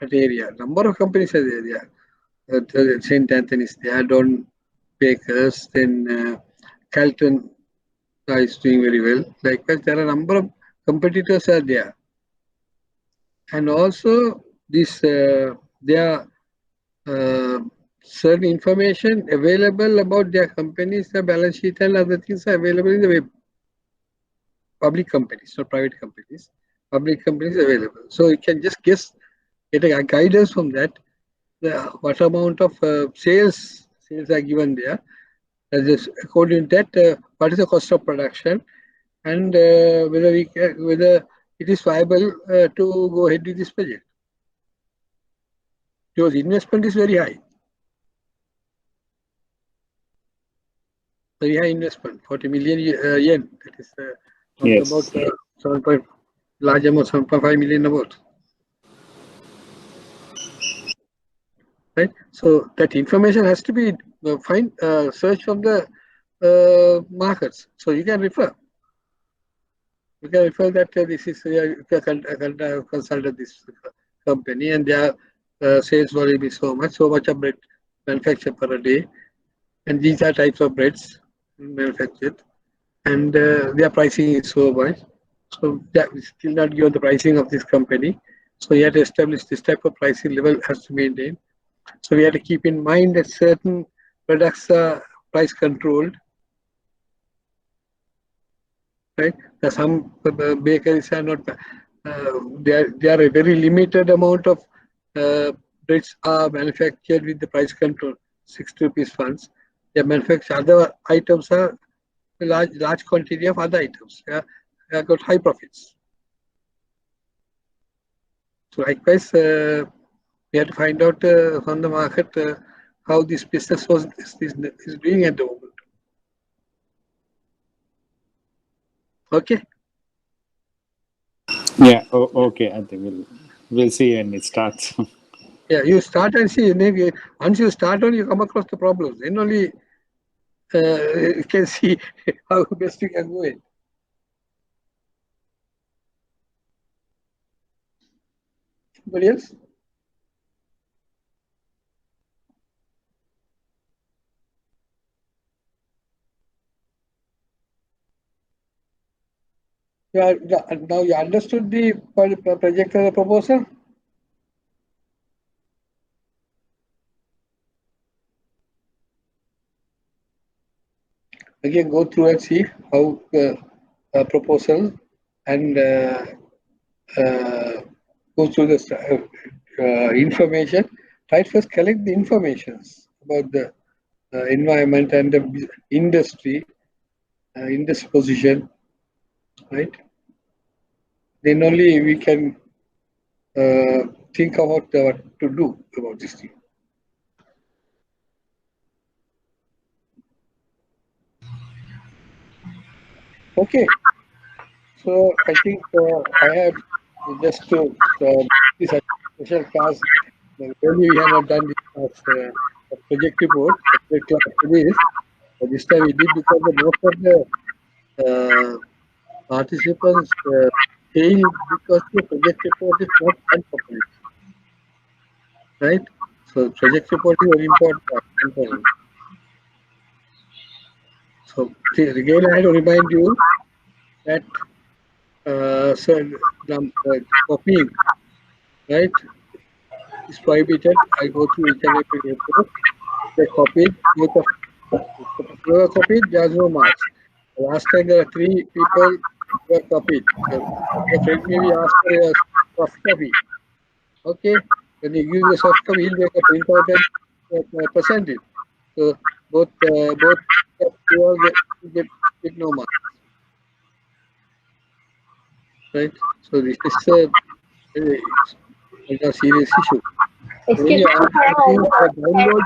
that area. Number of companies are there. St. Anthony's there, Don Bakers, then Calton is doing very well. Likewise, there are a number of competitors are there. And also, there are certain information available about their companies, the balance sheet and other things are available in the web. Public companies, not private companies. Public companies available. So you can just guess, get a guidance from that. What amount of sales are given there. According to that, what is the cost of production, and whether it is viable to go ahead with this project. Because investment is very high. Very high investment, 40 million yen. That is Yes. about 7. Large amount, 7.5 million about. Right. So that information has to be search from the markets. So you can refer. You can refer that this is consulted this company and their sales volume is so much of bread manufactured per day, and these are types of breads manufactured, and their pricing is so much. So that is still not given the pricing of this company. So you have to establish this type of pricing level has to be maintained. So we have to keep in mind that certain products are price controlled. Right? Some bakeries are not. They are a very limited amount of breads are manufactured with the price control, 60 rupees funds. They manufacture other items are large quantity of other items. They got high profits. So likewise, we have to find out from the market how this business is doing at the moment. Okay. Yeah. Okay. I think we'll see when it starts. Yeah, you start and see. Maybe once you start on, you come across the problems. Then only you can see how best you can do it. Anybody else? Yeah, now you understood the project as a proposal? Again, go through and see how proposal and go through the information. Try to first collect the informations about the environment and the industry, industry position, right? Then only we can think about what to do about this thing. Okay, so I think I have just to this special class. Earlier we have not done this as a project report, separate class for this. But this time we did because the most of the participants failed because the project report is not done properly, right? So project report is very important component. So again, I have to remind you that so copying, right, is prohibited. I go through each and every report. They copied, both of whoever copied, there's no marks. Last time there are 3 people who were copied. The friend maybe asked for a soft copy. Okay, when you give the soft copy, he'll make a printout and present it. So both they all get no marks, right? So this is a serious issue. Excuse Maybe me, ask you for download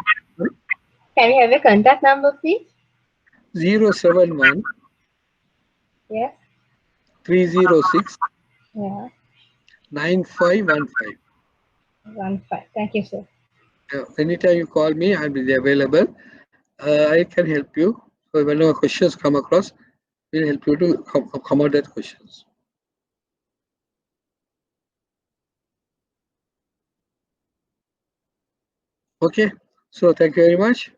can we have a contact number, please? 071 Yes. 306 Yeah. 9515. 15. Thank you, sir. Anytime you call me, I'll be available. I can help you. So whenever questions come across, we'll help you to accommodate questions. Okay. So thank you very much.